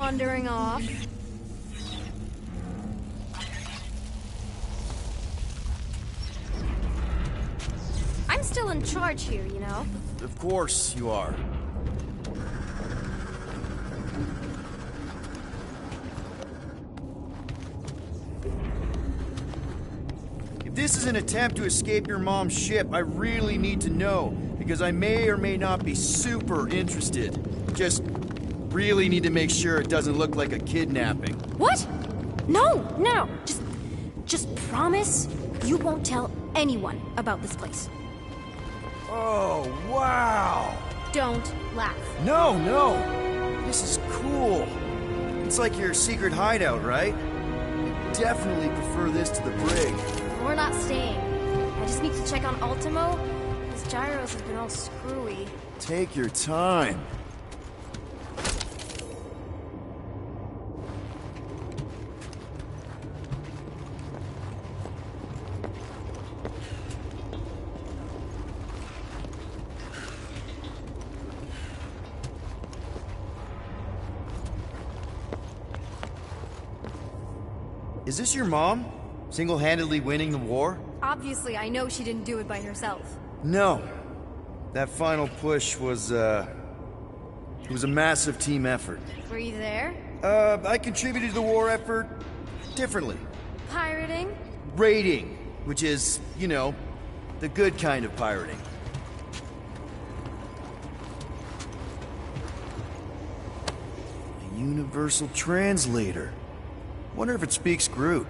wandering off. I'm still in charge here, you know? Of course you are. If this is an attempt to escape your mom's ship, I really need to know, because I may or may not be super interested. Just really need to make sure it doesn't look like a kidnapping. What? No. Just promise you won't tell anyone about this place. Oh, wow! Don't laugh. No! This is cool. It's like your secret hideout, right? I definitely prefer this to the brig. We're not staying. I just need to check on Ultimo. His gyros have been all screwy. Take your time. Is this your mom? Single-handedly winning the war? Obviously, I know she didn't do it by herself. No. That final push was, it was a massive team effort. Were you there? I contributed to the war effort differently. Pirating? Raiding, which is, you know, the good kind of pirating. A universal translator. Wonder if it speaks Groot.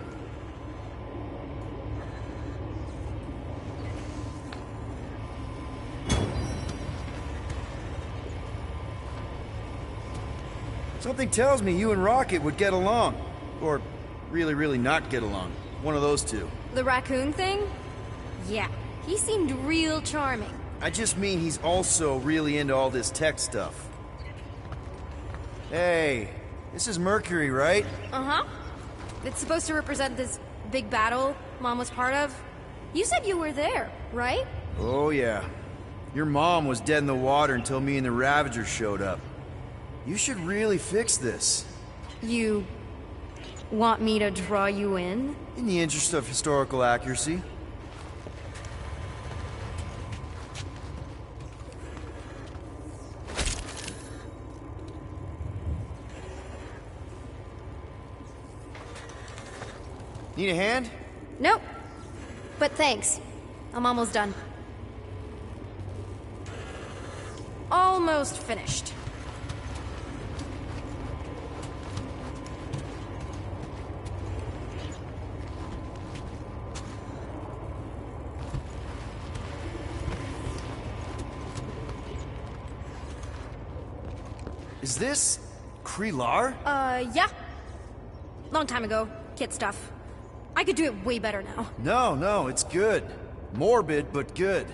Something tells me you and Rocket would get along. Or really not get along. One of those two. The raccoon thing? Yeah, he seemed real charming. I just mean he's also really into all this tech stuff. Hey, this is Mercury, right? Uh-huh. It's supposed to represent this big battle Mom was part of. You said you were there, right? Oh yeah. Your mom was dead in the water until me and the Ravagers showed up. You should really fix this. You want me to draw you in? In the interest of historical accuracy. Need a hand? Nope. But thanks. I'm almost done. Almost finished. Is this Krelar? Yeah. Long time ago. Kid stuff. I could do it way better now. No, it's good. Morbid, but good.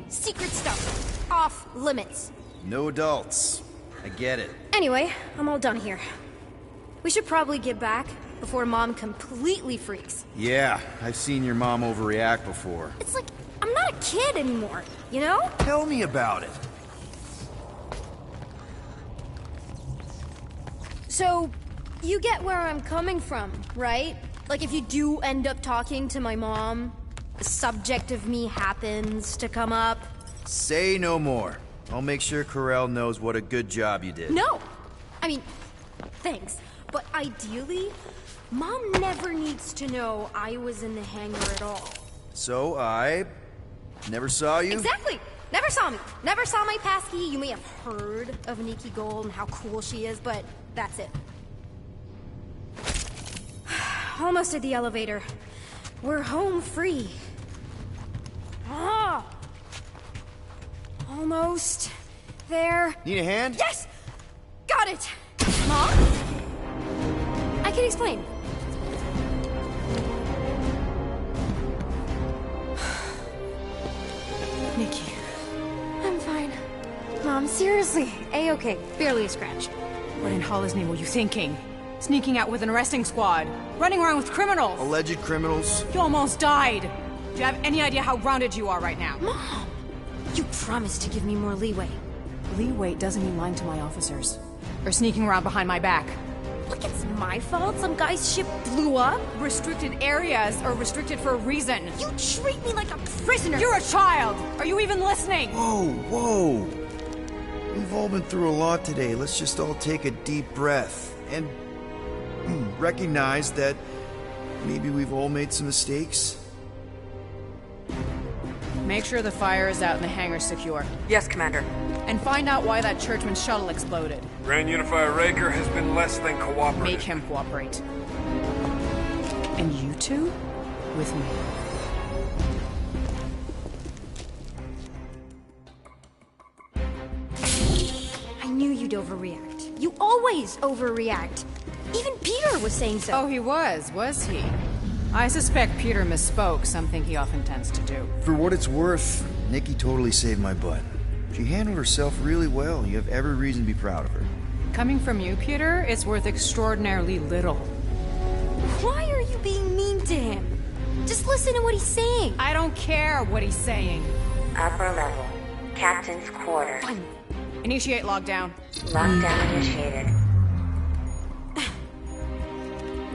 Secret stuff. Off limits. No adults. I get it. Anyway, I'm all done here. We should probably get back before Mom completely freaks. Yeah, I've seen your mom overreact before. It's like, I'm not a kid anymore, you know? Tell me about it. So, you get where I'm coming from, right? Like if you do end up talking to my mom, the subject of me happens to come up. Say no more. I'll make sure Corell knows what a good job you did. No! I mean, thanks. But ideally, Mom never needs to know I was in the hangar at all. So I never saw you? Exactly! Never saw me. Never saw my passkey. You may have heard of Nikki Gold and how cool she is, but that's it. Almost at the elevator. We're home free. Ah! Almost there. Need a hand? Yes! Got it! Mom? I can explain. Mom, seriously. A-okay. Barely a scratch. What in Hollis' name were you thinking? Sneaking out with an arresting squad? Running around with criminals? Alleged criminals? You almost died! Do you have any idea how grounded you are right now? Mom! You promised to give me more leeway. Leeway doesn't mean lying to my officers. Or sneaking around behind my back. Like it's my fault some guy's ship blew up? Restricted areas are restricted for a reason. You treat me like a prisoner! You're a child! Are you even listening? Whoa. We've all been through a lot today. Let's just all take a deep breath and recognize that maybe we've all made some mistakes. Make sure the fire is out and the hangar's secure. Yes, Commander. And find out why that churchman's shuttle exploded. Grand Unifier Raker has been less than cooperative. Make him cooperate. And you two? With me. I knew you'd overreact. You always overreact. Even Peter was saying so. Oh, he was he? I suspect Peter misspoke, something he often tends to do. For what it's worth, Nikki totally saved my butt. She handled herself really well. You have every reason to be proud of her. Coming from you, Peter, it's worth extraordinarily little. Why are you being mean to him? Just listen to what he's saying. I don't care what he's saying. Upper level. Captain's quarters. Fine. Initiate lockdown. Lockdown initiated.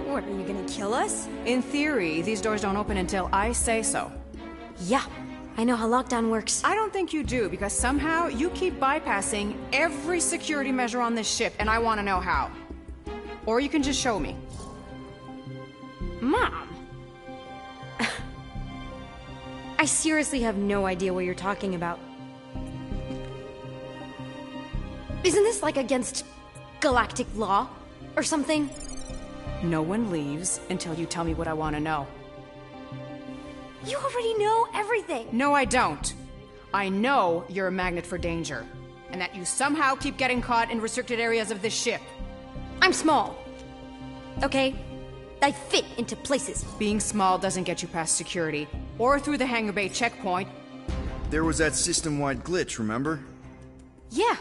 What, are you gonna kill us? In theory, these doors don't open until I say so. Yeah, I know how lockdown works. I don't think you do, because somehow you keep bypassing every security measure on this ship, and I want to know how. Or you can just show me. Mom! I seriously have no idea what you're talking about. Isn't this like against galactic law or something? No one leaves until you tell me what I want to know. You already know everything. No, I don't. I know you're a magnet for danger, and that you somehow keep getting caught in restricted areas of this ship. I'm small. Okay? I fit into places. Being small doesn't get you past security, or through the hangar bay checkpoint. There was that system-wide glitch, remember? Yeah.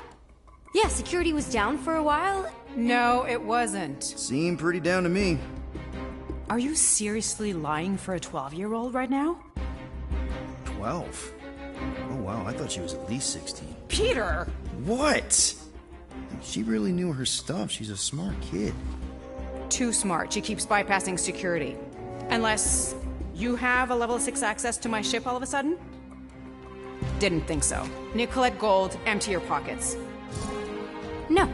Yeah, security was down for a while. No, it wasn't. Seemed pretty down to me. Are you seriously lying for a 12-year-old right now? 12? Oh wow, I thought she was at least 16. Peter! What? She really knew her stuff. She's a smart kid. Too smart. She keeps bypassing security. Unless you have a level 6 access to my ship all of a sudden? Didn't think so. Nicolette Gold, empty your pockets. No.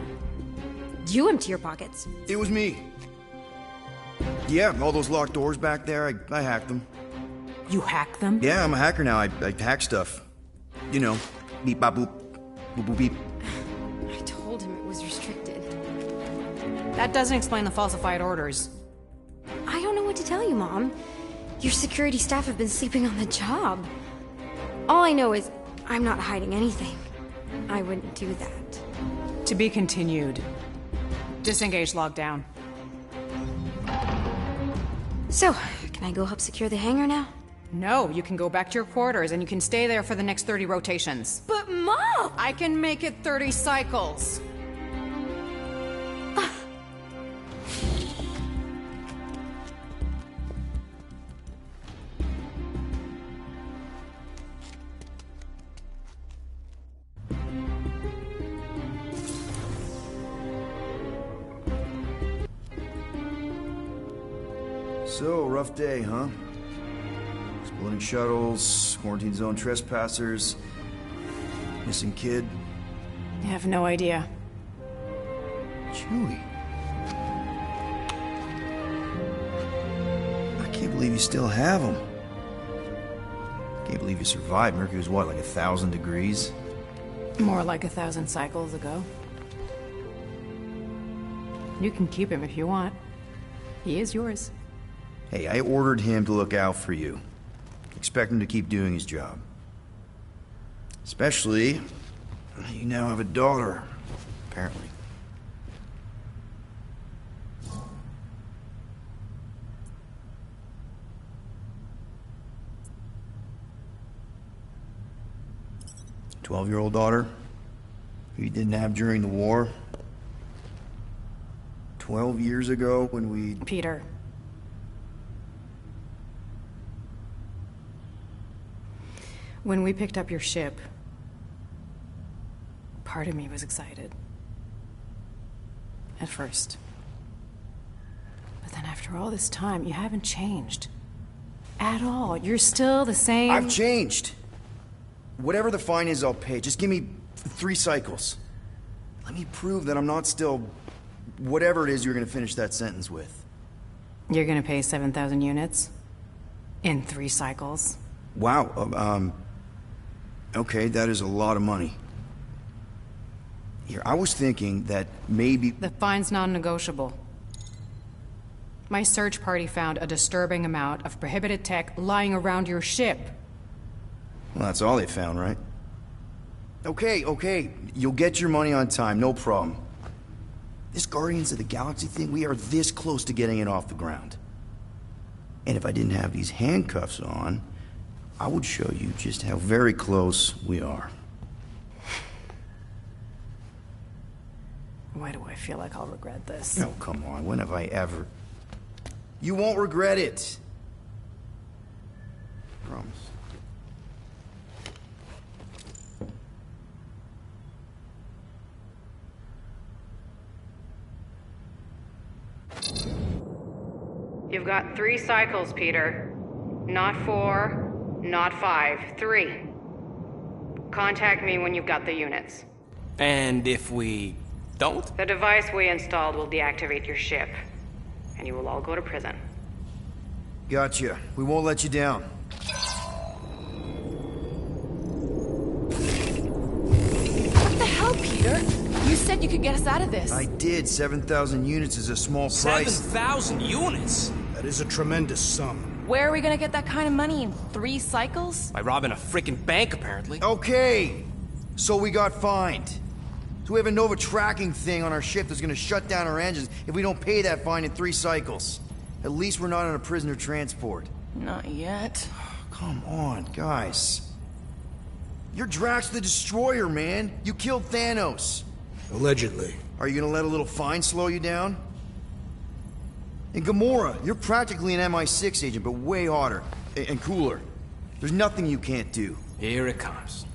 You empty your pockets. It was me. Yeah, all those locked doors back there, I hacked them. You hack them? Yeah, I'm a hacker now. I hack stuff. You know, beep bop boop, boop boop beep. I told him it was restricted. That doesn't explain the falsified orders. I don't know what to tell you, Mom. Your security staff have been sleeping on the job. All I know is I'm not hiding anything. I wouldn't do that. To be continued. Disengage lockdown. So, can I go help secure the hangar now? No, you can go back to your quarters and you can stay there for the next 30 rotations. But Mom! I can make it 30 cycles. So, rough day, huh? Exploding shuttles, quarantine zone trespassers, missing kid. I have no idea. Chewie. I can't believe you still have him. Can't believe you survived. Mercury was what, like 1,000 degrees? More like 1,000 cycles ago. You can keep him if you want. He is yours. Hey, I ordered him to look out for you. Expect him to keep doing his job. Especially, you now have a daughter, apparently. "12-year-old daughter? we didn't have during the war. 12 years ago when we... Peter. When we picked up your ship, part of me was excited. At first. But then after all this time, you haven't changed. At all. You're still the same... I've changed. Whatever the fine is, I'll pay. Just give me 3 cycles. Let me prove that I'm not still... whatever it is you're gonna finish that sentence with. You're gonna pay 7,000 units? In 3 cycles? Wow, okay, that is a lot of money. Here, I was thinking that maybe... The fine's non-negotiable. My search party found a disturbing amount of prohibited tech lying around your ship. Well, that's all they found, right? Okay, you'll get your money on time, no problem. This Guardians of the Galaxy thing, we are this close to getting it off the ground. And if I didn't have these handcuffs on, I would show you just how very close we are. Why do I feel like I'll regret this? Oh, come on, when have I ever... You won't regret it. Promise. You've got 3 cycles, Peter. Not 4, not 5, 3. Contact me when you've got the units. And if we don't? The device we installed will deactivate your ship, and you will all go to prison. Gotcha. We won't let you down. What the hell, Peter? You said you could get us out of this. I did. 7,000 units is a small price. 7,000 units? That is a tremendous sum. Where are we gonna get that kind of money in 3 cycles? By robbing a freaking bank, apparently. Okay, so we got fined. So we have a Nova tracking thing on our ship that's gonna shut down our engines if we don't pay that fine in 3 cycles. At least we're not on a prisoner transport. Not yet. Come on, guys. You're Drax the Destroyer, man. You killed Thanos. Allegedly. Are you gonna let a little fine slow you down? And Gamora, you're practically an MI6 agent, but way hotter and cooler. There's nothing you can't do. Here it comes.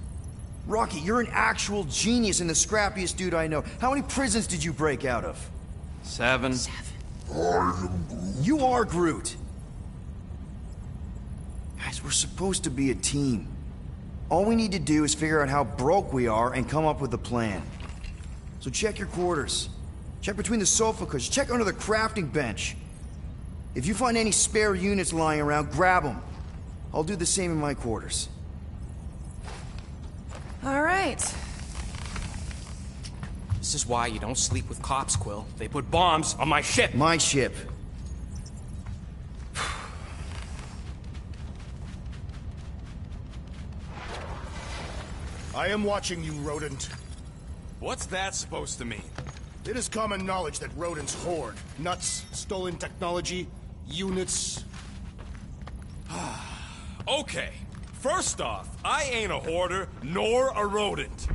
Rocky, you're an actual genius and the scrappiest dude I know. How many prisons did you break out of? 7. You are Groot. Guys, we're supposed to be a team. All we need to do is figure out how broke we are and come up with a plan. So check your quarters. Check between the sofa cushions. Check under the crafting bench. If you find any spare units lying around, grab them. I'll do the same in my quarters. All right. This is why you don't sleep with cops, Quill. They put bombs on my ship. My ship. I am watching you, rodent. What's that supposed to mean? It is common knowledge that rodents hoard nuts, stolen technology, units. Okay, first off, I ain't a hoarder nor a rodent.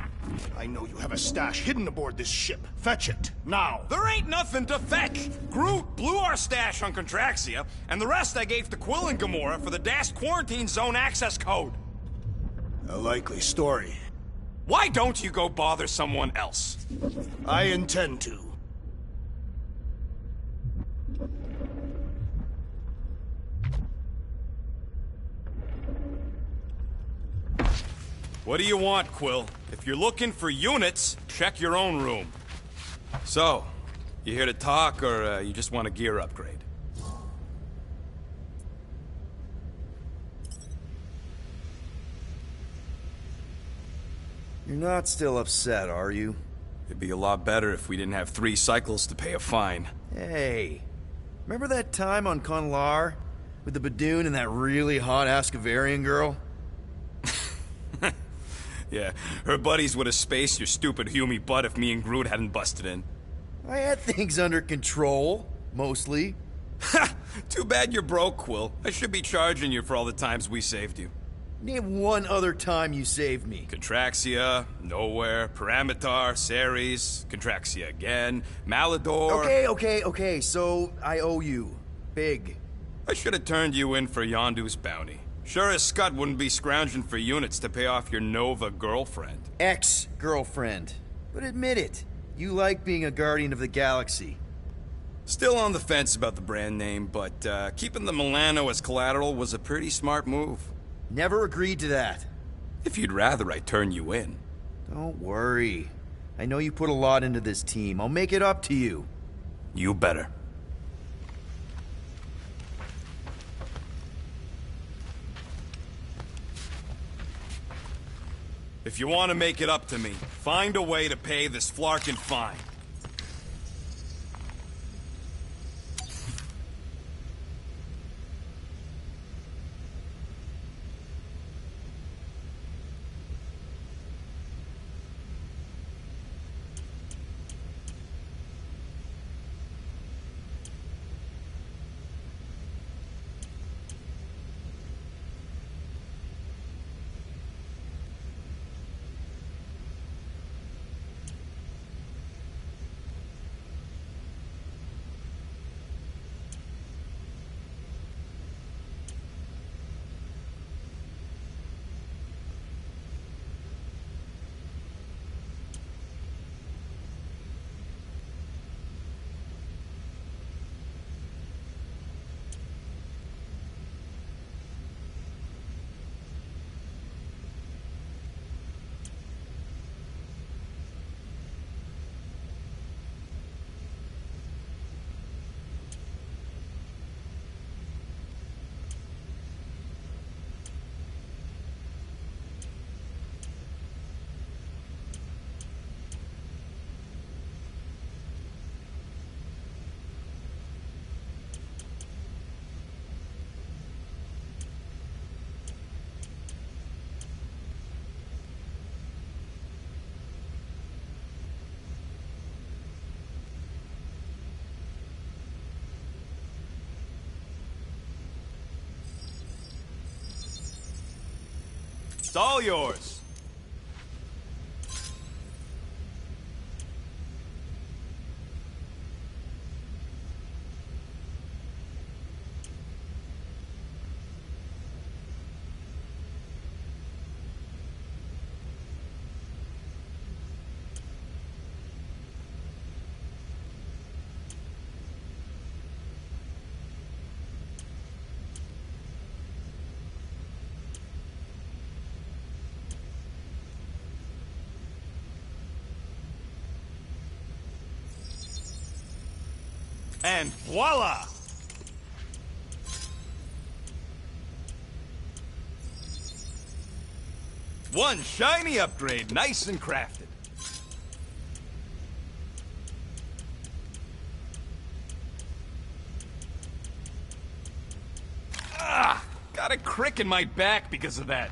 I know you have a stash hidden aboard this ship. Fetch it, now. There ain't nothing to fetch. Groot blew our stash on Contraxia, and the rest I gave to Quill and Gamora for the DAST quarantine zone access code. A likely story. Why don't you go bother someone else? I intend to. What do you want, Quill? If you're looking for units, check your own room. So, you here to talk, or you just want a gear upgrade? You're not still upset, are you? It'd be a lot better if we didn't have 3 cycles to pay a fine. Hey, remember that time on Conlar? With the Badoon and that really hot Ascavarian girl? Yeah, her buddies would have spaced your stupid Hume butt if me and Groot hadn't busted in. I had things under control, mostly. Ha! Too bad you're broke, Quill. I should be charging you for all the times we saved you. Name one other time you saved me. Contraxia, Nowhere, Paramitar, Ceres, Contraxia again, Malador... Okay, so I owe you. Big. I should have turned you in for Yondu's bounty. Sure as Scud wouldn't be scrounging for units to pay off your Nova girlfriend. Ex-girlfriend. But admit it, you like being a Guardian of the Galaxy. Still on the fence about the brand name, but keeping the Milano as collateral was a pretty smart move. Never agreed to that. If you'd rather I turn you in. Don't worry. I know you put a lot into this team. I'll make it up to you. You better. If you want to make it up to me, find a way to pay this Flarkin fine. It's all yours. And voila! One shiny upgrade, nice and crafted. Ah! Got a crick in my back because of that.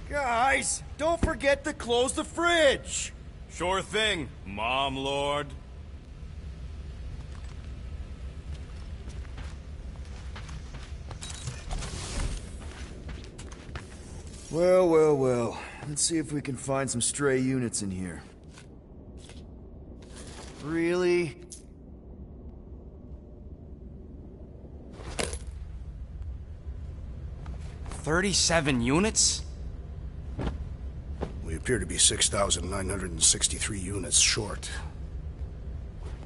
Guys, don't forget to close the fridge! Sure thing, Mom Lord. Well. Let's see if we can find some stray units in here. Really? $37 units? We appear to be 6,963 units short.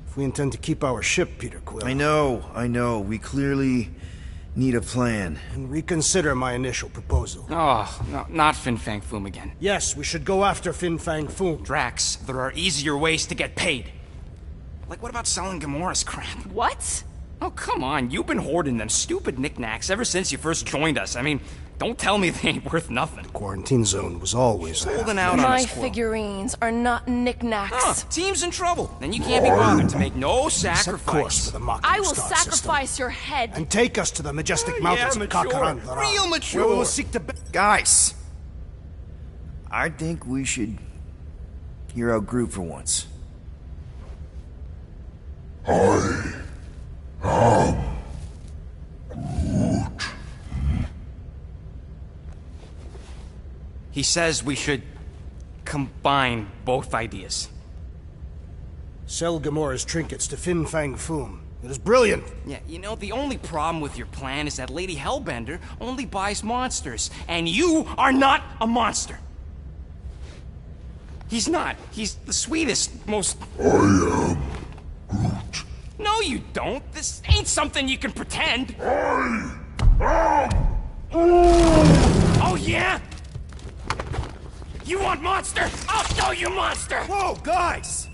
If we intend to keep our ship, Peter Quill... I know. We clearly need a plan. And reconsider my initial proposal. Oh, no, not Fin Fang Foom again. Yes, we should go after Fin Fang Foom. Drax, there are easier ways to get paid. Like, what about selling Gamora's crap? What? Oh, come on. You've been hoarding them stupid knickknacks ever since you first joined us. I mean, Don't tell me they ain't worth nothing. Quarantine zone was always there. Holding out on My us, Quill. figurines are not knickknacks. Team's in trouble. Then you can't be bothered to make no Set course sacrifice. for the Mach I will star system, sacrifice your head. and take us to the majestic mountains of mature. Kakaran. Real mature. Where we will seek to... Guys, I think we should hear out Groot for once. He says we should combine both ideas. Sell Gamora's trinkets to Fin Fang Foom. It is brilliant. Yeah, you know, the only problem with your plan is that Lady Hellbender only buys monsters, and you are not a monster. He's not. He's the sweetest, most... I am Groot. No, you don't. This ain't something you can pretend. Oh, yeah? You want monster? I'll show you monster! Whoa, guys!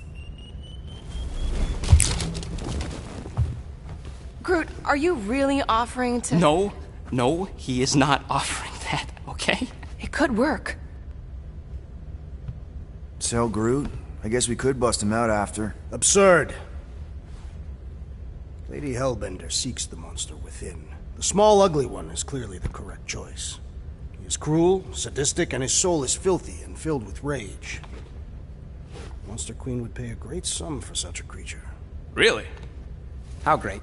Groot, are you really offering to... No, he is not offering that, okay? It could work. Sell Groot? I guess we could bust him out after. Absurd. Lady Hellbender seeks the monster within. The small, ugly one is clearly the correct choice. He is cruel, sadistic, and his soul is filthy and filled with rage. Monster Queen would pay a great sum for such a creature. Really? How great?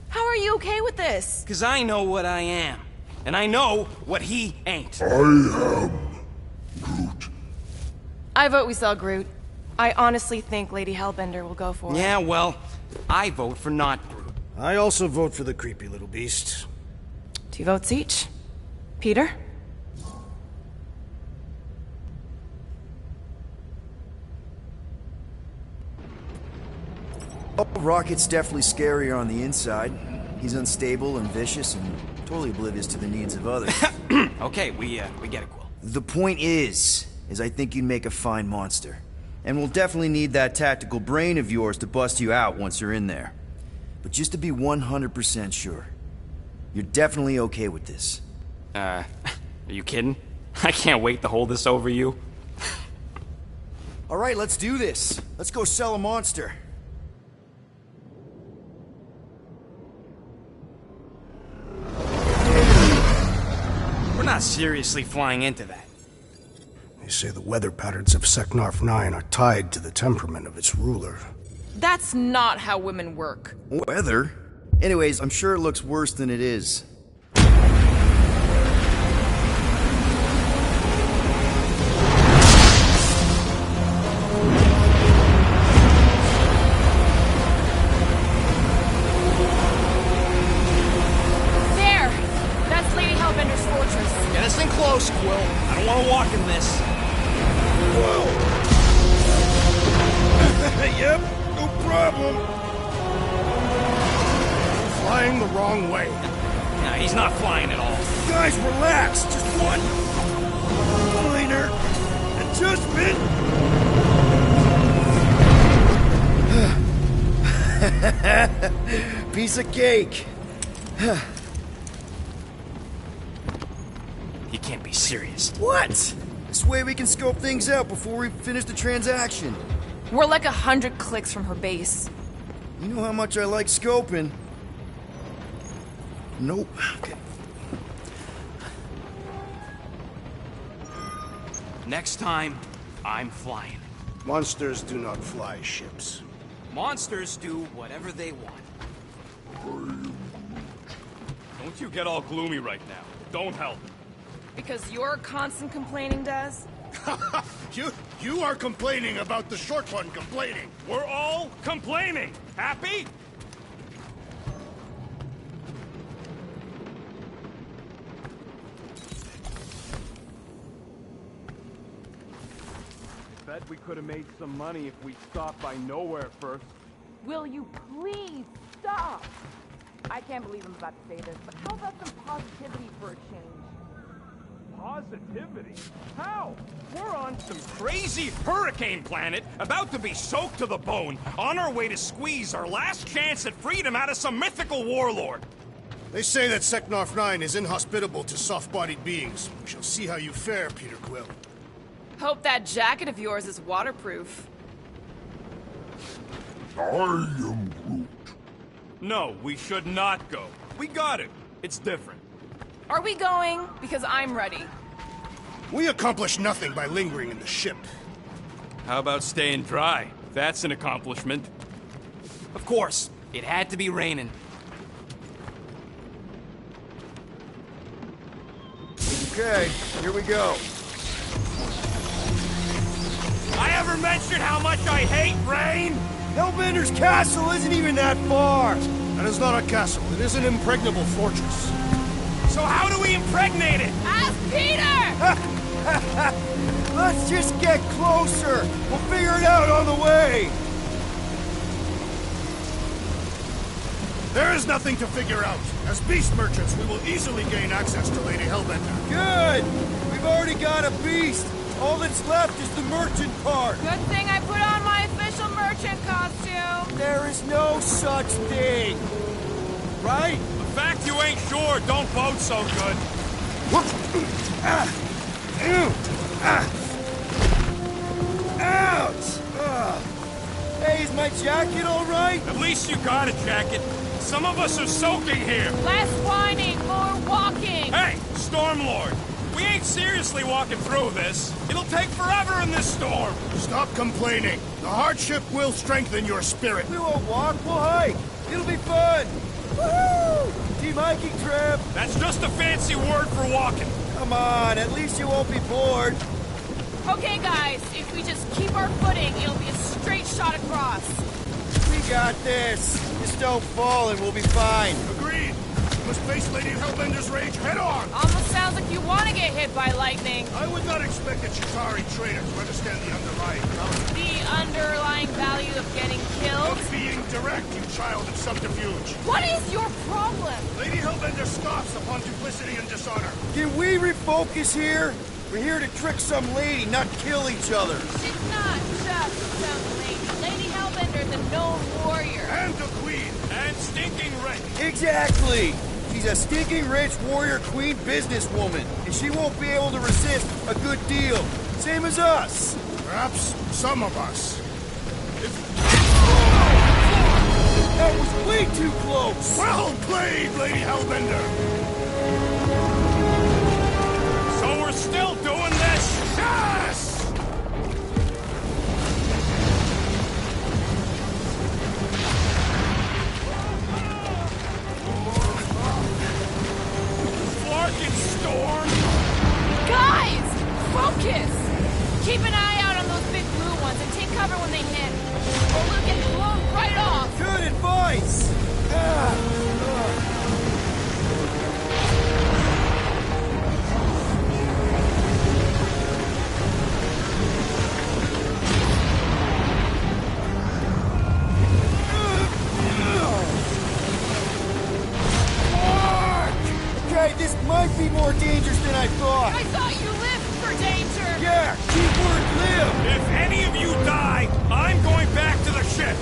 How are you okay with this? Because I know what I am. And I know what he ain't. I vote we sell Groot. I honestly think Lady Hellbender will go for it. Yeah, well, I vote for not Groot. I also vote for the creepy little beast. 2 votes each. Peter? Oh, Rocket's definitely scarier on the inside. He's unstable and vicious and totally oblivious to the needs of others. Okay, we get it, Quill. The point is I think you'd make a fine monster. And we'll definitely need that tactical brain of yours to bust you out once you're in there. But just to be 100% sure, you're definitely okay with this. Are you kidding? I can't wait to hold this over you. Alright, let's do this. Let's go sell a monster. We're not seriously flying into that. They say the weather patterns of Seknarf 9 are tied to the temperament of its ruler. That's not how women work. Weather? Anyways, I'm sure it looks worse than it is. There! That's Lady Hellbender's fortress. Get us in close, Quill. I don't want to walk in this. Yep, no problem. Flying the wrong way. Nah, he's not flying at all. Guys, relax. Just one minor adjustment. Piece of cake. He can't be serious. What? This way we can scope things out before we finish the transaction. We're like 100 clicks from her base. You know how much I like scoping. Nope. Okay. Next time, I'm flying. Monsters do not fly ships. Monsters do whatever they want. Don't you get all gloomy right now. Don't help. Because your constant complaining does? You are complaining about the short one complaining. We're all complaining. Happy? Bet we could have made some money if we stopped by Nowhere first. Will you please stop? I can't believe I'm about to say this, but how about some positivity for a change? Positivity? How? We're on some crazy hurricane planet, about to be soaked to the bone, on our way to squeeze our last chance at freedom out of some mythical warlord. They say that Seknarf 9 is inhospitable to soft-bodied beings. We shall see how you fare, Peter Quill. Hope that jacket of yours is waterproof. I am Groot. No, we should not go. We got it. It's different. Are we going? Because I'm ready. We accomplish nothing by lingering in the ship. How about staying dry? That's an accomplishment. Of course, it had to be raining. Okay, here we go. I ever mentioned how much I hate rain? Hellbender's castle isn't even that far. That is not a castle. It is an impregnable fortress. So how do we impregnate it? Ask Peter! Let's just get closer. We'll figure it out on the way. There is nothing to figure out. As beast merchants, we will easily gain access to Lady Hellbender. Good. We've already got a beast. All that's left is the merchant part. Good thing I put on my official merchant costume. There is no such thing. Right? The fact you ain't sure don't bode so good. Ouch! Hey, is my jacket all right? At least you got a jacket. Some of us are soaking here. Less whining, more walking. Hey, Stormlord. We ain't seriously walking through this. It'll take forever in this storm. Stop complaining. The hardship will strengthen your spirit. We won't walk, we'll hike. It'll be fun. Woohoo! Team hiking trip. That's just a fancy word for walking. Come on, at least you won't be bored. Okay, guys, if we just keep our footing, it'll be a straight shot across. We got this. Just don't fall and we'll be fine. Agreed. We must face Lady Hellbender's rage head on. Almost sounds like you want to get hit by lightning. I would not expect a Chitauri traitor to understand the underlying value. The underlying value of getting killed? Of being direct, you child of subterfuge. What is your problem? Lady Hellbender scoffs upon duplicity and dishonor. Can we refocus here? We're here to trick some lady, not kill each other. She's not just some lady. Lady Hellbender's a known warrior. And a queen. And stinking rich. Exactly. She's a stinking rich warrior queen businesswoman, and she won't be able to resist a good deal. Same as us. Perhaps some of us. That was way too close. Well played, Lady Hellbender. So we're still doing this? Yes! Flarkin' storm! Guys! Focus! Keep an eye out on those big blue ones and take cover when they hit. Or we'll get blown right off! Good advice. Okay, this might be more dangerous than I thought. I thought you lived for danger! Yeah, keyword live. If any of you die, I'm going back to the ship.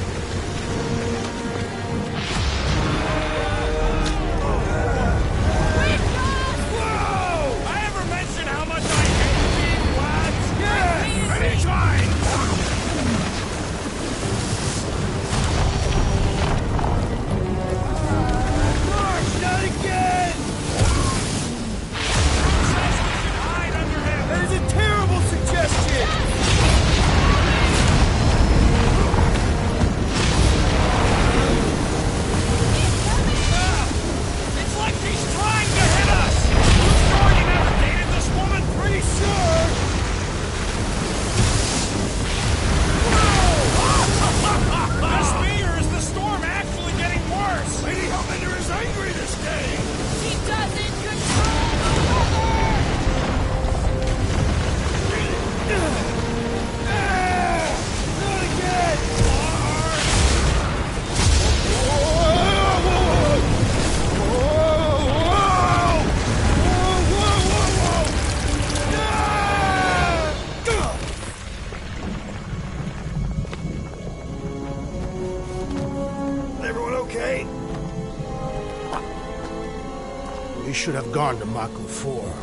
We should have gone to Maku 4.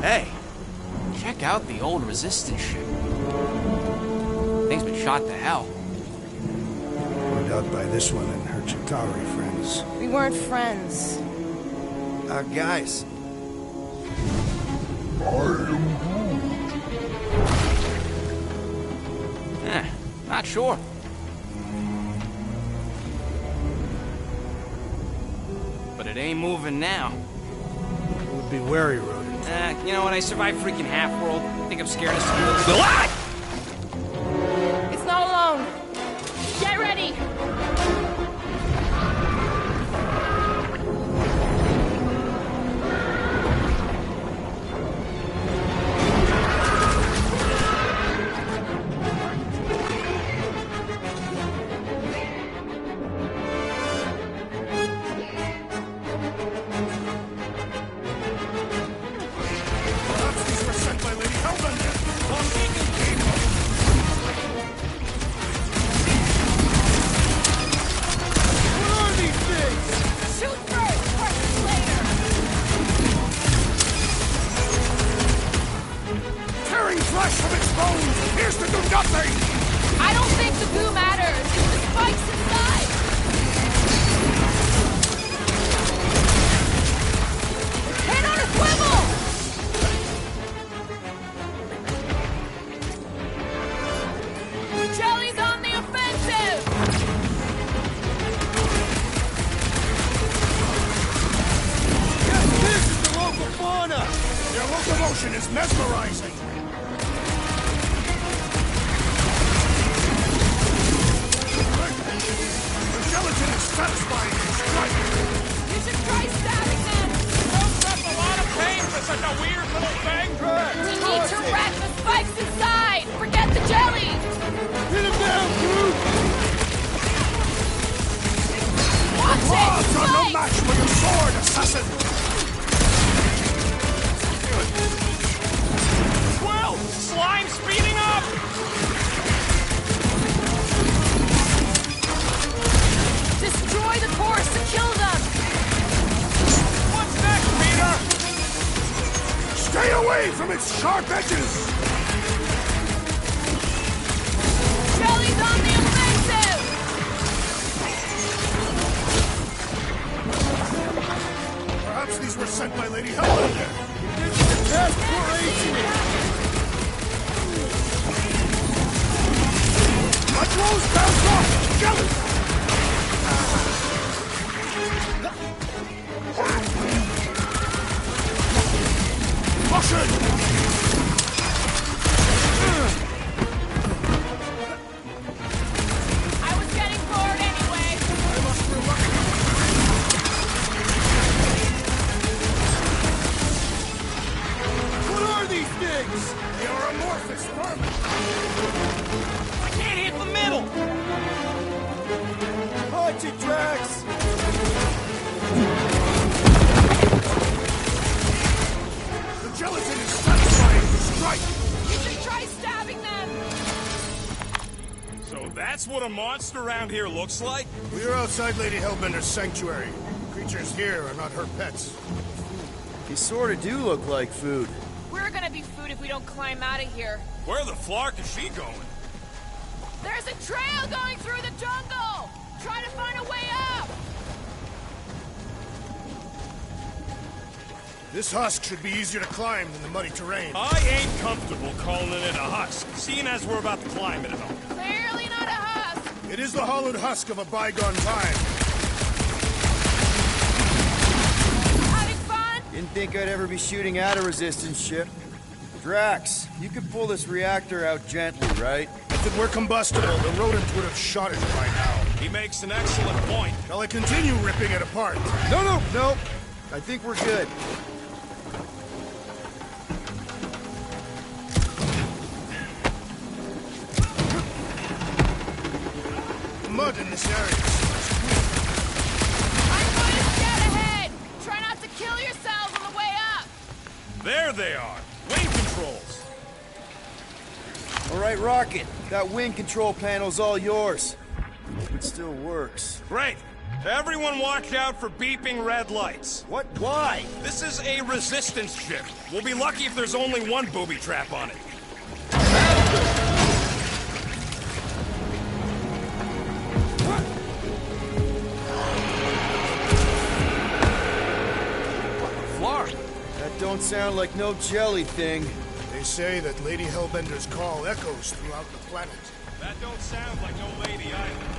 Hey, check out the old Resistance ship. Thing's been shot to hell. Burned out by this one and her Chitauri friends. We weren't friends. Guys. Not sure. But it ain't moving now. Would be wary, rodent. You know what? I survived freaking Half-World. Think I'm scared of some Ah! It's not alone. Get ready. I don't think the goo matters. It's the spikes inside. Hit on a swivel! Jelly's on the offensive! This is the local fauna! Their locomotion is mesmerizing! The gelatin is satisfying its strike! You should try stabbing them! That's a lot of pain for such a weird little thing. We need to wreck the spikes inside! Forget the jelly! Hit him down, Groot! Watch it! Claws are no Spikes! match for your sword, assassin! Well, slime speeding up! Destroy the cores to kill them! What's next, Peter? Stay away from its sharp edges! Jelly's on the offensive! Perhaps these were sent by Lady Hellbender. This is a test for Adrian! Let Rose bounce off! Jelly! Caution! I was getting bored anyway. I must relook. What are these things? They are amorphous vermin. I can't hit the middle! Punch it, Drax! The gelatin is satisfying the strike. You should try stabbing them! So that's what a monster around here looks like? We are outside Lady Hellbender's sanctuary. Creatures here are not her pets. You sort of do look like food. We're gonna be food if we don't climb out of here. Where the flark is she going? There's a trail going through the jungle! Try to find a way up! This husk should be easier to climb than the muddy terrain. I ain't comfortable calling it a husk, seeing as we're about to climb it and all. Clearly not a husk! It is the hollowed husk of a bygone time. Having fun? Didn't think I'd ever be shooting at a resistance ship. Drax, you could pull this reactor out gently, right? If it were combustible, the rodent would have shot it by now. He makes an excellent point. Shall I continue ripping it apart? No. I think we're good. The mud in this area is I'm going to scout ahead! Try not to kill yourselves on the way up! There they are. Wing controls. All right, Rocket. That wing control panel's all yours. It still works. Great. Everyone watch out for beeping red lights. What? Why? This is a resistance ship. We'll be lucky if there's only one booby trap on it. Flark. That don't sound like no jelly thing. They say that Lady Hellbender's call echoes throughout the planet. That don't sound like no lady either.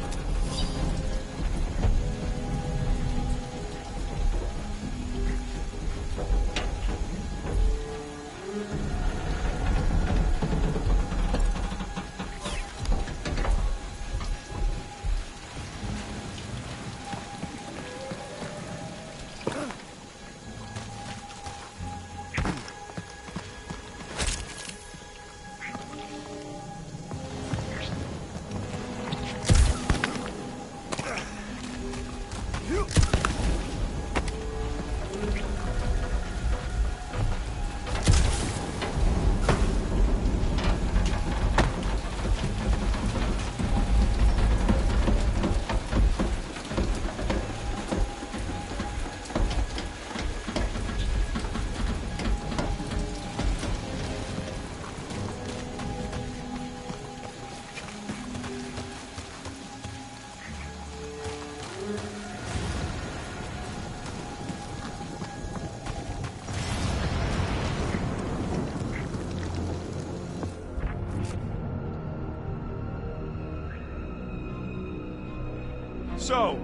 So,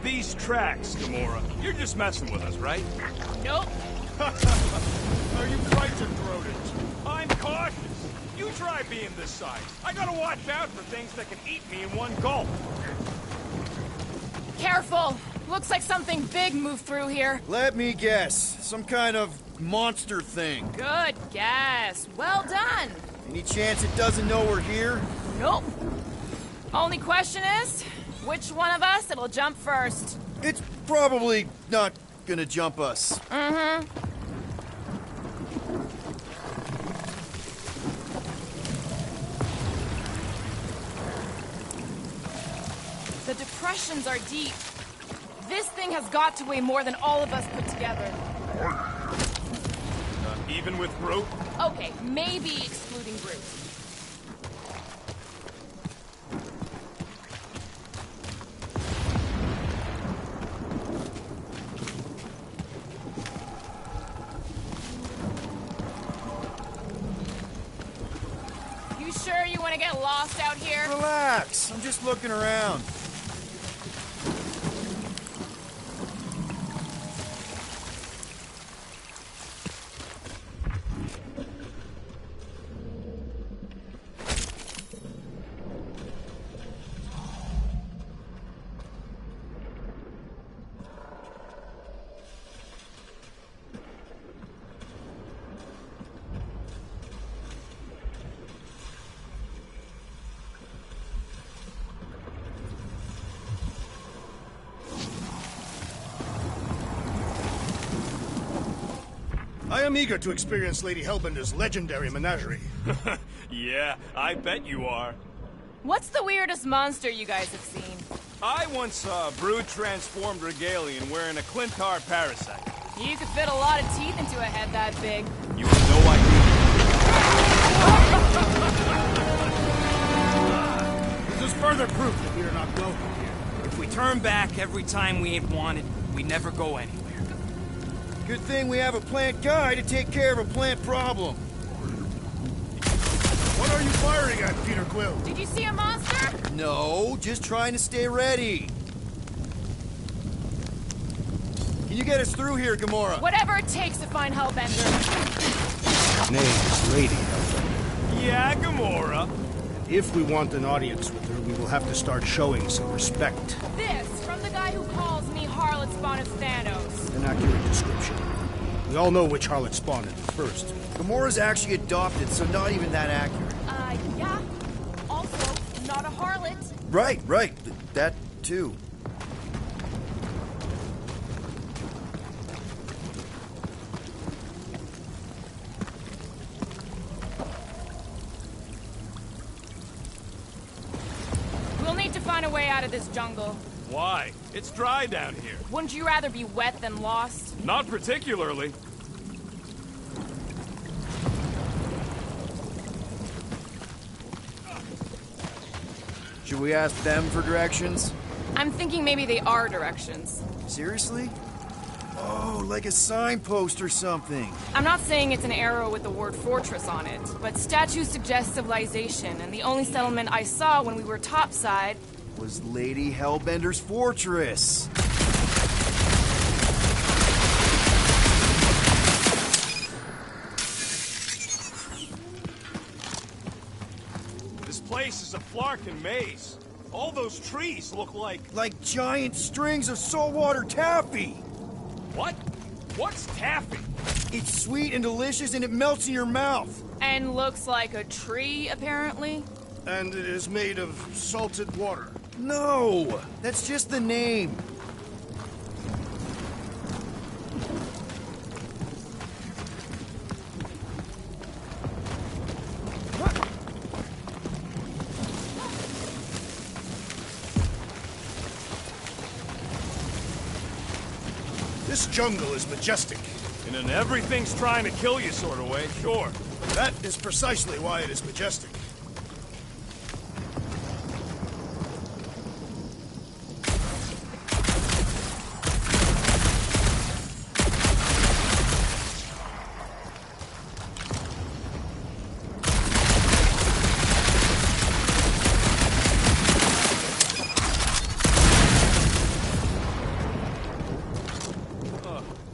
these tracks, Gamora, you're just messing with us, right? Nope. Are you frightened, rodent? I'm cautious. You try being this size. I gotta watch out for things that can eat me in one gulp. Careful. Looks like something big moved through here. Let me guess. Some kind of monster thing. Good guess. Well done. Any chance it doesn't know we're here? Nope. Only question is, which one of us it'll jump first? It's probably not gonna jump us. Mm-hmm. The depressions are deep. This thing has got to weigh more than all of us put together. Even with Groot? Okay, maybe excluding Groot. You sure you want to get lost out here? Relax. I'm just looking around. I am eager to experience Lady Hellbender's legendary menagerie. Yeah, I bet you are. What's the weirdest monster you guys have seen? I once saw a brood transformed Regalian wearing a Clintar parasite. You could fit a lot of teeth into a head that big. You have no idea. This is further proof that we are not welcome here. If we turn back every time we ain't wanted, we never go anywhere. Good thing we have a plant guy to take care of a plant problem. What are you firing at, Peter Quill? Did you see a monster? No, just trying to stay ready. Can you get us through here, Gamora? Whatever it takes to find Hellbender. Her name is Lady Hellbender. Yeah, Gamora. If we want an audience with her, we will have to start showing some respect. This from the guy who calls me Harlot Spawn of Thanos. An accurate description. We all know which harlot spawned it first. Gamora's actually adopted, so not even that accurate. Yeah. Also, not a harlot. Right. That too. We'll need to find a way out of this jungle. Why? It's dry down here. Wouldn't you rather be wet than lost? Not particularly. Should we ask them for directions? I'm thinking maybe they are directions. Seriously? Oh, like a signpost or something. I'm not saying it's an arrow with the word fortress on it, but statues suggest civilization, and the only settlement I saw when we were topside Was Lady Hellbender's fortress. This place is a Flarkin maze. All those trees look like... Like giant strings of saltwater taffy. What? What's taffy? It's sweet and delicious and it melts in your mouth. and looks like a tree, apparently. And it is made of salted water. No, that's just the name. This jungle is majestic. In an everything's trying to kill you sort of way, sure. That is precisely why it is majestic.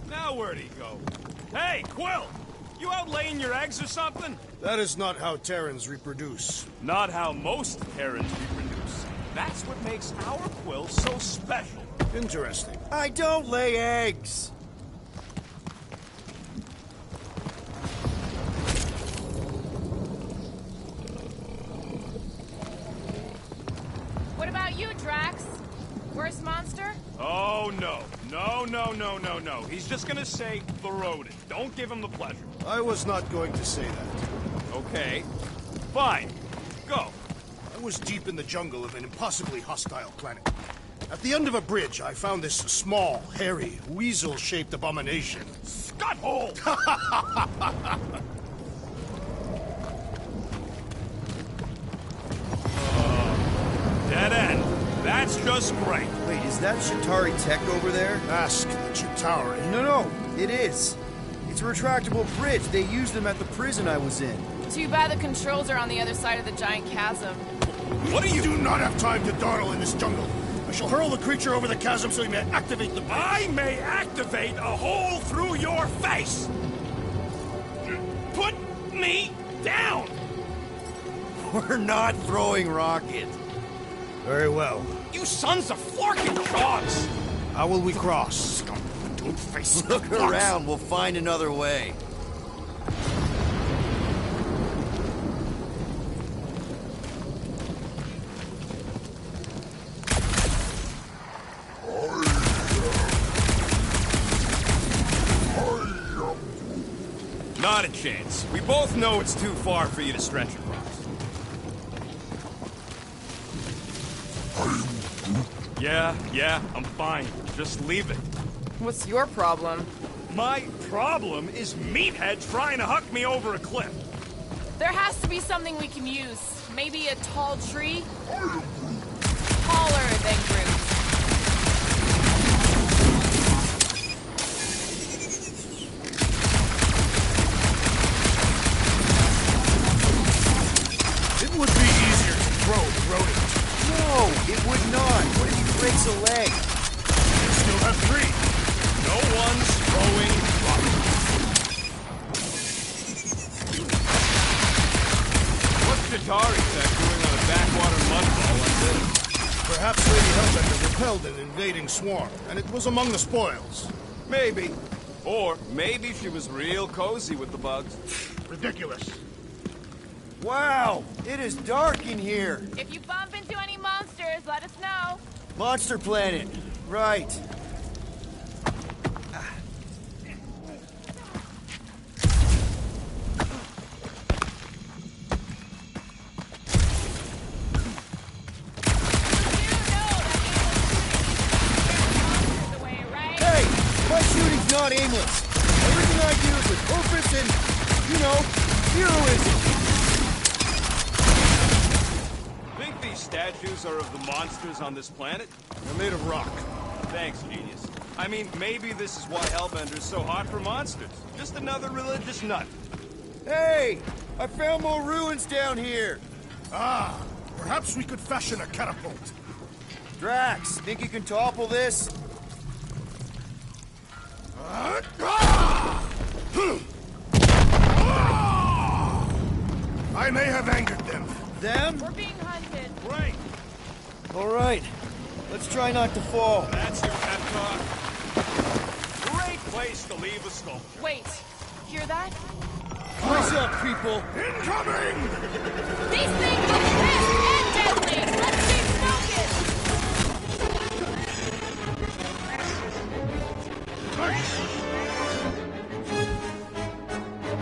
Now where'd he go? Hey, Quill! You out laying your eggs or something? That is not how Terrans reproduce. Not how most Terrans reproduce. That's what makes our Quill so special. Interesting. I don't lay eggs. What about you, Drax? Worst monster? Oh, no. No. He's just gonna say the rodent. Don't give him the pleasure. I was not going to say that. Okay. Fine. Go. I was deep in the jungle of an impossibly hostile planet. At the end of a bridge, I found this small, hairy, weasel-shaped abomination. Scutthole! Dead end. That's just great. Wait, is that Shatari tech over there? Ask the Chitauri. No, it is. It's a retractable bridge. They used them at the prison I was in. Too bad the controls are on the other side of the giant chasm. What do you do not have time to dawdle in this jungle? I shall hurl the creature over the chasm so he may activate the bridge. I may activate a hole through your face! Put me down! We're not throwing rockets. Very well. You sons of Flarkin dogs! How will we cross? Don't face Look around, we'll find another way. Not a chance. We both know it's too far for you to stretch across. Yeah, I'm fine. Just leave it. What's your problem? My problem is Meathead trying to huck me over a cliff. There has to be something we can use. Maybe a tall tree? Taller than Groot. It would be easier to throw the rodent. No, it would not. What if he breaks a leg? You still have three. No one's throwing rockets. What's Chitauri Tech doing on a backwater mudball like this? Perhaps Lady Hellbender repelled an invading swarm, and it was among the spoils. Maybe. Or maybe she was real cozy with the bugs. Ridiculous. Wow, it is dark in here. If you bump into any monsters, let us know. Monster Planet. Right. not aimless. Everything I do is with purpose and, you know, heroism. Think these statues are of the monsters on this planet? They're made of rock. Thanks, genius. I mean, maybe this is why Hellbender's so hot for monsters. Just another religious nut. Hey! I found more ruins down here! Ah, perhaps we could fashion a catapult. Drax, think you can topple this? I may have angered them. Them? We're being hunted. Right. Alright. Let's try not to fall. That's your pep talk. Great place to leave a sculpture. Wait, hear that? What's up, people? Incoming! These things are fast and deadly! Let's keep focused!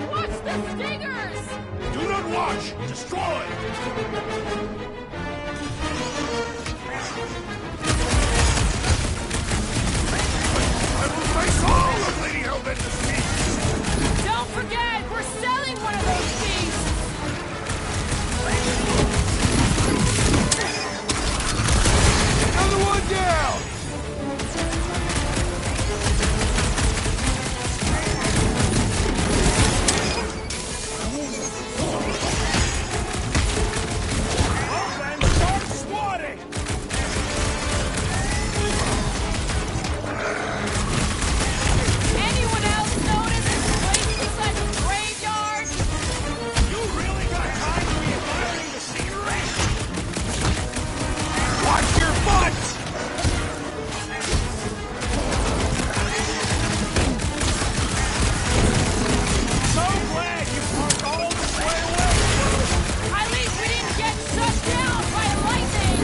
Watch the stingers! Do not watch! Destroy! I will face all of Lady Hellbender's beasts! Don't forget, we're selling one of those beasts! Another one down! And start swatting! Anyone else notice this place looks like a graveyard? You really got time to be admiring the scenery? Watch your butts! So glad you parked all this way away! At least we didn't get shut down by lightning!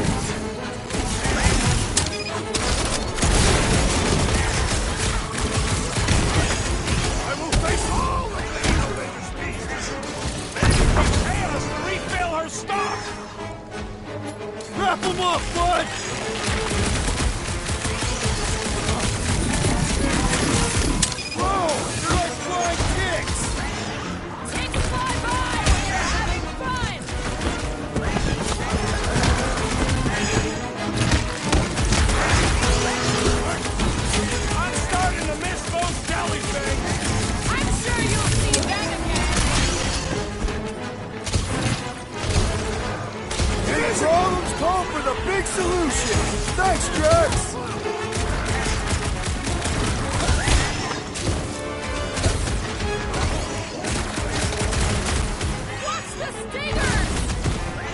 I will face all of Lady Hellbender's beasts! Pay us to refill her stock! Wrap them up, bud! Whoa! They're like flying ticks! Take a flyby when you're having fun! I'm starting to miss those jellyfish! I'm sure you'll see them again! Big problems call for the big solution! Thanks, Drax! Watch the stingers!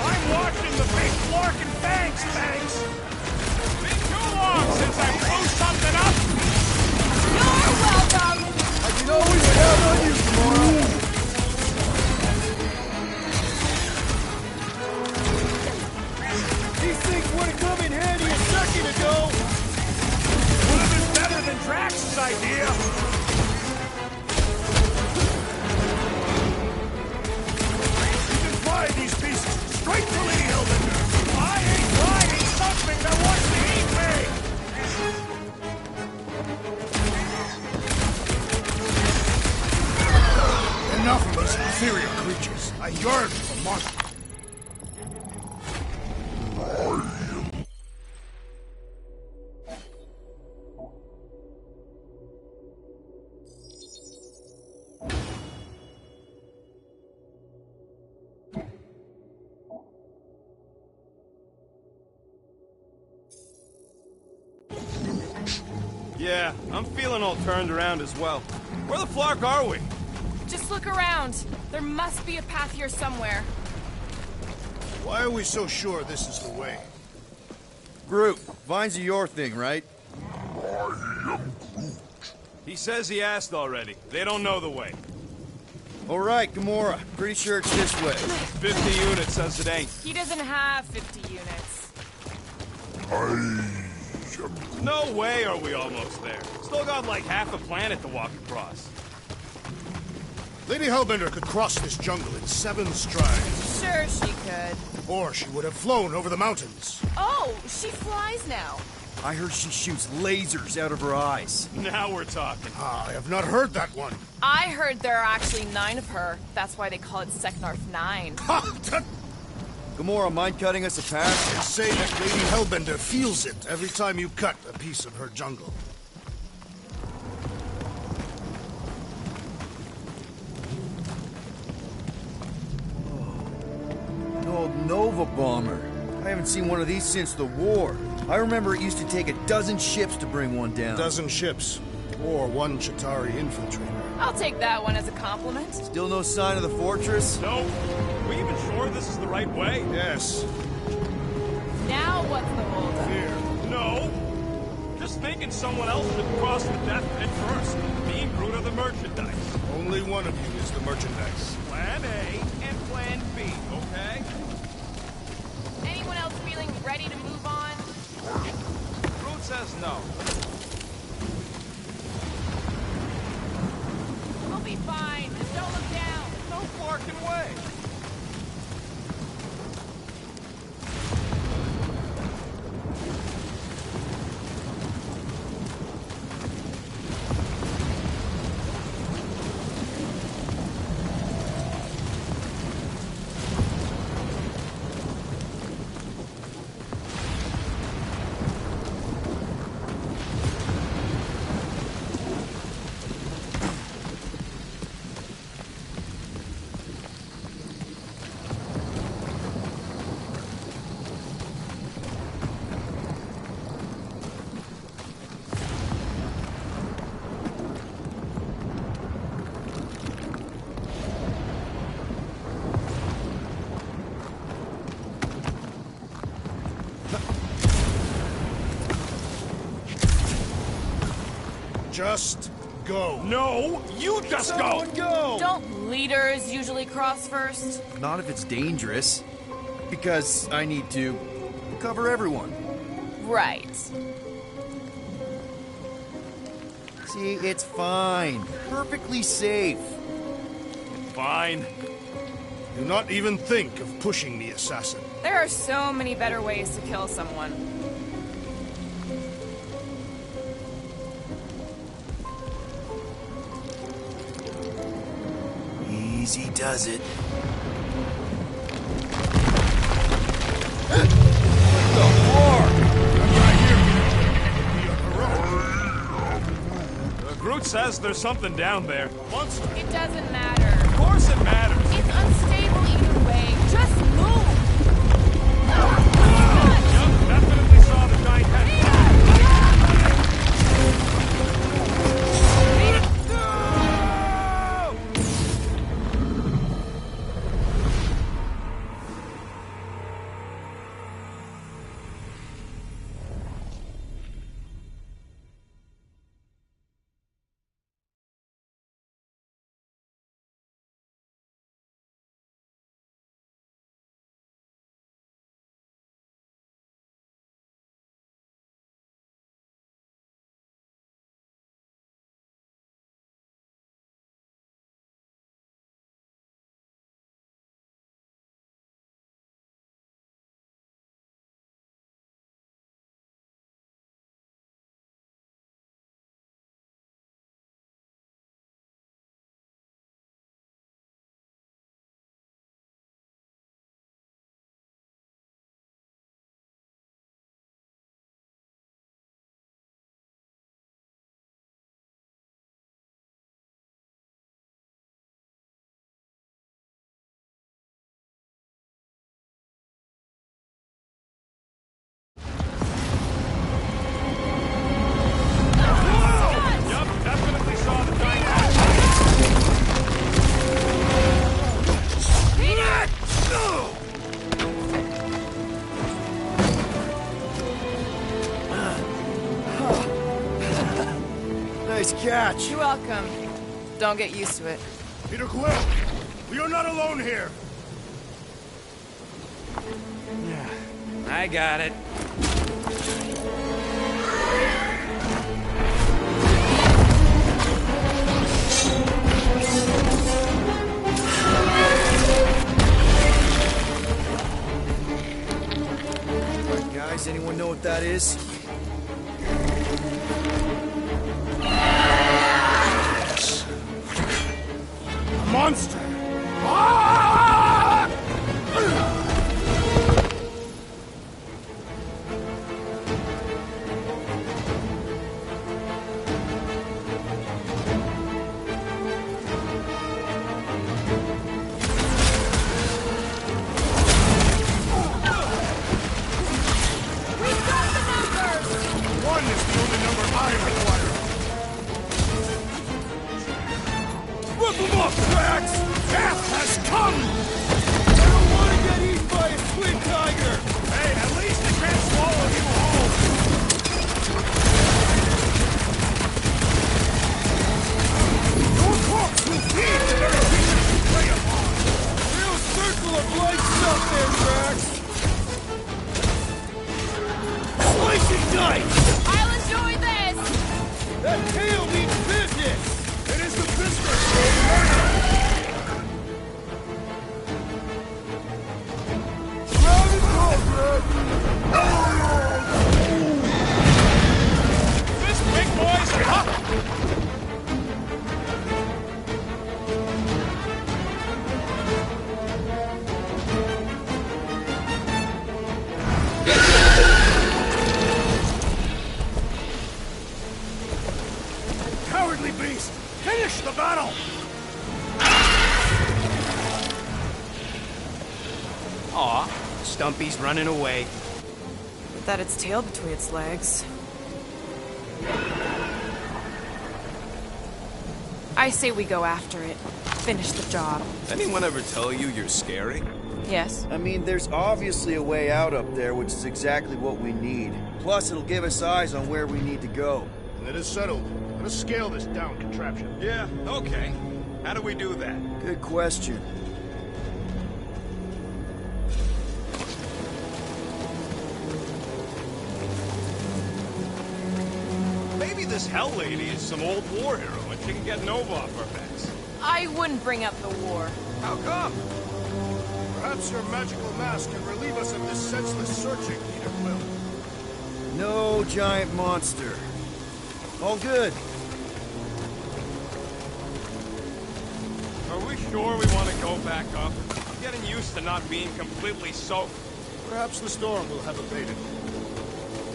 I'm watching the big Flark and Fangs, thanks! Been too long since I blew something up! You're welcome! I can always count on you, Gamora! These things would have come in handy a second ago! Would have been better than Drax's idea! You can fly these beasts straight to Lady Hellbender! I ain't riding something that wants to eat me! Enough of these inferior creatures. I yearn for monsters. Yeah, I'm feeling all turned around as well. Where the Flark are we? Just look around. There must be a path here somewhere. Why are we so sure this is the way? Groot, Vine's your thing, right? He says he asked already. They don't know the way. Alright, Gamora. Pretty sure it's this way. 50 units says it ain't. He doesn't have 50 units. No way are we almost there. Still got like half a planet to walk across. Lady Hellbender could cross this jungle in 7 strides. Sure she could. Or she would have flown over the mountains. Oh, she flies now. I heard she shoots lasers out of her eyes. Now we're talking. I have not heard that one. I heard there are actually 9 of her. That's why they call it Seknarf 9. Gamora, mind cutting us a path? They say that Lady Hellbender feels it every time you cut a piece of her jungle. An old Nova bomber. I haven't seen one of these since the war. I remember it used to take a dozen ships to bring one down. A dozen ships, or one Chitauri infiltrator. I'll take that one as a compliment. Still no sign of the fortress? No. Are we even sure this is the right way? Yes. Now what's the holdup? Fear. No. Just thinking someone else should cross the death pit first. Me and Groot are the merchandise. Only one of you is the merchandise. Plan A and Plan B, okay? Anyone else feeling ready to move on? Groot says no. We'll be fine. Just don't look down. No barking way. Just go. No, you just Someone go! Don't leaders usually cross first? Not if it's dangerous. Because I need to cover everyone. Right. See, it's fine. Perfectly safe. Fine. Do not even think of pushing the assassin. There are so many better ways to kill someone. Easy does it. Groot says there's something down there. Monster. It doesn't matter. Of course it matters. It's unstable either way. Just move! Yup, definitely saw the giant head. Nice catch. You're welcome. Don't get used to it. Peter Quill, we are not alone here. I got it. Guys, anyone know what that is? monster! Ah! One is the only number I require. Rip them up, Drax! Death has come! I don't want to get eaten by a twin tiger! Hey, at least it can't swallow you whole! Your corpse will feed the very creatures you prey upon! Real circle of light stuff there, Drax! Slice and dice! I'll enjoy this! That tail means business! It is the business of murder! Round and roll, Drax! This big boy's up! Cowardly beast! Finish the battle! Aw, Stumpy's running away. That its tail between its legs. I say we go after it. Finish the job. Anyone ever tell you you're scary? Yes? I mean, there's obviously a way out up there, which is exactly what we need. Plus, it'll give us eyes on where we need to go. It is settled. Let us scale this down contraption. Yeah, okay. How do we do that? Good question. Maybe this Hell Lady is some old war hero and she can get Nova off our backs. I wouldn't bring up the war. How come? Perhaps your magical mask can relieve us of this senseless searching, Peter Quill. No giant monster. All good. Are we sure we want to go back up? I'm getting used to not being completely soaked. Perhaps the storm will have abated.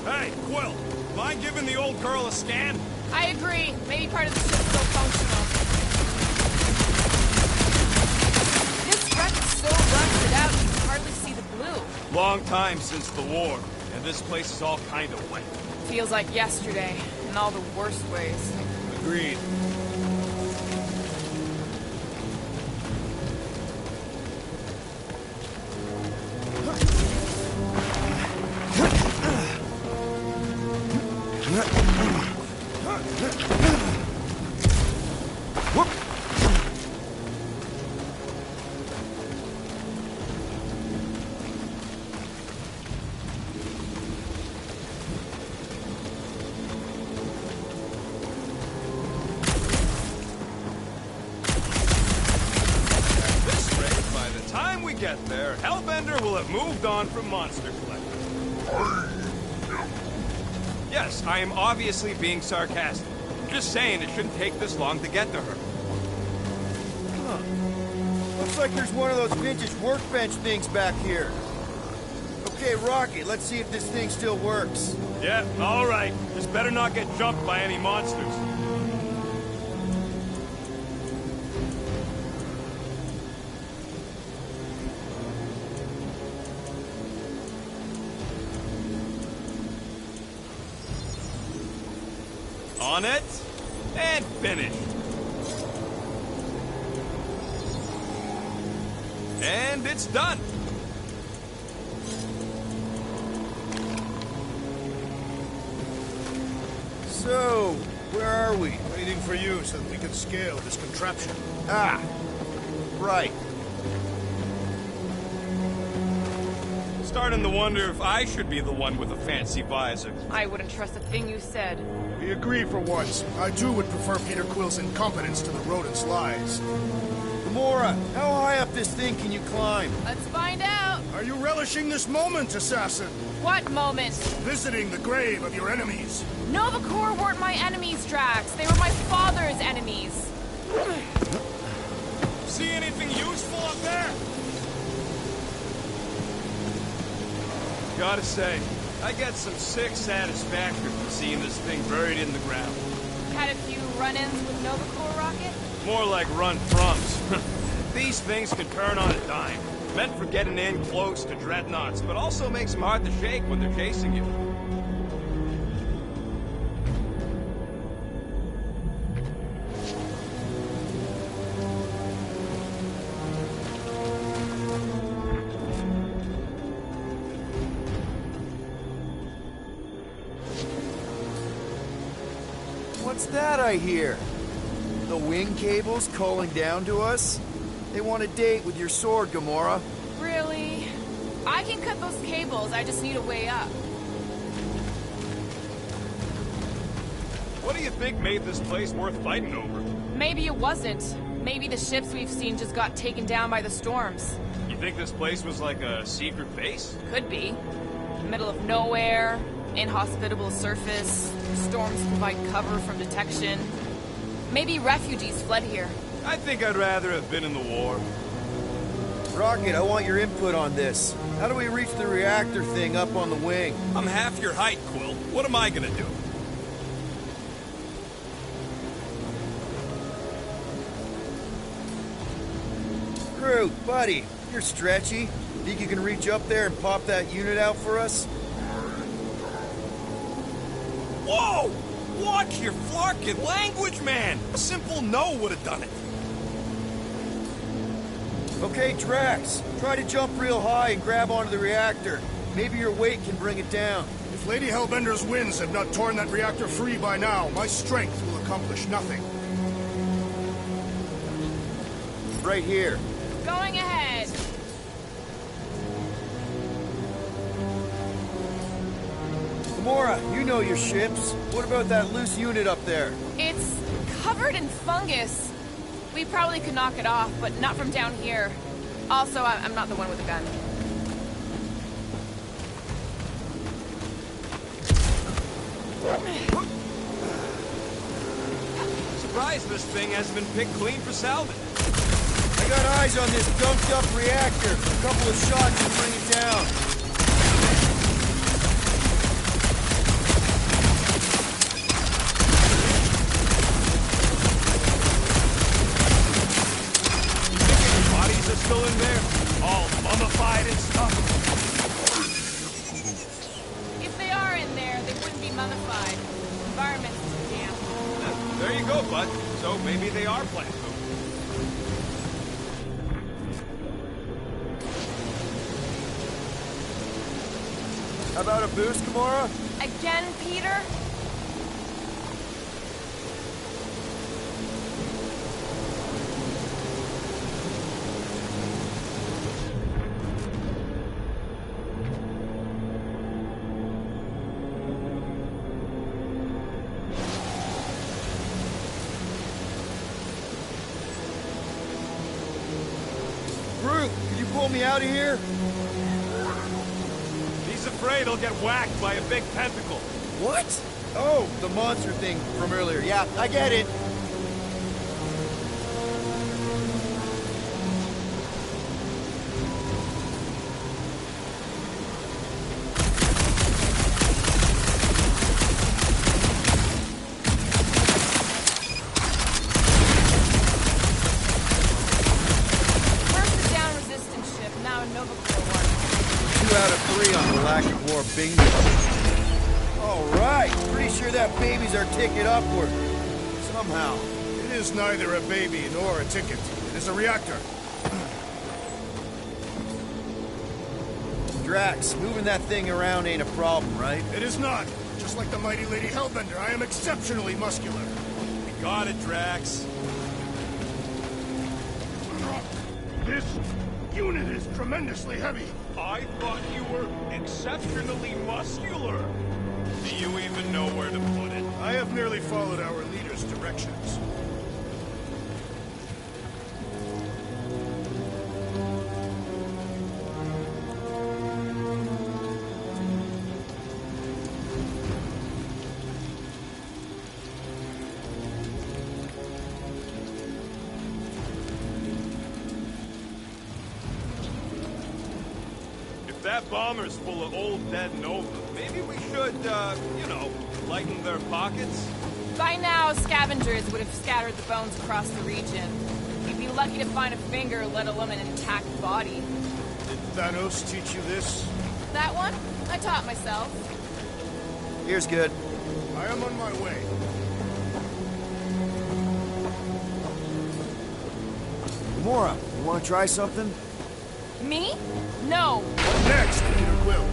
Hey, Quill, mind giving the old girl a scan? I agree. Maybe part of the ship's still functional. This wreck is so rusted out you can hardly see the blue. Long time since the war, and this place is all kind of wet. Feels like yesterday, in all the worst ways. Agreed. Get there, Hellbender will have moved on from Monster Collector. Yes, I am obviously being sarcastic. Just saying it shouldn't take this long to get to her. Looks like there's one of those vintage workbench things back here. Okay, Rocket, let's see if this thing still works. Yeah, all right. Just better not get jumped by any monsters. On it, and finished. And it's done. So, where are we? Waiting for you so that we can scale this contraption. Ah, right. Starting to wonder if I should be the one with a fancy visor. I wouldn't trust a thing you said. We agree for once. I too would prefer Peter Quill's incompetence to the rodent's lies. Gamora, how high up this thing can you climb? Let's find out. Are you relishing this moment, assassin? What moment? Visiting the grave of your enemies. Nova Corps weren't my enemies, Drax. They were my father's enemies. See anything useful up there? Gotta say, I get some sick satisfaction from seeing this thing buried in the ground. Had a few run-ins with Novacore rocket? More like run-froms. These things can turn on a dime. Meant for getting in close to dreadnoughts, but also makes them hard to shake when they're chasing you. What's that I hear? The wing cables calling down to us? They want a date with your sword, Gamora. Really? I can cut those cables, I just need a way up. What do you think made this place worth fighting over? Maybe it wasn't. Maybe the ships we've seen just got taken down by the storms. You think this place was like a secret base? Could be. Middle of nowhere, inhospitable surface, storms provide cover from detection. Maybe refugees fled here. I think I'd rather have been in the war. Rocket, I want your input on this. How do we reach the reactor thing up on the wing? I'm half your height, Quill. What am I gonna do? Groot, buddy, you're stretchy. Think you can reach up there and pop that unit out for us? Whoa! Watch your flarkin' language, man! A simple no would have done it. Okay, Drax, try to jump real high and grab onto the reactor. Maybe your weight can bring it down. If Lady Hellbender's winds have not torn that reactor free by now, my strength will accomplish nothing. Right here. Going ahead. Gamora, you know your ships. What about that loose unit up there? It's covered in fungus. We probably could knock it off, but not from down here. Also, I'm not the one with the gun. Surprised this thing hasn't been picked clean for salvage. I got eyes on this dumped up reactor. A couple of shots will bring it down. Bodies are still in there, all mummified and stuff. If they are in there, they wouldn't be mummified. Environment's too damp. There you go, bud. So maybe they are plant food. How about a boost, Gamora? Again, Peter? Groot, could you pull me out of here? He's afraid he'll get whacked by a big tentacle. What? Oh, the monster thing from earlier. Yeah, I get it. First a down-resistant ship, now a Novacore one. 2 out of 3 on Galactic War bingo. All right, pretty sure that baby's our ticket upward. Somehow. It is neither a baby nor a ticket. It is a reactor. Drax, moving that thing around ain't a problem, right? It is not. Just like the mighty Lady Hellbender, I am exceptionally muscular. You got it, Drax. This unit is tremendously heavy. I thought you were exceptionally muscular. Do you even know where to put it? I have merely followed our leader's directions. have bombers full of old dead Nova. Maybe we should, you know, lighten their pockets? By now, scavengers would have scattered the bones across the region. You'd be lucky to find a finger, let alone an intact body. Did Thanos teach you this? That one? I taught myself. Here's good. I am on my way. Gamora, you want to try something? Me? No. What next, Peter Quill?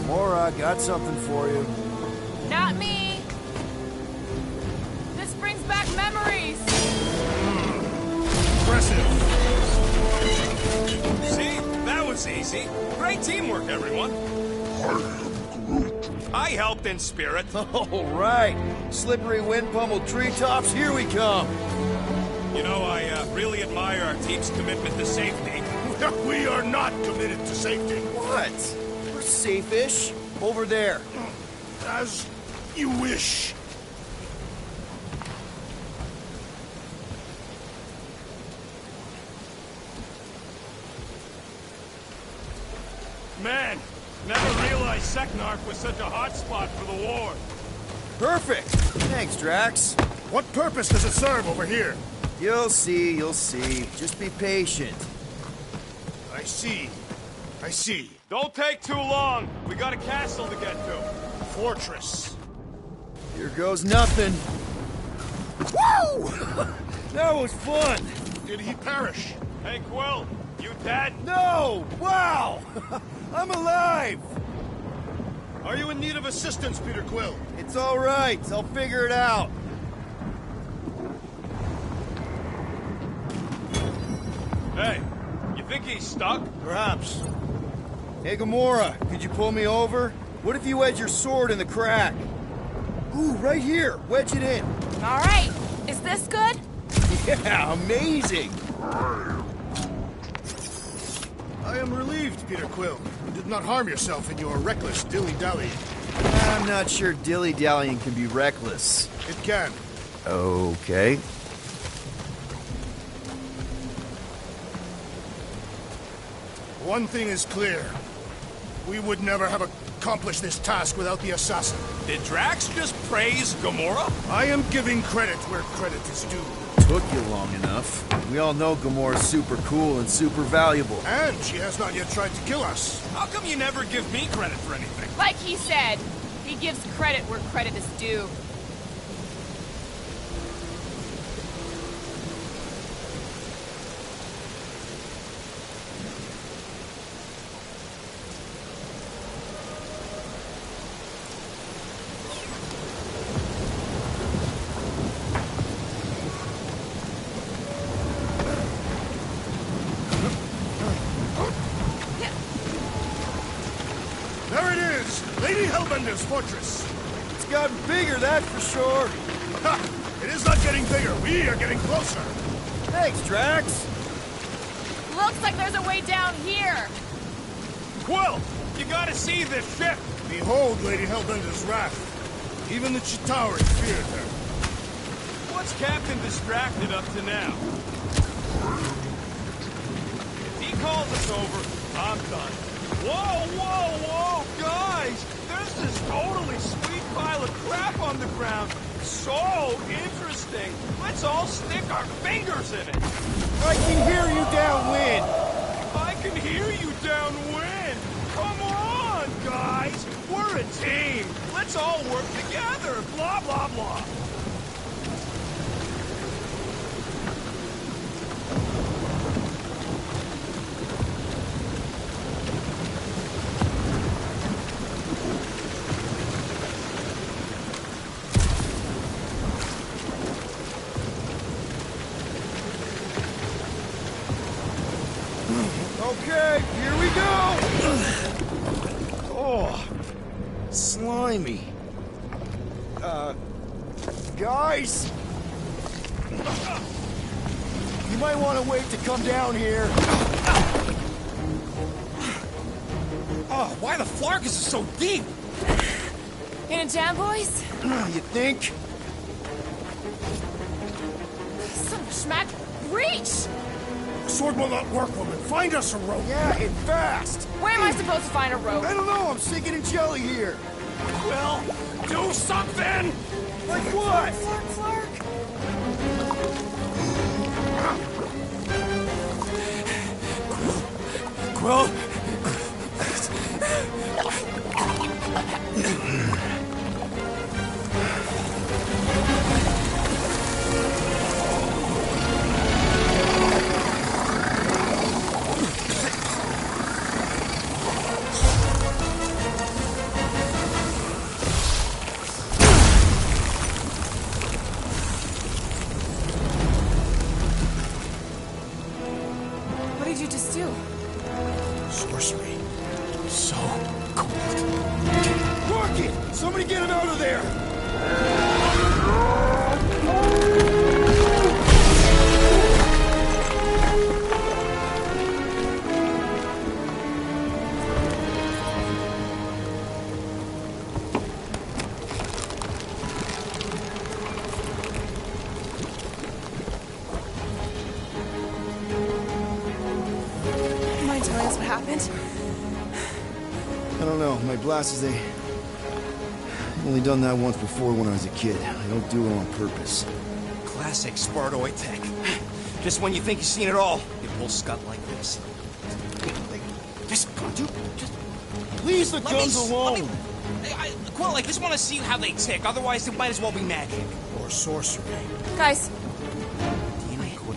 Gamora, got something for you. Not me. This brings back memories. Impressive. See? That was easy. Great teamwork, everyone. I helped in spirit. All right. Slippery wind-pummeled treetops, here we come. You know, I really admire our team's commitment to safety. We are not committed to safety. What? We're safe-ish. Over there. As you wish. Man, never realized Seknarf was such a hot spot for the war. Perfect. Thanks, Drax. What purpose does it serve over here? You'll see, you'll see. Just be patient. I see. I see. Don't take too long. We got a castle to get to. Fortress. Here goes nothing. Woo! That was fun. Did he perish? Hey, Quill, you dead? No! Wow! I'm alive! Are you in need of assistance, Peter Quill? It's all right. I'll figure it out. Hey, you think he's stuck? Perhaps. Hey, Gamora, could you pull me over? What if you wedge your sword in the crack? Ooh, right here. Wedge it in. All right. Is this good? Yeah, amazing. I am relieved, Peter Quill. You did not harm yourself in your reckless dilly-dally. I'm not sure dilly-dallying can be reckless. It can. Okay. One thing is clear. We would never have accomplished this task without the assassin. Did Drax just praise Gamora? I am giving credit where credit is due. Took you long enough. We all know Gamora's super cool and super valuable. And she has not yet tried to kill us. How come you never give me credit for anything? Like he said, he gives credit where credit is due. There it is! Lady Hellbender's fortress! It's gotten bigger, that's for sure. Ha! It is not getting bigger. We are getting closer. Thanks, Drax. Looks like there's a way down here. Quill, you gotta see this ship. Behold Lady Hellbender's wrath. Even the Chitauri feared her. What's Captain distracted up to now? If he calls us over, I'm done. Whoa, whoa, whoa, guys! There's this totally sweet pile of crap on the ground. So interesting. Let's all stick our fingers in it. I can hear you downwind. I can hear you downwind. Come on, guys. We're a team. Let's all work together. Blah, blah, blah. Okay, here we go! Oh, slimy. Guys? You might want to wait to come down here. Oh, why the flark is it so deep? In a jam, boys? You think? Some schmack breach! Sword will not work, woman. Find us a rope. Yeah, and fast! Where am I supposed to find a rope? I don't know, I'm sinking in jelly here. Quill, do something! Like what? Quill? What did you just do? Sorcery. So cold. Rocket! Somebody get him out of there! Mind telling us what happened? I don't know. My blasters, I've only done that once before when I was a kid. I don't do it on purpose. Classic Spartoid tech. Just when you think you've seen it all, you pull scut like this. Just, dude, just Leave the let guns me, alone! let me- Quill, I just want to see how they tick. Otherwise, it might as well be magic. Or sorcery. Guys, DNA code.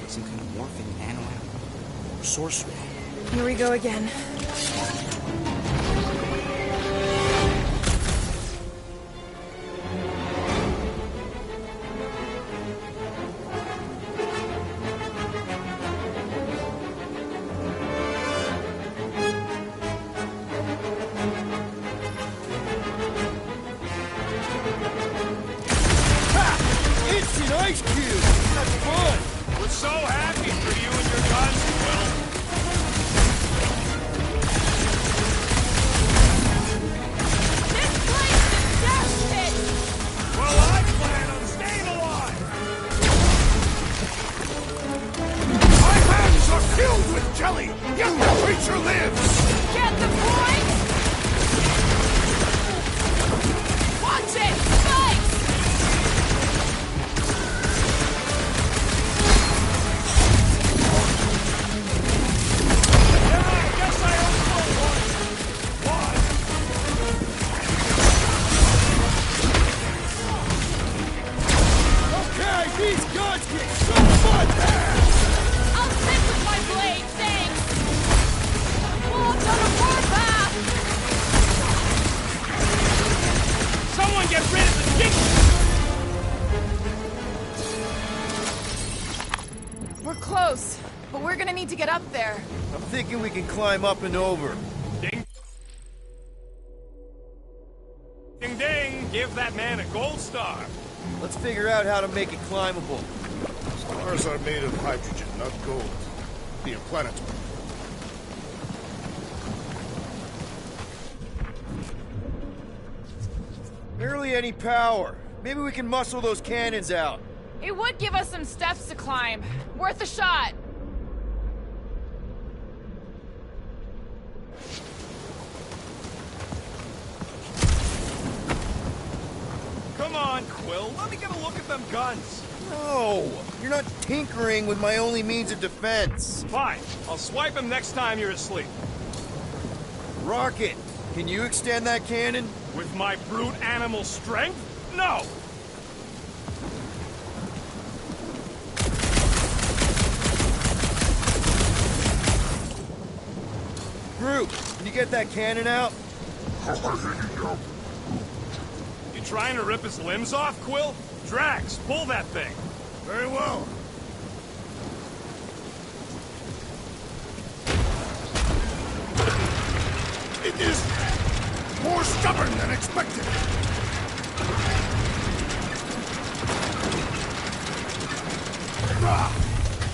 Some kind of morphing nano. Or sorcery. here we go again. Instant ice cube! That's fun! We're so happy for you and your guns, Quill. This place is death pit! Well, I plan on staying alive. My hands are filled with jelly, yet the creature lives! Get the point? Watch it! Spikes! Yeah, I guess I also want one. Okay, these guns kick so much ass! I'll stick with my blade, thanks! Walk on a warpath! Someone get rid of the stick. We're close, but we're gonna need to get up there. I'm thinking we can climb up and over. Ding. Ding ding! Give that man a gold star. Let's figure out how to make it climbable. Stars are made of hydrogen, not gold. Be a planet. Barely any power. Maybe we can muscle those cannons out. It would give us some steps to climb. Worth a shot. Come on, Quill. Let me get a look at them guns. No! You're not tinkering with my only means of defense. Fine. I'll swipe him next time you're asleep. Rocket, can you extend that cannon? With my brute animal strength? No! Groot, can you get that cannon out? You trying to rip his limbs off, Quill? Drax, pull that thing. Very well. It is more stubborn than expected.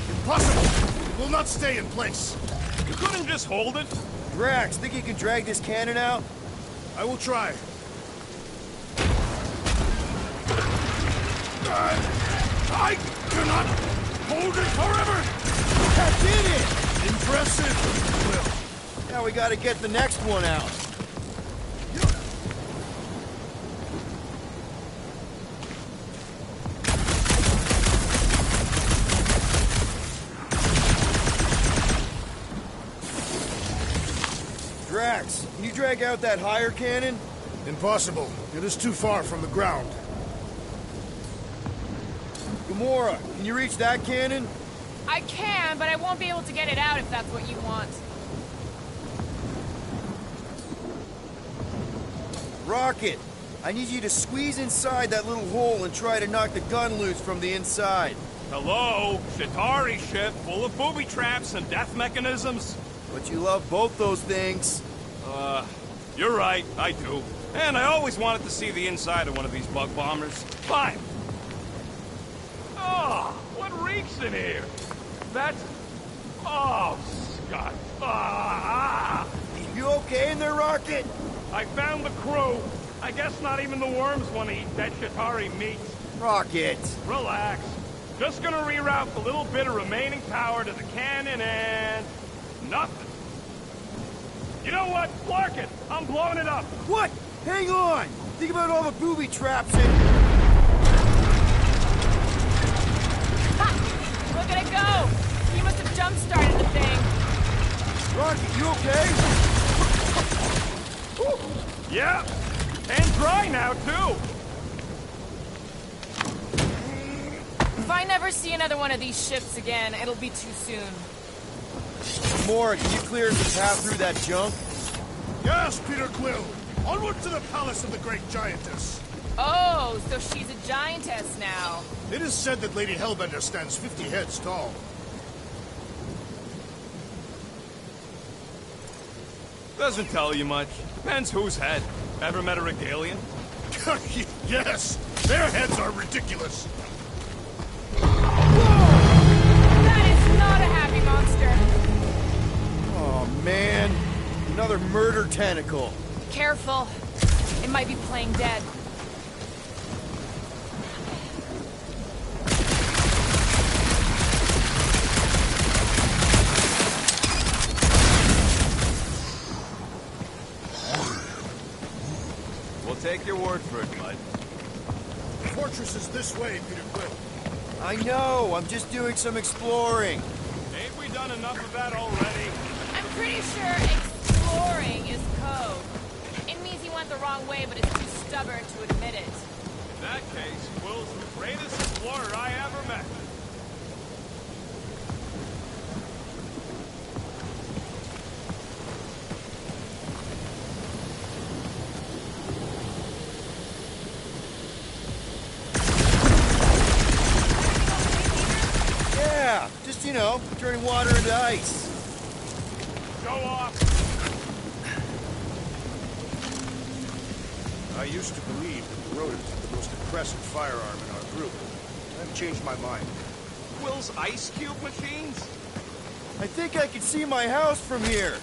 Impossible! It will not stay in place. You couldn't just hold it? Drax, think you can drag this cannon out? I will try. I cannot hold it forever! I did it! Impressive, Will. Now we gotta get the next one out. Drax, can you drag out that higher cannon? Impossible. It is too far from the ground. Gamora, can you reach that cannon? I can, but I won't be able to get it out if that's what you want. Rocket, I need you to squeeze inside that little hole and try to knock the gun loose from the inside. Hello? Chitauri ship full of booby traps and death mechanisms? But you love both those things. You're right, I do. And I always wanted to see the inside of one of these bug bombers. Fine. Oh, what reeks in here? That's... Oh, Scott. You okay in there, Rocket? I found the crew. I guess not even the worms want to eat dead Chitauri meat. Rocket. Relax. Just gonna reroute the little bit of remaining power to the cannon and... nothing. You know what? Clark it! I'm blowing it up! What? Hang on! Think about all the booby traps and... Ha! Look at it go! He must have jump-started the thing. Rocket, you okay? Whew. Yeah. And dry now, too. If I never see another one of these ships again, it'll be too soon. Gamora, can you clear the path through that junk? Yes, Peter Quill. Onward to the palace of the great giantess. Oh, so she's a giantess now. It is said that Lady Hellbender stands 50 heads tall. Doesn't tell you much. Depends whose head. Ever met a Regalian? Yes, their heads are ridiculous. That is not a happy monster. Oh, man. Another murder tentacle. Careful. It might be playing dead. We'll take your word for it, bud. The fortress is this way, Peter Quill. I know. I'm just doing some exploring. Ain't we done enough of that already? I'm pretty sure exploring is code. It means he went the wrong way, but is too stubborn to admit it. In that case, Quill's the greatest explorer I ever met. Yeah, just, you know, turning water into ice. Show off! I used to believe that the rodents were the most impressive firearm in our group. I've changed my mind. Quill's ice cube machines? I think I can see my house from here.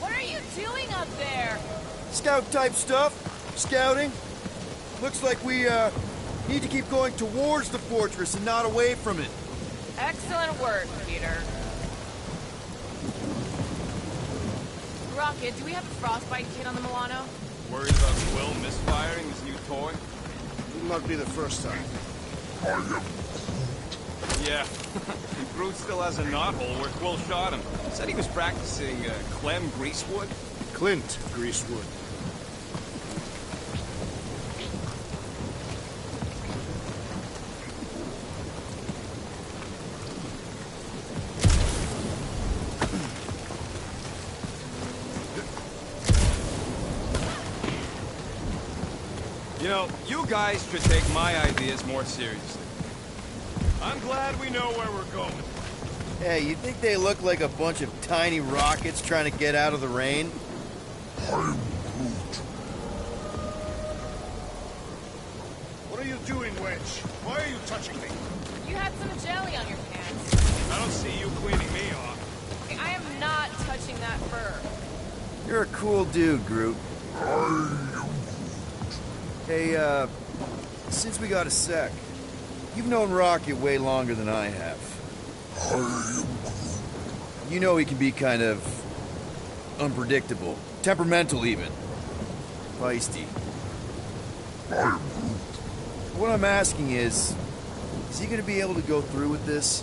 What are you doing up there? Scout-type stuff. Scouting. Looks like we, need to keep going towards the fortress and not away from it. Excellent work, Peter. Rocket, do we have a frostbite kit on the Milano? Worried about Quill misfiring his new toy? Will not be the first time. Yeah. Groot still has a knothole where Quill shot him. Said he was practicing, Clem Greasewood? Clint Greasewood. You know, you guys should take my ideas more seriously. I'm glad we know where we're going. Hey, you think they look like a bunch of tiny rockets trying to get out of the rain? What are you doing, Wedge? Why are you touching me? You had some jelly on your pants. I don't see you cleaning me off. I am not touching that fur. You're a cool dude, Groot. Hey, since we got a sec, you've known Rocket way longer than I have. You know he can be kind of unpredictable, temperamental even, feisty. What I'm asking is he gonna be able to go through with this?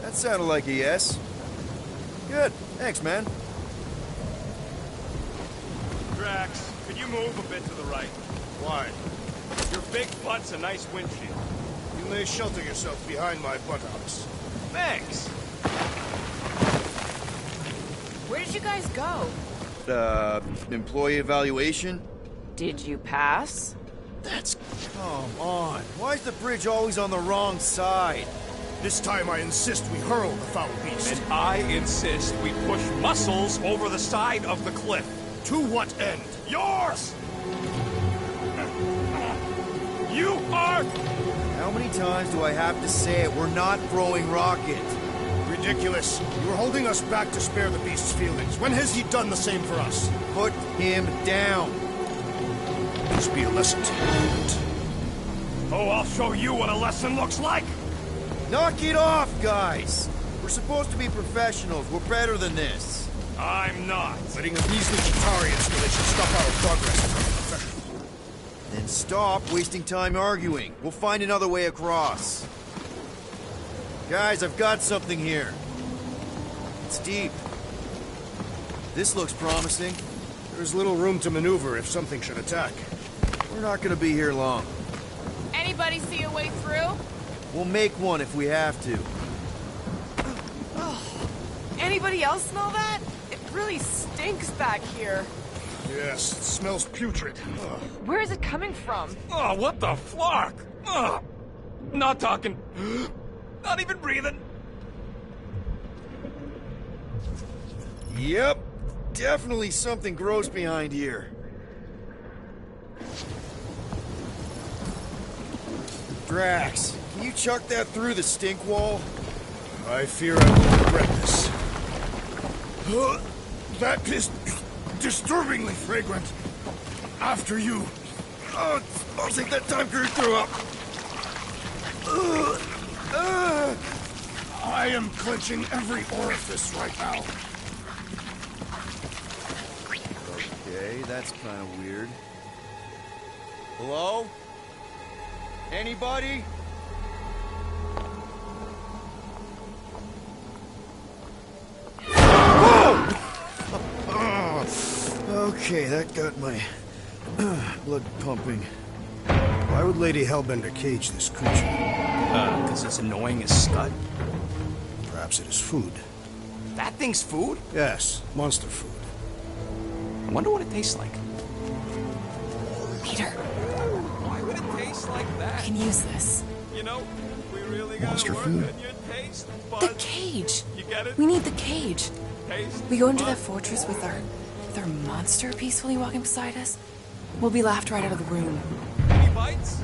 That sounded like a yes. Good, thanks, man. Drax, could you move a bit to the right? Why? Your big butt's a nice windshield. You may shelter yourself behind my buttocks. Thanks. Where did you guys go? Employee evaluation? Did you pass? Come on. Why is the bridge always on the wrong side? This time I insist we hurl the foul beast. And I insist we push Muscles over the side of the cliff. To what end? Yours! You are... How many times do I have to say it? We're not throwing rocket. Ridiculous. You're holding us back to spare the beast's feelings. When has he done the same for us? Put him down. This be a lesson to you. Oh, I'll show you what a lesson looks like! Knock it off, guys! We're supposed to be professionals. We're better than this. I'm not. Letting a measly Chitarian village stop our progress is unprofessional. Then stop wasting time arguing. We'll find another way across. Guys, I've got something here. It's deep. This looks promising. There's little room to maneuver if something should attack. We're not gonna be here long. Anybody see a way through? We'll make one if we have to. Anybody else smell that? It really stinks back here. Yes, it smells putrid. Ugh. Where is it coming from? Oh, what the flark? Ugh. Not talking. Not even breathing. Yep. Definitely something gross behind here. Drax, can you chuck that through the stink wall? I fear I will regret this. That is disturbingly fragrant. After you. Oh, I'll take that time crew through up. I am clenching every orifice right now. Okay, that's kind of weird. Hello? Anybody? Okay, that got my blood pumping. Why would Lady Hellbender cage this creature? Because it's annoying as scud. Perhaps it is food. That thing's food? Yes, monster food. I wonder what it tastes like. Peter, Why would it taste like I that? can use this. You know, we really gotta Monster work food. on your taste The buds. cage. You get it? We need the cage. Taste We go into that buds. fortress with our monster peacefully walking beside us. We'll be laughed right out of the room. Any bites?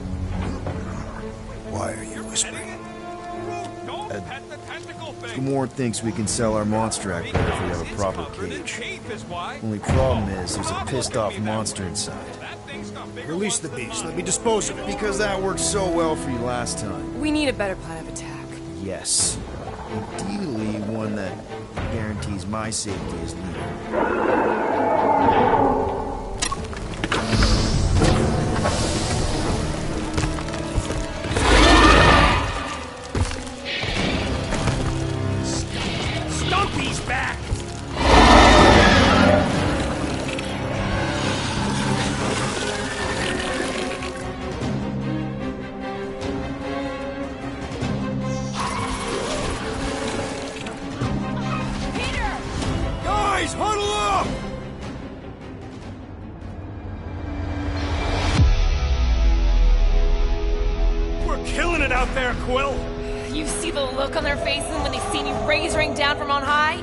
Why are you whispering? Petting it? Don't pet the tentacle thing. Gamorrean thinks we can sell our monster act better if we have a It's proper covered in cage. teeth is why. Only problem is there's a pissed off monster inside. That thing's got bigger Release the ones than beast. mine. Let me dispose of it. Because that worked so well for you last time. We need a better plan of attack. Yes. Ideally, one that guarantees my safety as leader. Stumpy's back! Guys, huddle up! We're killing it out there, Quill! You see the look on their faces when they see me razoring down from on high?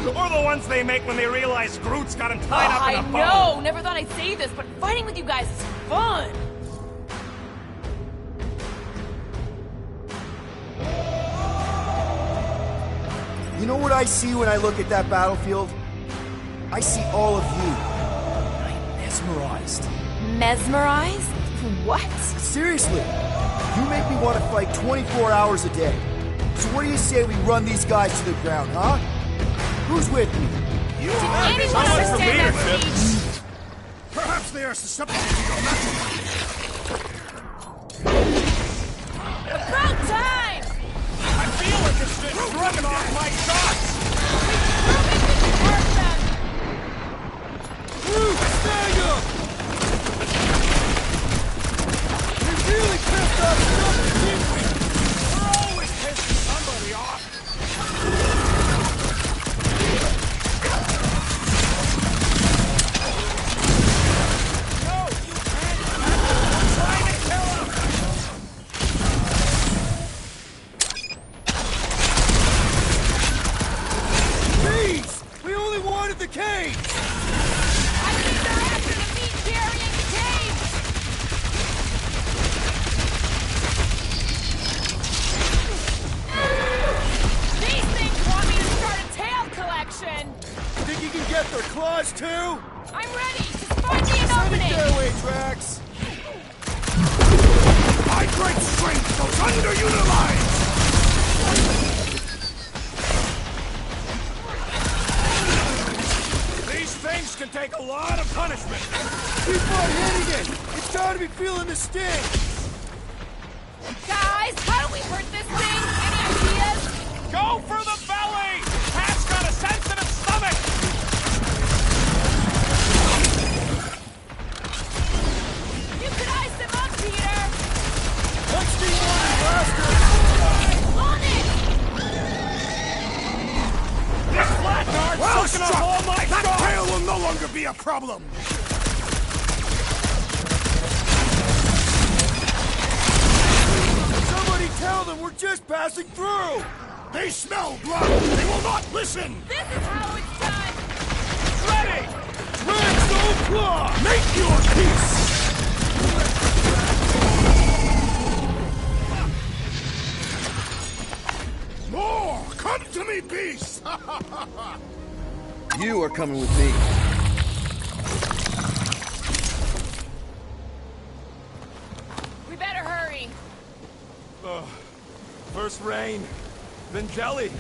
Or the ones they make when they realize Groot's got him tied up in a I bow. know! Never thought I'd say this, but fighting with you guys is fun! You know what I see when I look at that battlefield? I see all of you. I'm mesmerized. Mesmerized? What? Seriously, you make me want to fight 24 hours a day. So what do you say we run these guys to the ground, huh? Who's with me? You Did are anyone understand that speech? Perhaps they are susceptible to your magic. About time! I feel like this thing's rubbing off my shots! Proven we can work them! Luke, stand up! We really pissed off somebody, didn't we? We're always pissing somebody off. No, you can't! I'm trying to kill him! Please! We only wanted the cage! I think they're after the meat-carrying cage! These things want me to start a tail collection! Think you can get their claws too? I'm ready! Just find me an Send it opening! their way, Drax. My great strength goes underutilized! These things can take a lot of punishment. Keep on hitting it! It's got to be feeling the sting! Guys, how do we hurt this thing? Any ideas? Go for the belly! Pat's got a sensitive stomach! You could ice him up, Peter! Let's be one faster! On it! This flatnard's Well sucking up struck! all my That shots! tail will no longer be a problem! Somebody tell them we're just passing through! They smell blood! They will not listen! This is how it's done! Ready! Drax, old claw! Make your peace! More! Come to me, beast! You are coming with me. We better hurry! First rain, then jelly,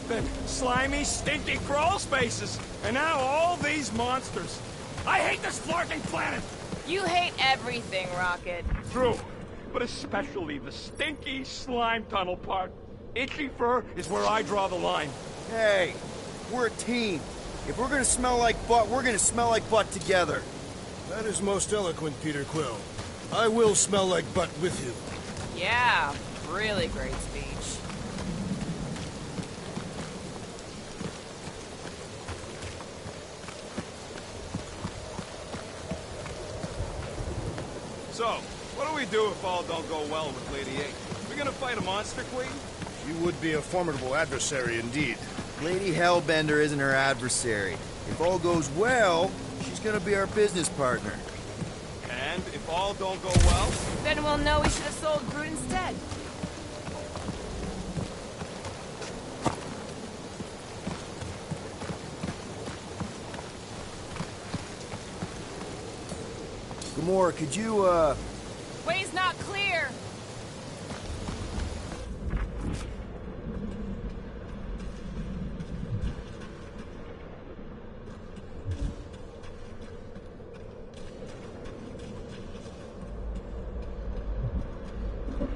then slimy, stinky crawl spaces, and now all these monsters. I hate this flirting planet! You hate everything, Rocket. True, but especially the stinky slime tunnel part. Itchy fur is where I draw the line. Hey, we're a team. If we're gonna smell like butt, we're gonna smell like butt together. That is most eloquent, Peter Quill. I will smell like butt with you. Yeah, really great speech. So, what do we do if all don't go well with Lady 8? We gonna fight a monster queen? You would be a formidable adversary indeed. Lady Hellbender isn't her adversary. If all goes well, she's gonna be our business partner. And if all don't go well? Then we'll know we should have sold Groot instead. Gamora, could you, Way's not clear!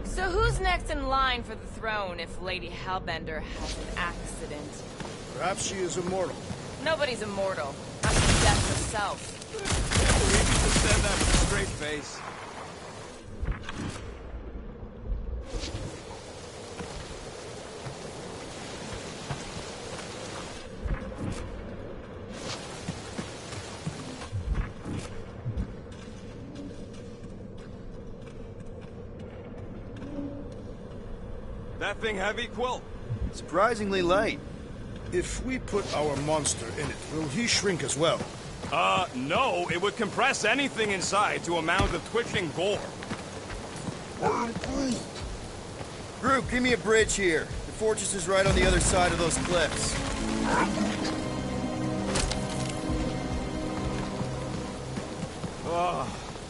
So who's next in line for the throne if Lady Hellbender has an accident? Perhaps she is immortal. Nobody's immortal. Not even death herself. Can't believe you just said that with a straight face. That thing heavy, Quill? surprisingly light. If we put our monster in it, will he shrink as well? No. It would compress anything inside to a mound of twitching gore. Groot, give me a bridge here. The fortress is right on the other side of those cliffs.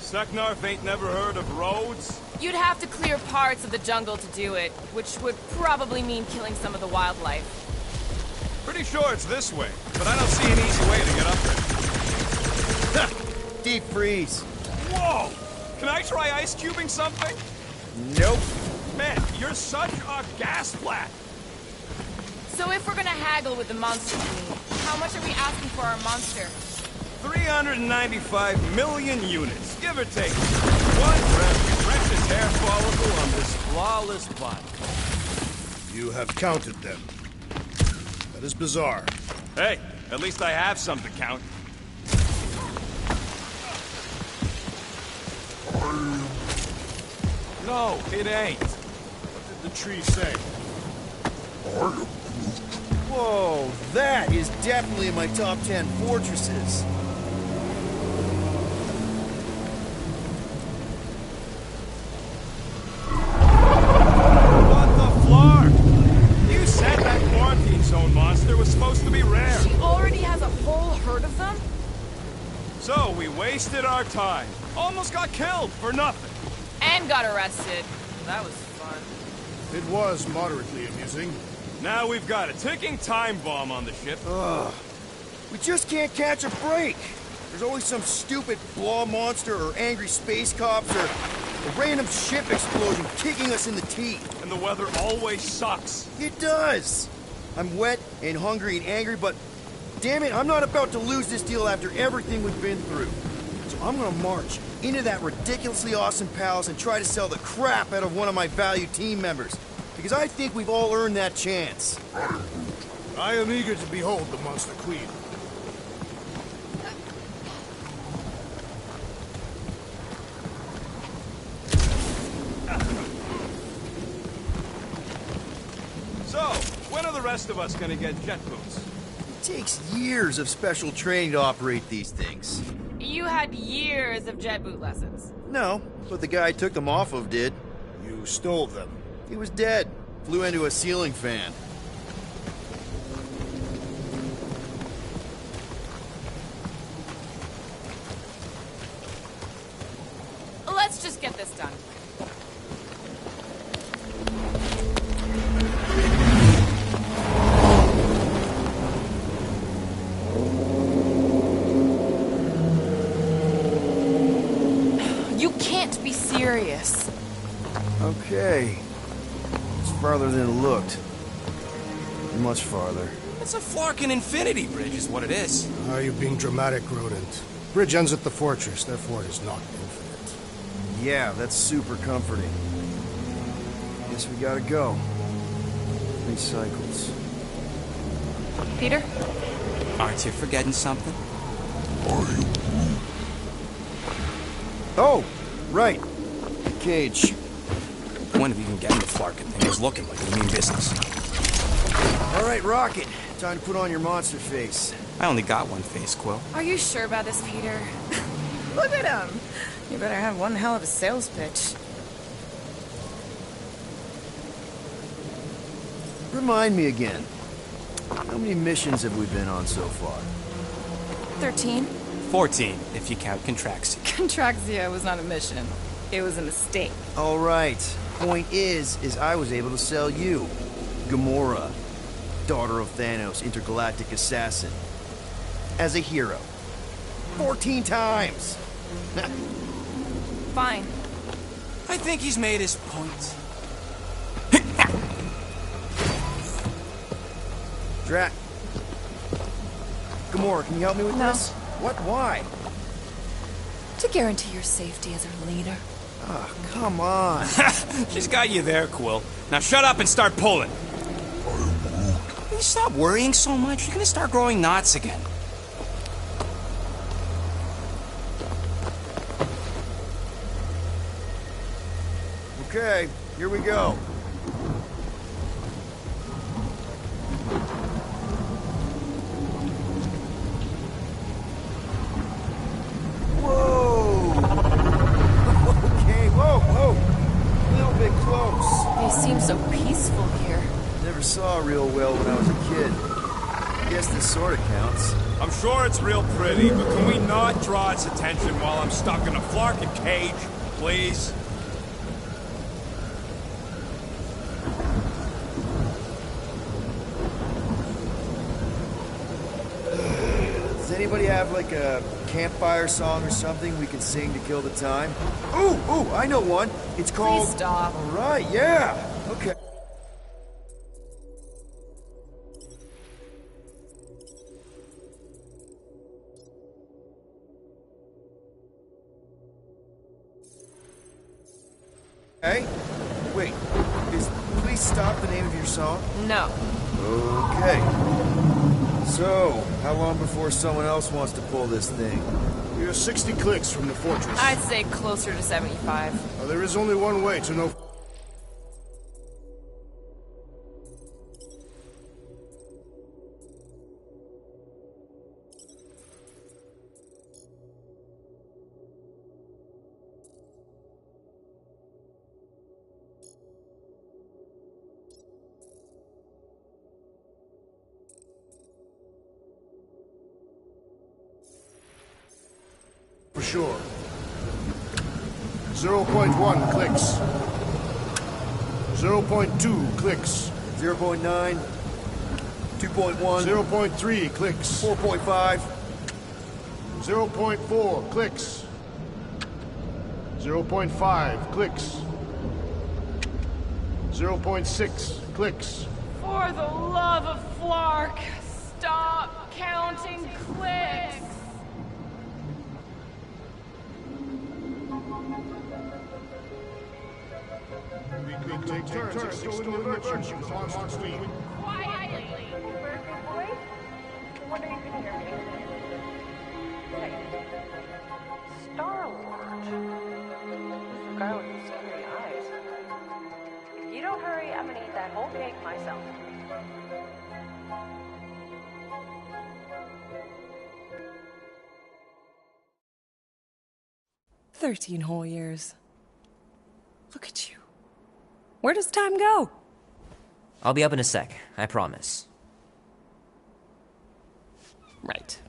Seknarf ain't never heard of roads, You'd have to clear parts of the jungle to do it, which would probably mean killing some of the wildlife. Pretty sure it's this way, but I don't see an easy way to get up there. Deep freeze. Whoa! Can I try ice cubing something? Nope. Man, you're such a gas flat. So if we're gonna haggle with the monster queen, how much are we asking for our monster? 395 million units, give or take. One for every precious hair follicle on this flawless body. You have counted them. That is bizarre. Hey, at least I have some to count. No, it ain't. What did the tree say? Whoa, that is definitely in my top 10 fortresses. What the flark? You said that quarantine zone monster was supposed to be rare. She already has a whole herd of them? So we wasted our time. Almost got killed for nothing. And got arrested. That was fun. It was moderately amusing. Now we've got a ticking time bomb on the ship. Ugh. We just can't catch a break. There's always some stupid blob monster or angry space cops or a random ship explosion kicking us in the teeth. And the weather always sucks. It does. I'm wet and hungry and angry, but damn it, I'm not about to lose this deal after everything we've been through. So I'm gonna march into that ridiculously awesome palace and try to sell the crap out of one of my valued team members. Because I think we've all earned that chance. I am eager to behold the Monster Queen. So, when are the rest of us gonna get jet boots? It takes years of special training to operate these things. You had years of jet boot lessons. No, but the guy I took them off of did. You stole them. He was dead. Flew into a ceiling fan. Let's just get this done. You can't be serious. Okay. It's farther than it looked. Much farther. It's a flarkin' infinity bridge is what it is. Are you being dramatic, Rodent? Bridge ends at the fortress, therefore it is not infinite. Yeah, that's super comforting. Guess we gotta go. 3 cycles. Peter? Aren't you forgetting something? Oh, right. Cage. When have you been getting the flarkin' thing? It was looking like you mean business. All right, Rocket. Time to put on your monster face. I only got one face, Quill. Are you sure about this, Peter? Look at him. You better have one hell of a sales pitch. Remind me again. How many missions have we been on so far? 13. 14, if you count Contraxia. Contraxia was not a mission. It was a mistake. All right. Point is I was able to sell you, Gamora, daughter of Thanos, intergalactic assassin, as a hero. 14 times. Fine. I think he's made his point. Drac. Gamora, can you help me with No. this? What? Why? To guarantee your safety as our leader. Ah, come on. She's got you there, Quill. Now shut up and start pulling. Will you stop worrying so much? You're gonna start growing knots again. Okay, here we go. Whoa! Okay, whoa! A little bit close. They seem so peaceful here. Never saw real well when I was a kid. I guess this sort of counts. I'm sure it's real pretty, but can we not draw its attention while I'm stuck in a flarkin' cage, please? Does anybody have like a campfire song or something we can sing to kill the time? Ooh, I know one. It's called... Please stop. All right, yeah. Okay. Hey, wait. Is Please Stop the name of your song? No. Okay. So, how long before someone else wants to pull this thing? We are 60 clicks from the fortress. I'd say closer to 75. Now, there is only one way to know. For sure. 0.1 clicks. 0.2 clicks. 0.9, 2.1, 0.3 clicks. 4.5, 0.4 clicks. 0.5 clicks. 0.6 clicks. For the love of Flark, stop counting clicks. We could take turns extolling the virtues of Monster Queen. Quietly. Wonder you can hear me. Hey. Star-Lord. Who's the guy with the scary eyes? If you don't hurry, I'm gonna eat that whole cake myself. "13 whole years. Look at you. Where does time go?" I'll be up in a sec, I promise. Right.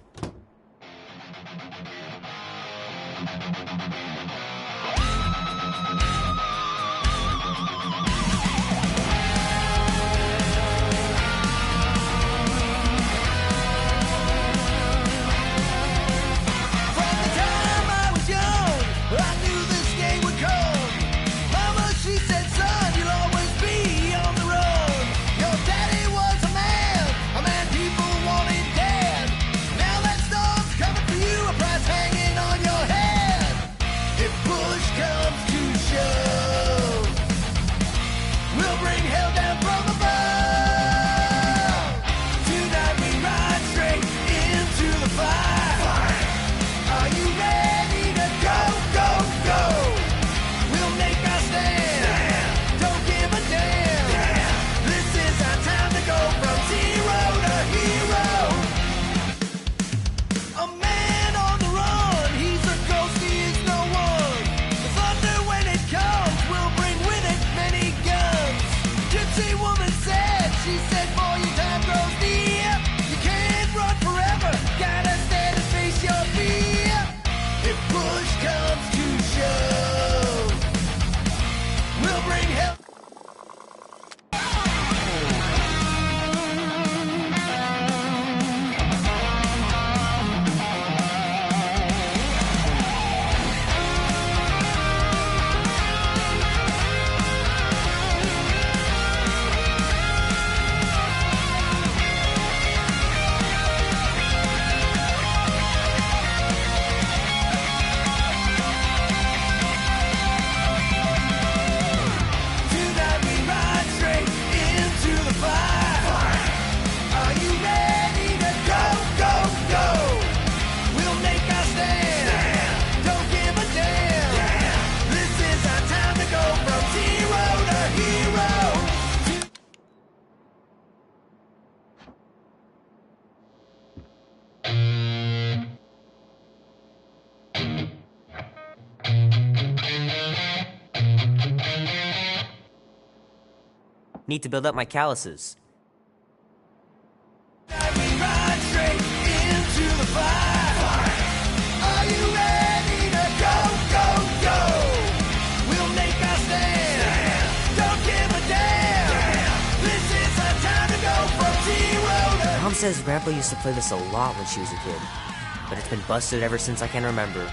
Need to build up my calluses. says Grandpa used to play this a lot when she was a kid, but it's been busted ever since I can remember.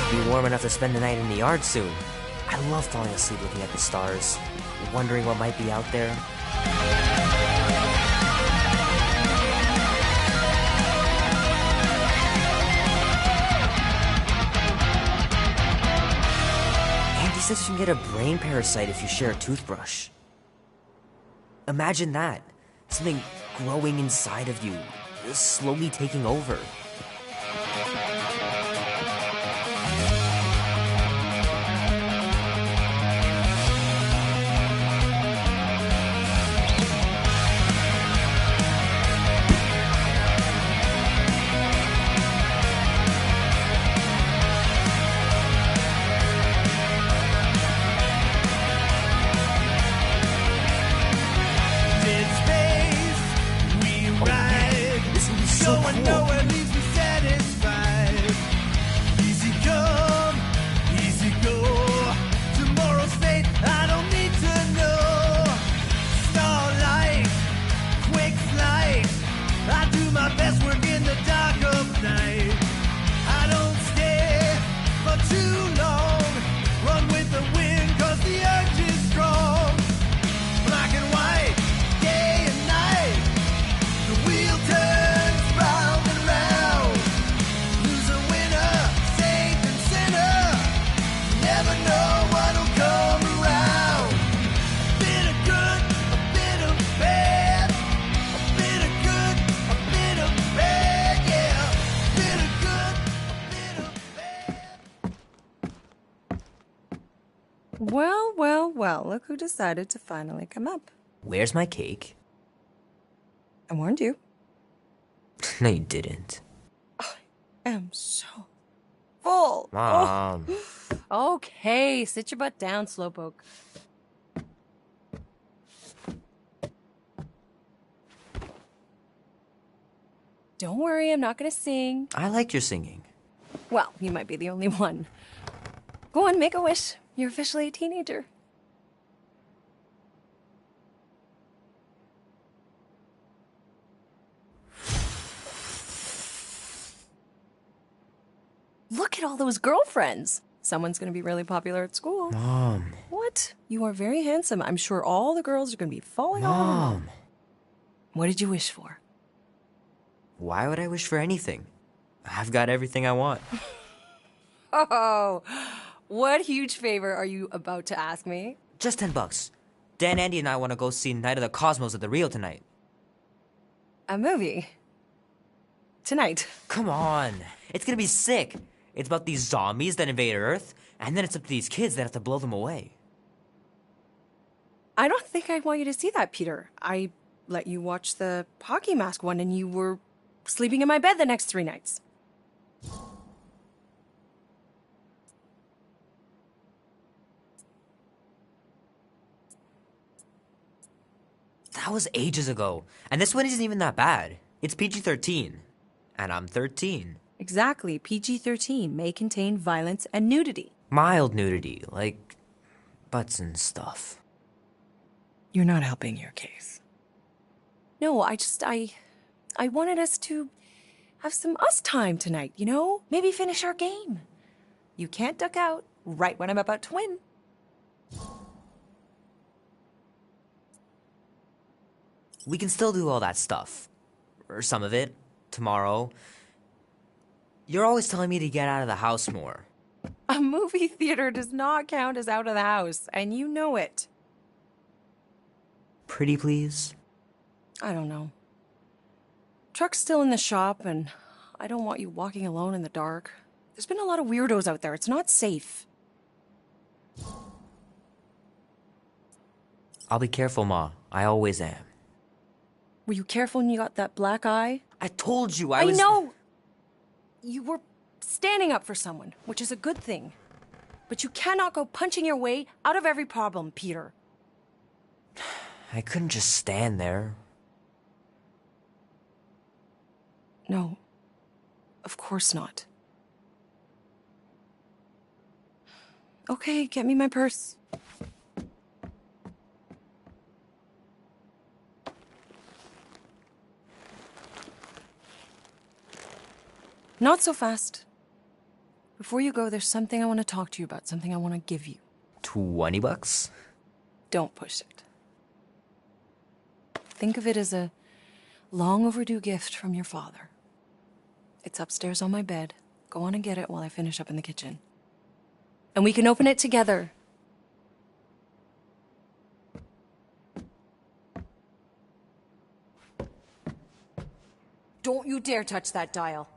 It'll be warm enough to spend the night in the yard soon. I love falling asleep looking at the stars, wondering what might be out there. Andy says you can get a brain parasite if you share a toothbrush. Imagine that. Something growing inside of you, slowly taking over. Well, look who decided to finally come up. Where's my cake? I warned you. No, you didn't. I am so full. Mom. Oh. Okay, sit your butt down, Slowpoke. Don't worry, I'm not gonna sing. I like your singing. Well, you might be the only one. Go on, make a wish. You're officially a teenager. Look at all those girlfriends. Someone's gonna be really popular at school. Mom. What? You are very handsome. I'm sure all the girls are gonna be falling all over you. Mom. What did you wish for? Why would I wish for anything? I've got everything I want. Oh, what huge favor are you about to ask me? Just $10. Dan, Andy, and I want to go see Night of the Cosmos at the Rio tonight. A movie? Tonight? Come on. It's gonna be sick. It's about these zombies that invade Earth, and then it's up to these kids that have to blow them away. I don't think I want you to see that, Peter. I let you watch the hockey mask one, and you were sleeping in my bed the next 3 nights. That was ages ago. And this one isn't even that bad. It's PG-13. And I'm 13. Exactly. PG-13 may contain violence and nudity. Mild nudity, like butts and stuff. You're not helping your case. No, I wanted us to have some us time tonight, you know? Maybe finish our game. You can't duck out right when I'm about to win. We can still do all that stuff. Or some of it. Tomorrow. You're always telling me to get out of the house more. A movie theater does not count as out of the house, and you know it. Pretty please? I don't know. Truck's still in the shop, and I don't want you walking alone in the dark. There's been a lot of weirdos out there. It's not safe. I'll be careful, Ma. I always am. Were you careful when you got that black eye? I told you I know! You were standing up for someone, which is a good thing. But you cannot go punching your way out of every problem, Peter. I couldn't just stand there. No. Of course not. Okay, get me my purse. Not so fast. Before you go, there's something I want to talk to you about, something I want to give you. $20? Don't push it. Think of it as a long overdue gift from your father. It's upstairs on my bed. Go on and get it while I finish up in the kitchen. And we can open it together. Don't you dare touch that dial.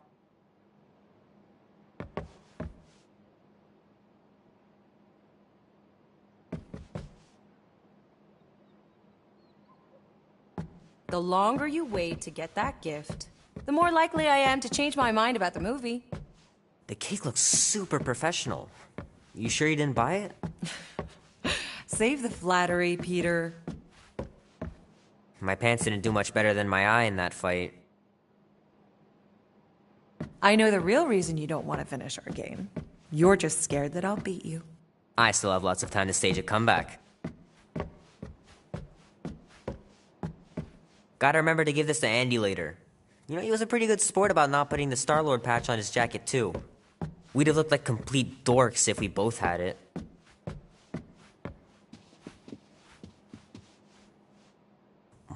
The longer you wait to get that gift, the more likely I am to change my mind about the movie. The cake looks super professional. You sure you didn't buy it? Save the flattery, Peter. My pants didn't do much better than my eye in that fight. I know the real reason you don't want to finish our game. You're just scared that I'll beat you. I still have lots of time to stage a comeback. Gotta remember to give this to Andy later. You know, he was a pretty good sport about not putting the Star-Lord patch on his jacket, too. We'd have looked like complete dorks if we both had it.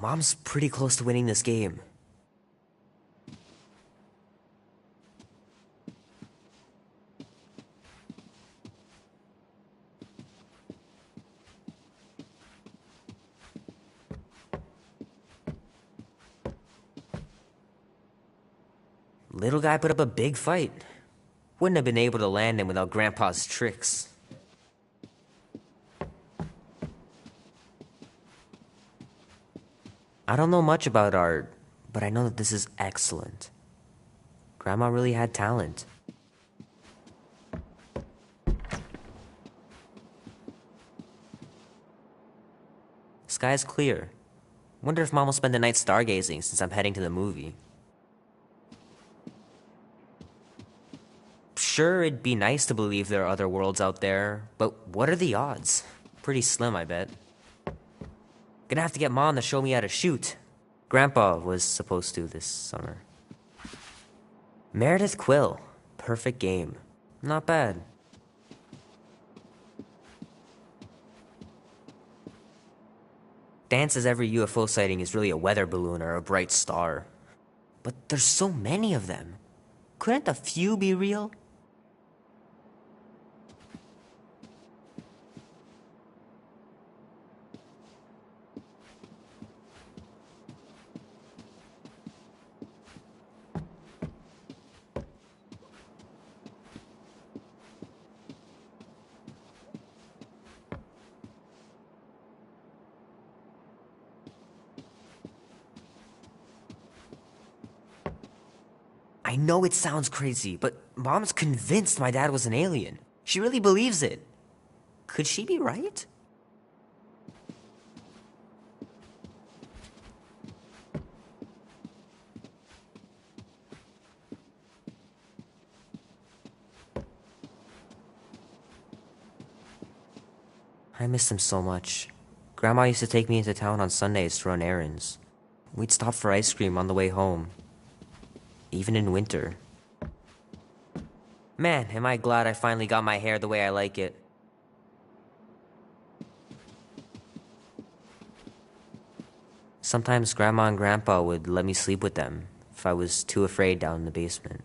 Mom's pretty close to winning this game. Little guy put up a big fight. Wouldn't have been able to land him without Grandpa's tricks. I don't know much about art, but I know that this is excellent. Grandma really had talent. Sky's clear. Wonder if Mom will spend the night stargazing since I'm heading to the movie. Sure, it'd be nice to believe there are other worlds out there, but what are the odds? Pretty slim, I bet. Gonna have to get Mom to show me how to shoot. Grandpa was supposed to this summer. Meredith Quill. Perfect game. Not bad. Dan says every UFO sighting is really a weather balloon or a bright star. But there's so many of them. Couldn't a few be real? I know it sounds crazy, but Mom's convinced my dad was an alien. She really believes it. Could she be right? I miss him so much. Grandma used to take me into town on Sundays to run errands. We'd stop for ice cream on the way home. Even in winter. Man, am I glad I finally got my hair the way I like it. Sometimes Grandma and Grandpa would let me sleep with them if I was too afraid down in the basement.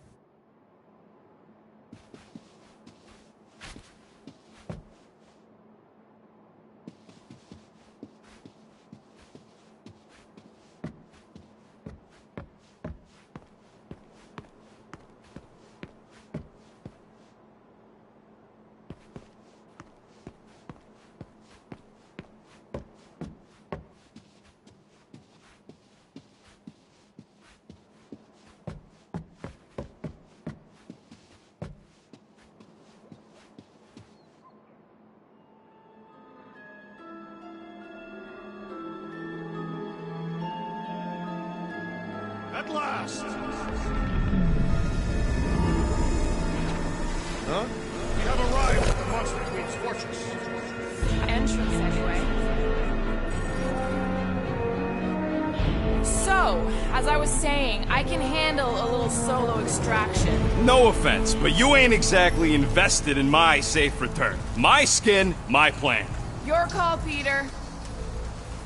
At last! Huh? We have arrived at the Monster Queen's fortress. Entrance, anyway. So, as I was saying, I can handle handle a little solo extraction. No offense, but you ain't exactly invested in my safe return. My skin, my plan. Your call, Peter.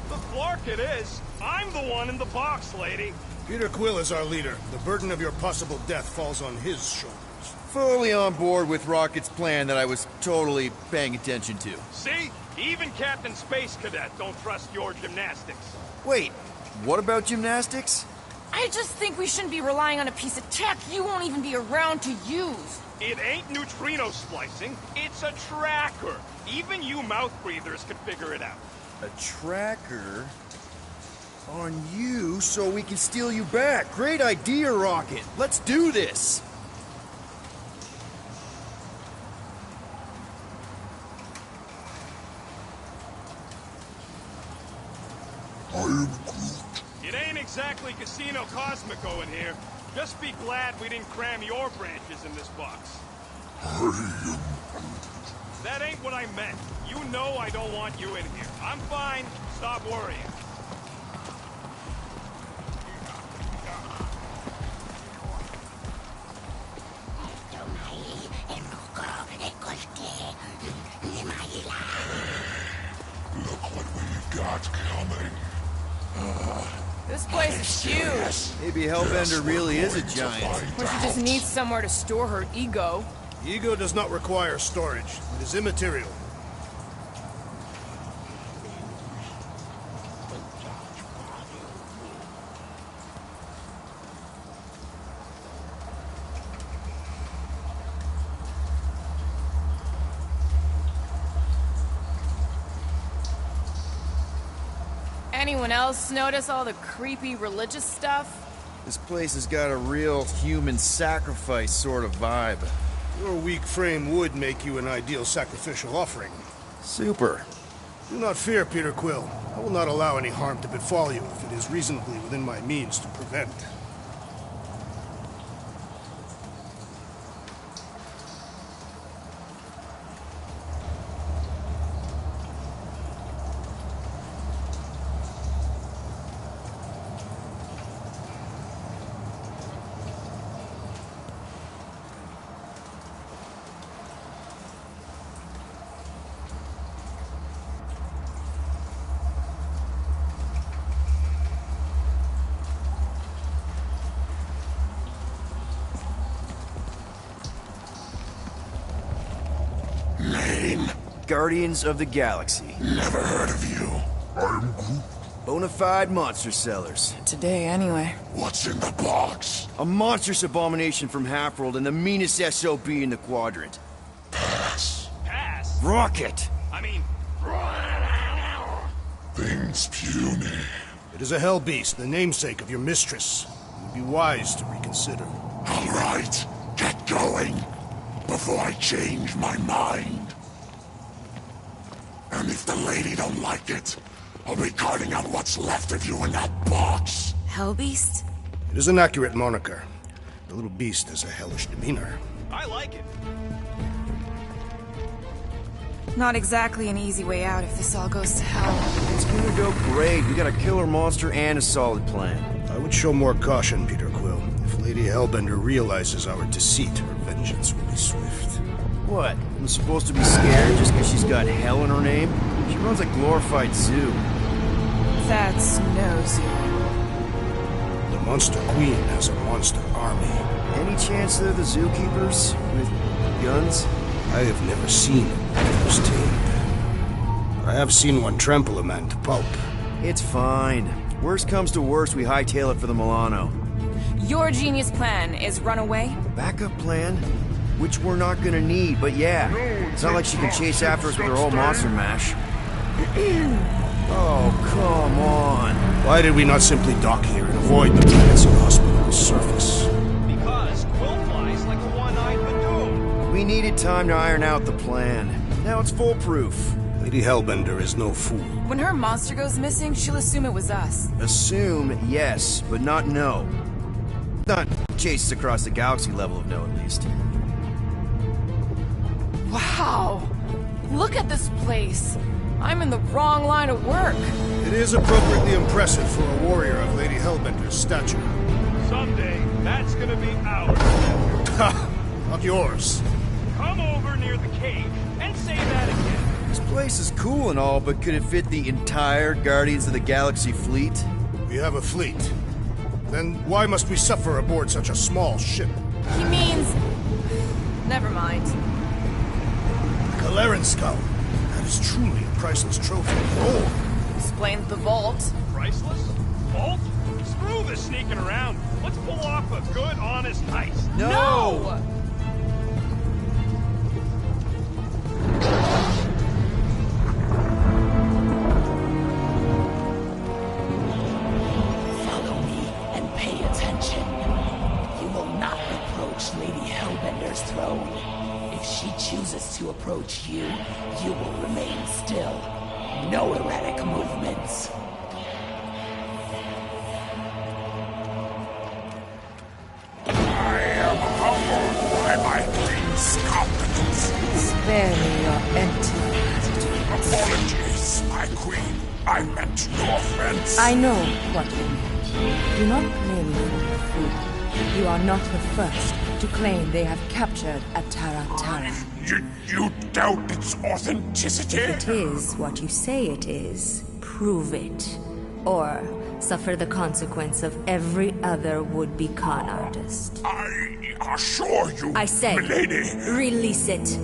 The Flark it is. I'm the one in the box, lady. Peter Quill is our leader. The burden of your possible death falls on his shoulders. Fully on board with Rocket's plan that I was totally paying attention to. See? Even Captain Space Cadet don't trust your gymnastics. Wait, what about gymnastics? I just think we shouldn't be relying on a piece of tech you won't even be around to use. It ain't neutrino splicing, it's a tracker. Even you mouth breathers could figure it out. A tracker? On you so we can steal you back. Great idea, Rocket. Let's do this. It ain't exactly Casino Cosmico in here. Just be glad we didn't cram your branches in this box. That ain't what I meant. You know I don't want you in here. I'm fine. Stop worrying. Look what we've got coming. This place is huge. Maybe Hellbender really is a giant. Or she just needs somewhere to store her ego. Ego does not require storage. It is immaterial. Anyone else notice all the creepy religious stuff? This place has got a real human sacrifice sort of vibe. Your weak frame would make you an ideal sacrificial offering. Super. Do not fear, Peter Quill. I will not allow any harm to befall you if it is reasonably within my means to prevent. Guardians of the Galaxy. Never heard of you. I'm Groot. Bonafide monster sellers. Today, anyway. What's in the box? A monstrous abomination from Halfworld and the meanest SOB in the quadrant. Pass. Pass? Rocket! I mean... Things puny. It is a hell beast, the namesake of your mistress. It would be wise to reconsider. All right, get going, before I change my mind. And if the lady don't like it, I'll be carting out what's left of you in that box. Hellbeast? It is an accurate moniker. The little beast has a hellish demeanor. I like it. Not exactly an easy way out if this all goes to hell. It's gonna go great. We got a killer monster and a solid plan. I would show more caution, Peter Quill. If Lady Hellbender realizes our deceit, her vengeance will be swift. What? I'm supposed to be scared just because she's got hell in her name? She runs a glorified zoo. That's no zoo. The Monster Queen has a monster army. Any chance they're the zookeepers? With guns? I have never seen those tamed. I have seen one trample a man to pulp. It's fine. Worst comes to worst, we hightail it for the Milano. Your genius plan is run away? Backup plan? Which we're not gonna need, but yeah. It's not like she can chase after us with her whole monster mash. Oh, come on. Why did we not simply dock here and avoid the planet's inhospitable surface? Because Quill flies like a one-eyed Badoon. We needed time to iron out the plan. Now it's foolproof. Lady Hellbender is no fool. When her monster goes missing, she'll assume it was us. Assume, yes, but not know. Not chases across the galaxy level of no, at least. Wow! Look at this place! I'm in the wrong line of work. It is appropriately impressive for a warrior of Lady Hellbender's stature. Someday, That's gonna be ours. Not yours. Come over near the cave and say that again. This place is cool and all, but could it fit the entire Guardians of the Galaxy fleet? We have a fleet. Then why must we suffer aboard such a small ship? He means... Never mind. Kaleran skull. That is truly a priceless trophy of gold. Explains the vault. Priceless? Vault? Screw the sneaking around. Let's pull off a good, honest heist. No! Follow me and pay attention. You will not approach Lady Hellbender's throne. If she chooses to approach you, you will remain still. No erratic movements. I am humbled by my queen's competence. Spare me your empty attitude. Apologies, my queen. I meant no offense. I know what you meant. Do not blame me for your food. You are not the first to claim they have captured a Tara Tara. You doubt its authenticity? If it is what you say it is, prove it. Or suffer the consequence of every other would-be con artist. I assure you, I said, milady. Release it.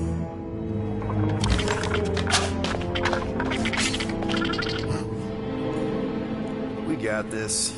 We got this.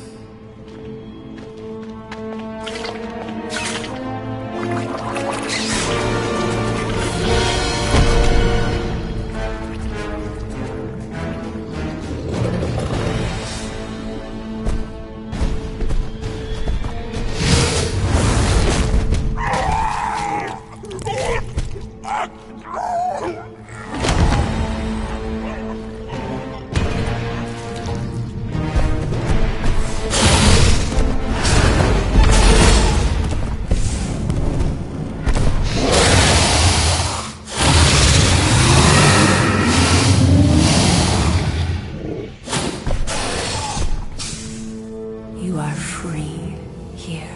You are free here.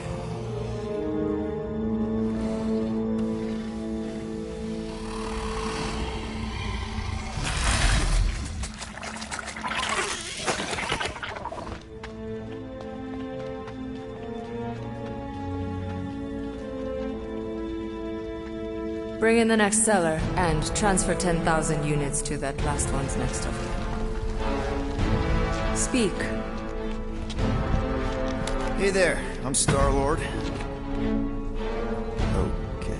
Bring in the next cellar and transfer 10,000 units to that last one's next of kin. Speak. Hey there, I'm Star-Lord. Okay.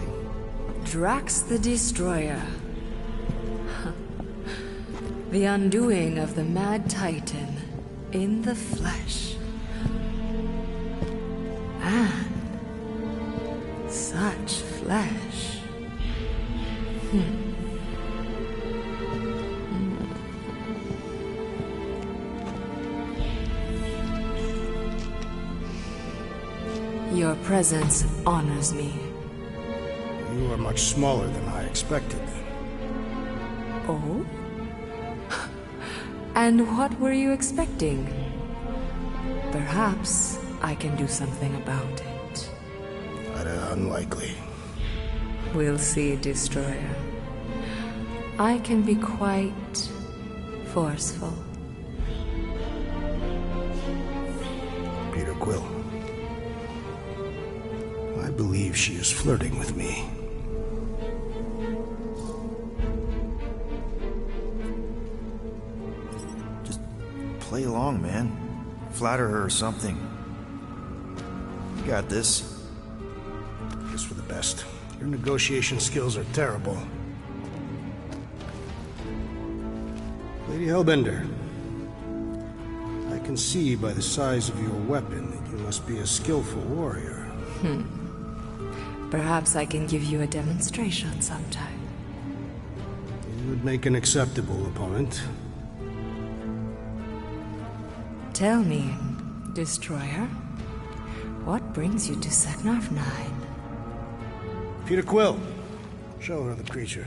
Drax the Destroyer. The undoing of the Mad Titan in the flesh. And such flesh. Your presence honors me. You are much smaller than I expected. Oh? And what were you expecting? Perhaps I can do something about it. Unlikely. We'll see, Destroyer. I can be quite forceful. Peter Quill. I believe she is flirting with me. Just play along, man. Flatter her or something. You got this. Just for the best. Your negotiation skills are terrible. Lady Hellbender, I can see by the size of your weapon that you must be a skillful warrior. Perhaps I can give you a demonstration sometime. You would make an acceptable opponent. Tell me, Destroyer, what brings you to Seknarf 9? Peter Quill, show her the creature.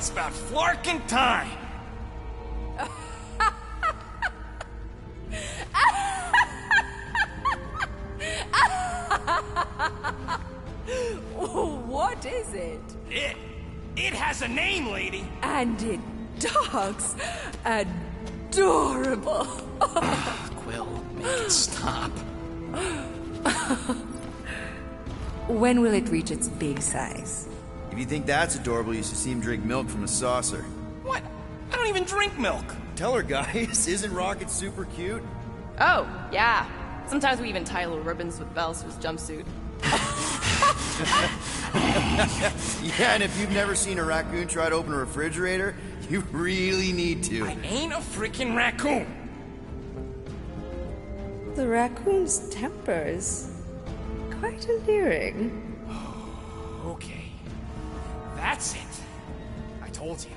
It's about flarking time. What is it? It has a name, lady. And it dogs adorable. Quill, make it stop. When will it reach its big size? If you think that's adorable, you should see him drink milk from a saucer. What? I don't even drink milk. Tell her, guys, isn't Rocket super cute? Oh, yeah. Sometimes we even tie little ribbons with bells to his jumpsuit. Yeah, and if you've never seen a raccoon try to open a refrigerator, you really need to. I ain't a freaking raccoon. The raccoon's temper is quite alluring. Okay. That's it. I told you.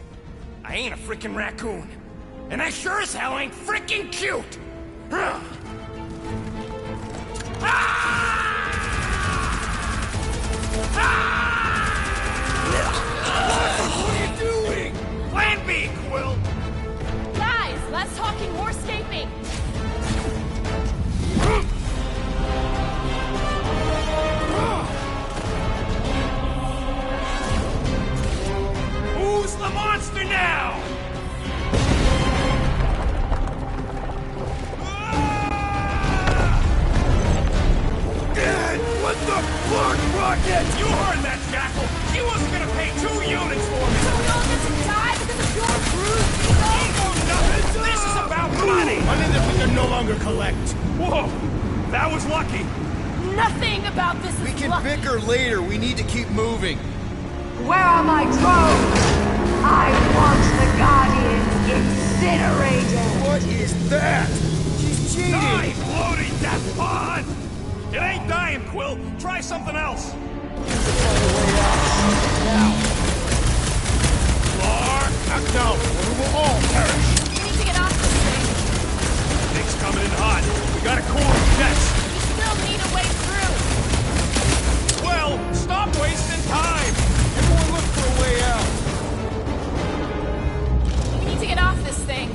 I ain't a freaking raccoon. And I sure as hell ain't freaking cute! Ah! What are you doing? Plan B, Quill! Guys, less talking, more escaping! Who's the monster now? What the fuck, Rocket? You heard that, Jackal! She wasn't gonna pay 2 units for me! So we all get to die because of your bruise, Nothing! This is about money! Money that we can no longer collect. Whoa! That was lucky. Nothing about this We is can lucky. bicker later. We need to keep moving. Where are my drones? I want the Guardians incinerated! What is that? She's cheating! Die, bloody death pod! It ain't dying, Quill. Try something else. Clark, act now, or we will all perish. We need to get off this thing. Things coming in hot. We gotta cool the jets. We still need a way through. Well, stop wasting time. Everyone look for a way out. We need to get off this thing.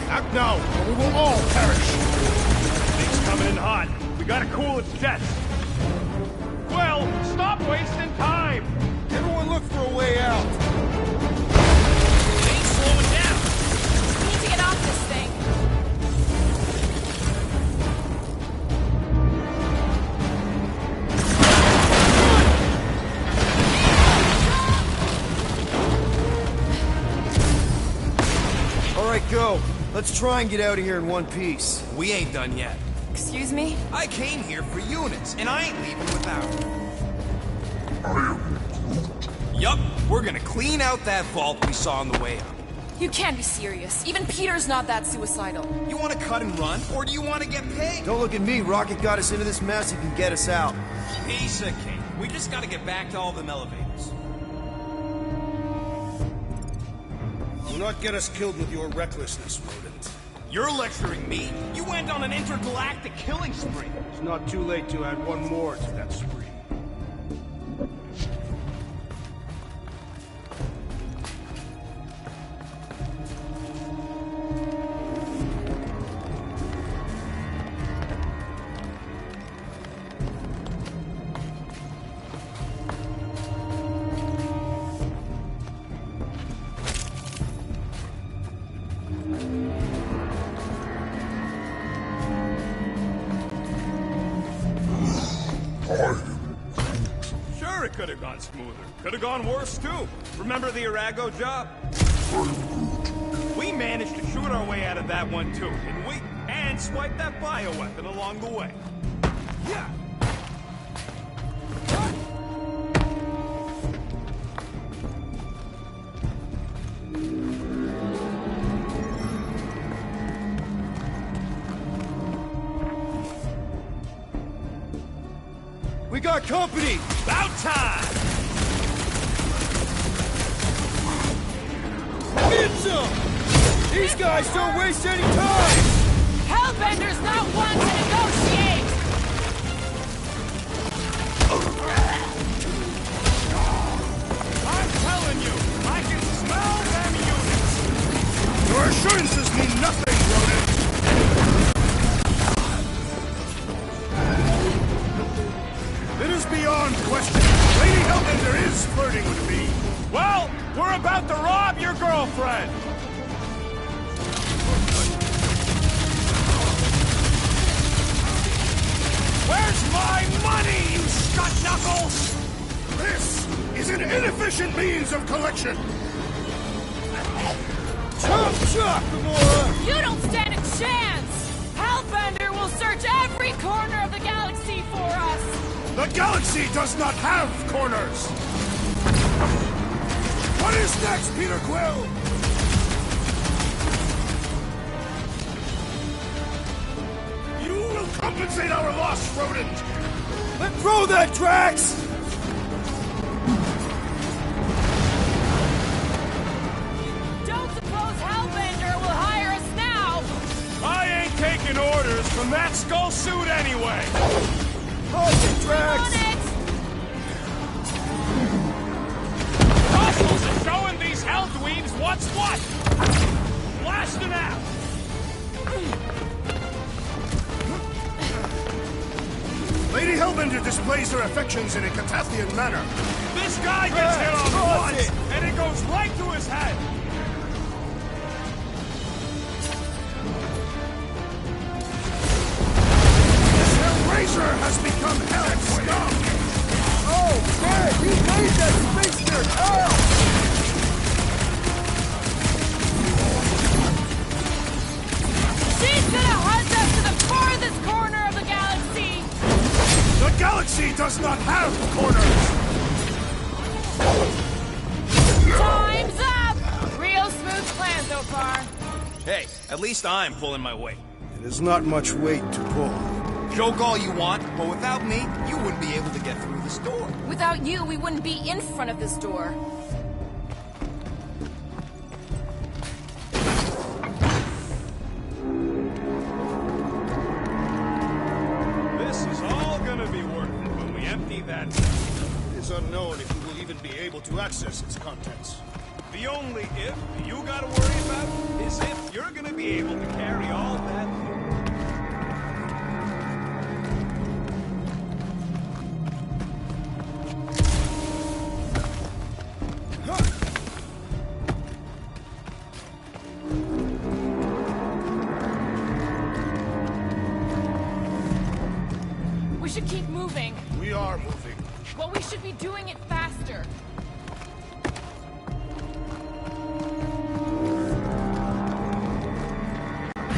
Act now, or we will all perish. Things coming in hot. We gotta cool its jets. Well, stop wasting time. Everyone look for a way out. It ain't slowing down. We need to get off this thing. All right, go. Let's try and get out of here in one piece. We ain't done yet. Excuse me? I came here for units, and I ain't leaving without them. Yup, we're gonna clean out that vault we saw on the way up. You can't be serious. Even Peter's not that suicidal. You want to cut and run, or do you want to get paid? Don't look at me. Rocket got us into this mess. He can get us out. Piece of cake. We just got to get back to all them elevators. Do not get us killed with your recklessness, Rodent. You're lecturing me? You went on an intergalactic killing spree. It's not too late to add one more to that spree. Sure, it could have gone smoother. Could have gone worse, too. Remember the Arago job? We managed to shoot our way out of that one, too, didn't we? And swipe that bioweapon along the way. Yeah. We got company! About time! Get some! These guys don't waste any time! Hellbender's not one to negotiate! I'm telling you, I can smell them units! Your assurances mean nothing, Rodent! It is beyond question. Lady Hellbender is flirting with me. Well, we're about to rob your girlfriend! Where's my money, you scut-knuckles? This is an inefficient means of collection. Chop chop, Gamora! You don't stand a chance! Hellbender will search every corner of the galaxy for us! The galaxy does not have corners! What is next, Peter Quill? You will compensate our loss, Rodent! Let's throw that, Drax! Don't suppose Hellbender will hire us now! I ain't taking orders from that skull suit anyway! Hold Drax! On it! Muscles are showing these hell dweebs what's what! Blasting out! Lady Hellbender displays her affections in a Catathian manner. This guy gets hit on once, and it goes right to his head! This Hellraiser has become hell scum! Oh, man! He made that spinster! Oh! She's gonna hunt us to the farthest corner of the galaxy! The galaxy does not have corners! Time's up! Real smooth plan so far. Hey, at least I'm pulling my weight. It is not much weight to pull. Joke all you want, but without me, you wouldn't be able to get through this door. Without you, we wouldn't be in front of this door. This is all gonna be worth it when we empty that. It is unknown if we will even be able to access its contents. The only if you gotta worry about is if you're gonna be able to carry all that loot. We should keep moving. We are moving. Well, we should be doing it faster.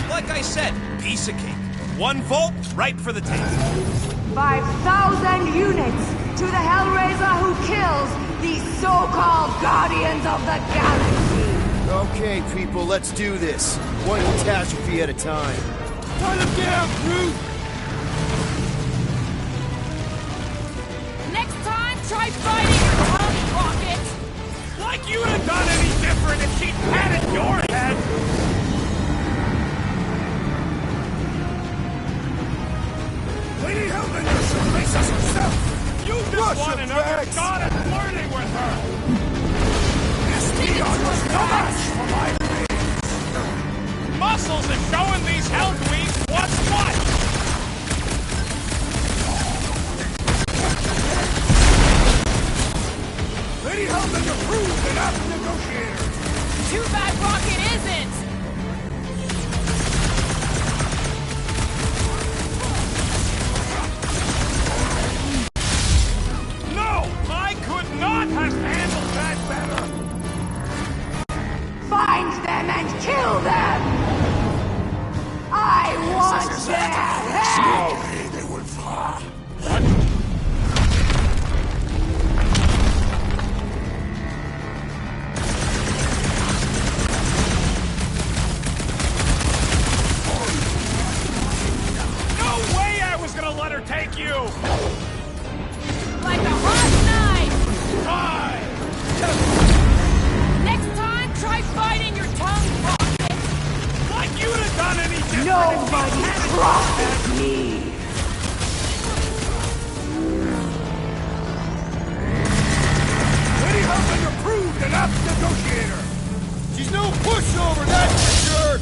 Like I said, piece of cake. 1 volt, right for the tape. 5,000 units to the Hellraiser who kills these so-called Guardians of the Galaxy. Okay, people, let's do this. One catastrophe at a time. Turn him down, Groot! Next time, try biting your tongue, Rocket! Like you'd have done any different if she'd patted your head! Lady Hellbender should face us herself! You just want another shot at flirting with her! This Neon was no match for my rage! Muscles are showing these Hellqueens what's what! Lady Hellbender proved an apt negotiator! Too bad Rocket isn't! No! I could not have handled that better! Find them and kill them! I want their head! Slowly they will fall. No way I was gonna let her take you! Like a hot knife! Hi! Next time, try biting your tongue, Rocket! Like you'd have done any different! Nobody crosses me! Lady Hellbender proved an apt negotiator! She's no pushover, that's for sure!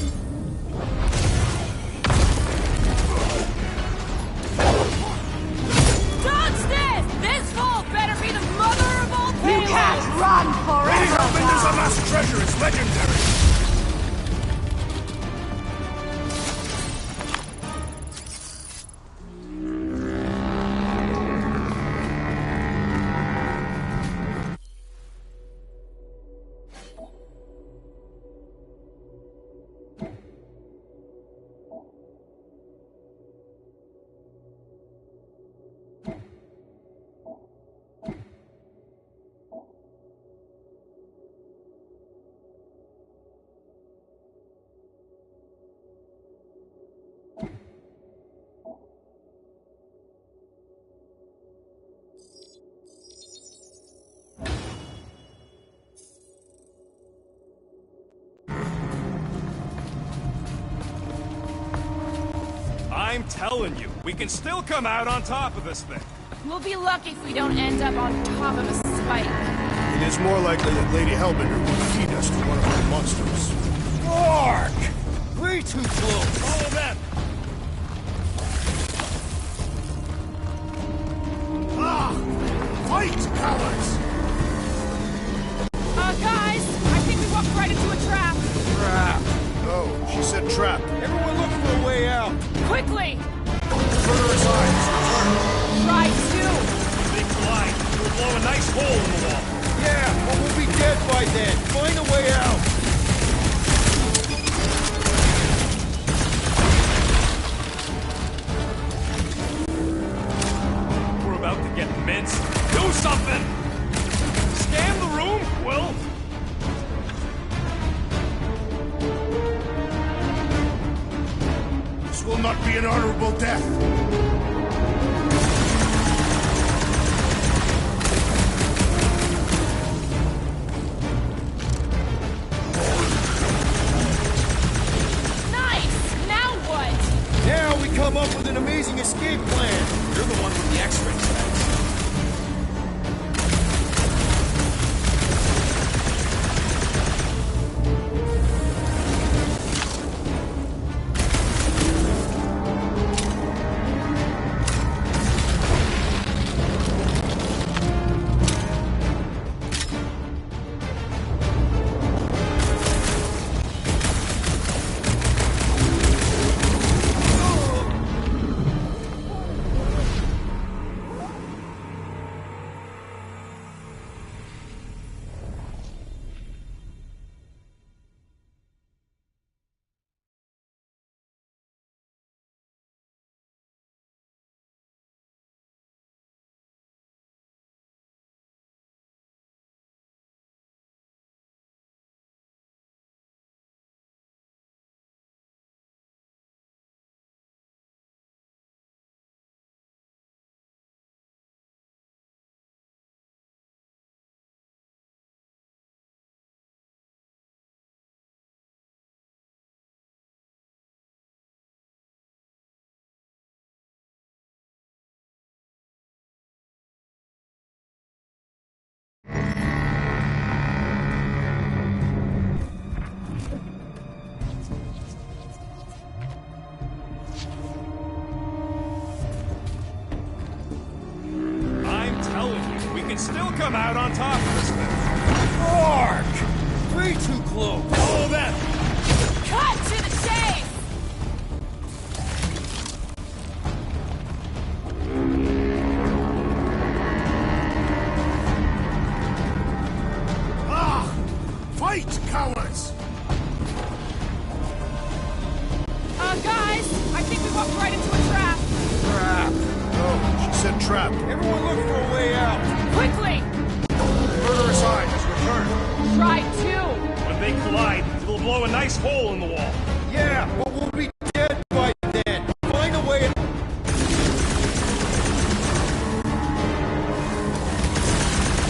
Dodge this! This fool better be the mother of all You payloads! can't run Lady forever! Hellbender's Bob. last treasure is legendary! I'm telling you, we can still come out on top of this thing. We'll be lucky if we don't end up on top of a spike. It is more likely that Lady Hellbender will feed us to one of her monsters. Mark! Way too close! Follow them! Ah! Fight, cowards! Guys, I think we walked right into a trap. Crap! Oh, she said trap. Everyone look for a way out! Quickly! Further aside, Try to! Big glide. We'll blow a nice hole in the wall. Yeah, but we'll be dead by then! Find a way out! We're about to get minced. Do something! Scan the room, Will! this will not be an honorable death. Nice! Now what? Now we come up with an amazing escape plan! You're the one with the X-ray specs. can still come out on top of this thing. Mark! Way too close! Follow them! Cut to the chase! Fight, cowards! Guys, I think we walked right into a trap. Trap! No, she said trap. Everyone look for a way out! Quickly! Murderous Eye has returned. Try to! When they collide, it'll blow a nice hole in the wall. Yeah, but we'll be dead by then. Find a way out.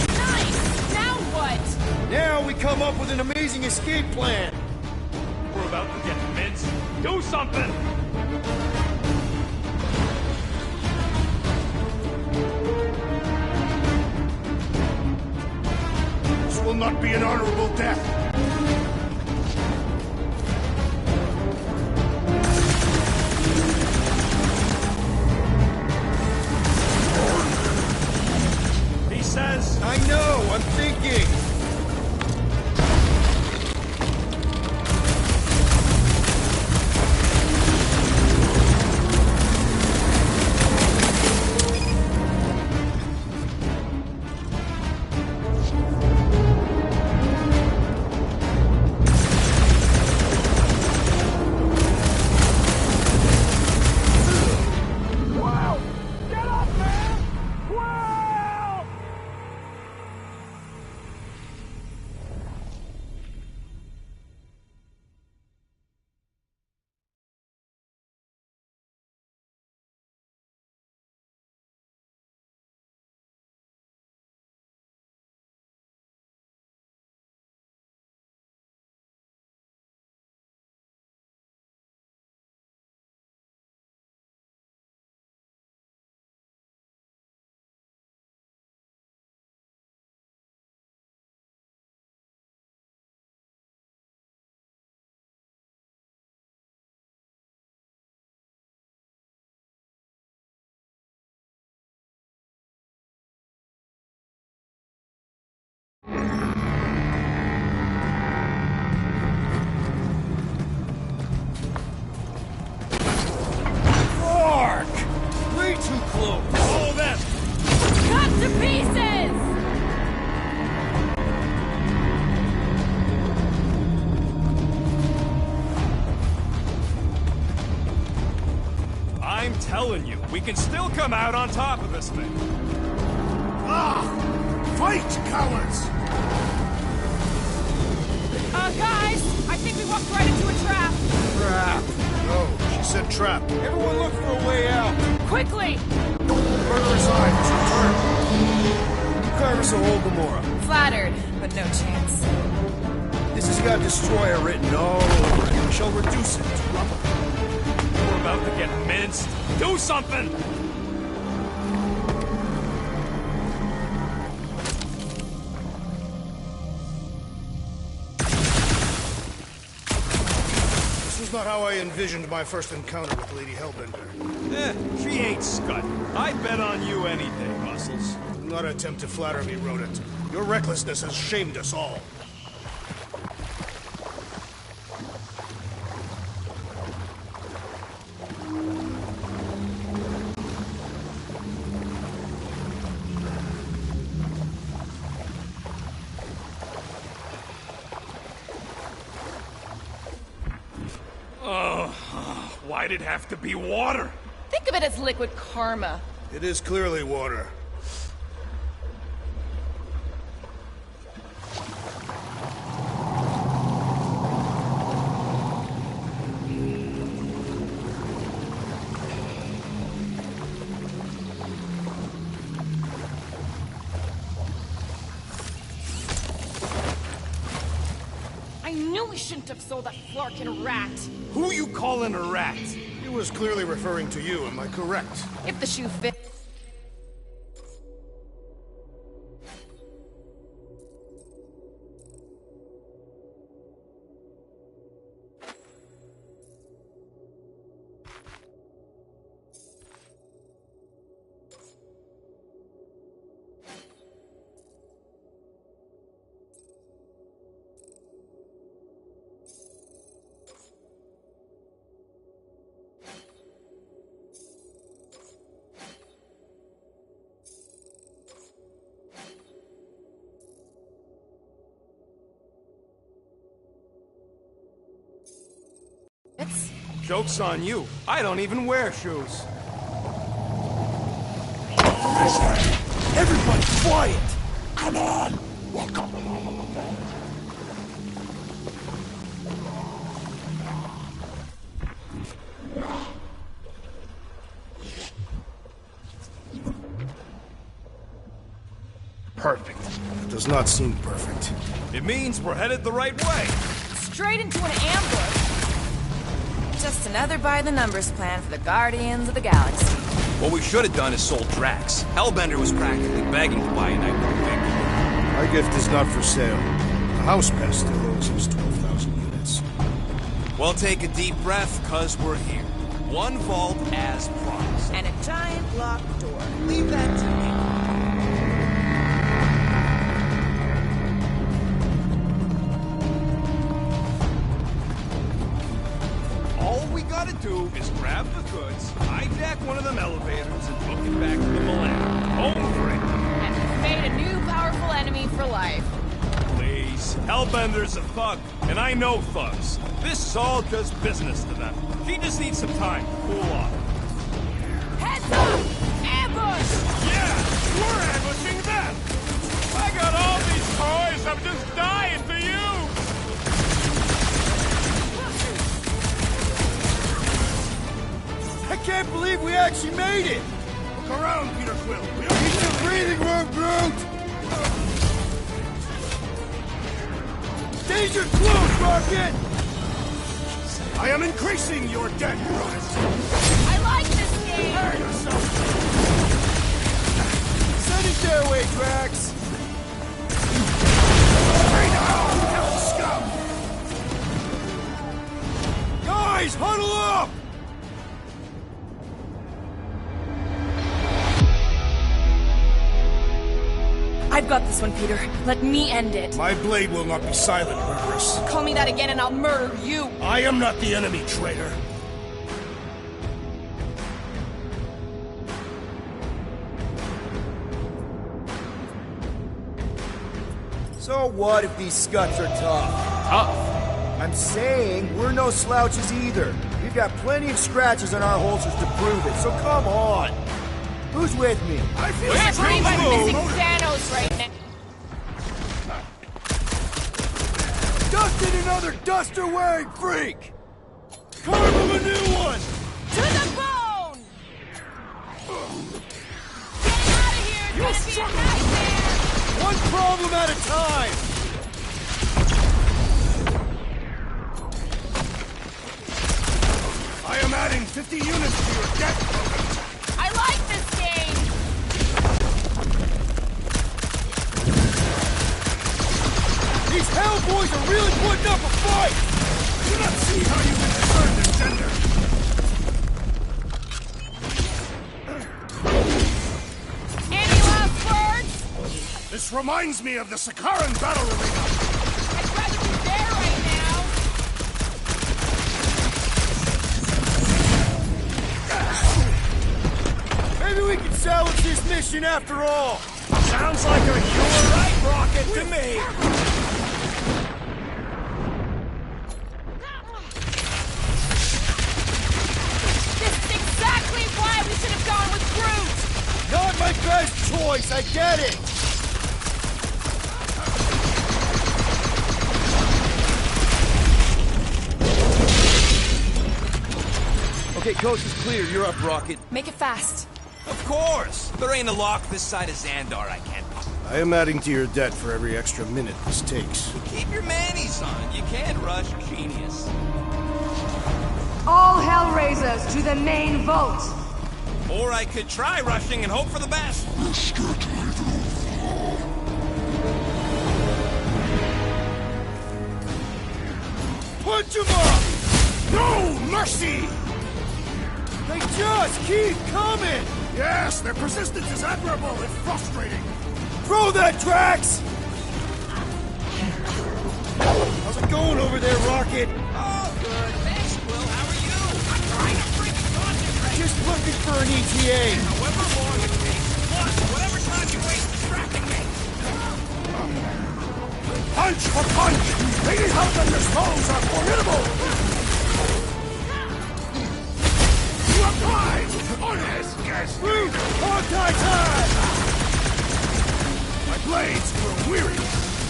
Nice! Now what? Now we come up with an amazing escape plan. We're about to get minced. Do something! This will not be an honorable death. He says... I know, I'm thinking. Mark! Way too close. Follow them! Cut to pieces! I'm telling you, we can still come out on top of this thing. Fight, cowards! Guys, I think we walked right into a trap. Trap! No, she said trap. Everyone look for a way out. Quickly! Murderous Eye has returned. Carve us a hole, Gamora. Flattered, but no chance. This has got Destroyer written all over it. We shall reduce it to rubble. We're about to get minced. Do something! This was not how I envisioned my first encounter with Lady Hellbender. She ain't scut. I bet on you any day, Muscles. Do not attempt to flatter me, Rodent. Your recklessness has shamed us all. Why'd it have to be water? Think of it as liquid karma. It is clearly water. I knew we shouldn't have sold that Flarkin rat. Who you calling a rat? He was clearly referring to you, am I correct? If the shoe fits. Joke's on you. I don't even wear shoes. Everybody quiet! Come on! Welcome. Perfect. It does not seem perfect. It means we're headed the right way. Straight into an ambush. Just another by-the-numbers plan for the Guardians of the Galaxy. What we should have done is sold Drax. Hellbender was practically begging to buy a Nightcrawler victory. My gift is not for sale. The house pass still owes us 12,000 units. Well, take a deep breath, cause we're here. One vault as promised. And a giant locked door. Leave that to me. All we gotta do is grab the goods, hijack one of them elevators, and book it back to the Millennium. Home free. And we've made a new powerful enemy for life. Please. Hellbender's a thug, and I know thugs. This is all just business to them. He just needs some time to cool off. Heads up! Ambush! Yeah, we're ambushing them! I got all these toys, I'm just dying to use! I can't believe we actually made it! Look around, Peter Quill. Keep your breathing room, Groot! Danger close, Rocket! I am increasing your debt, Cronus. I like this game! Prepare yourself! Send it their way, Drax! Stay down, hell scum! Guys, huddle up! I've got this one, Peter. Let me end it. My blade will not be silent, murderess. Call me that again and I'll murder you. I am not the enemy, traitor. So what if these scuts are tough? Tough? I'm saying we're no slouches either. We've got plenty of scratches on our holsters to prove it, so come on! Who's with me? I feel We're pretty much missing Thanos right now. Dustin, another duster-wearing freak! Carve him a new one! To the bone! Get out of here! It's gonna be a nightmare! One problem at a time! I am adding 50 units to your debt, Cronus. I like this game! These Hellboys are really putting up a fight! I do not see how you can discern this gender. Any last words? This reminds me of the Sakaran battle arena. I'd rather be there right now. Maybe we can salvage this mission after all! Sounds like a you're right rocket to me! This is exactly why we should have gone with Groot! Not my best choice, I get it! Okay, coast is clear. You're up, Rocket. Make it fast. Of course! There ain't a lock this side of Xandar I can't pop. I am adding to your debt for every extra minute this takes. Keep your manis on. You can't rush genius. All Hellraisers to the main vault! Or I could try rushing and hope for the best. Punch him up! No mercy! They just keep coming! Yes, their persistence is admirable if frustrating. Throw that, Drax! How's it going over there, Rocket? Oh, good. Thanks, Quill. How are you? I'm trying to freaking concentrate. Just looking for an ETA. However long it takes, plus whatever time you waste distracting me. Punch for punch! Lady Hellbender's foes are formidable! My blades grow weary.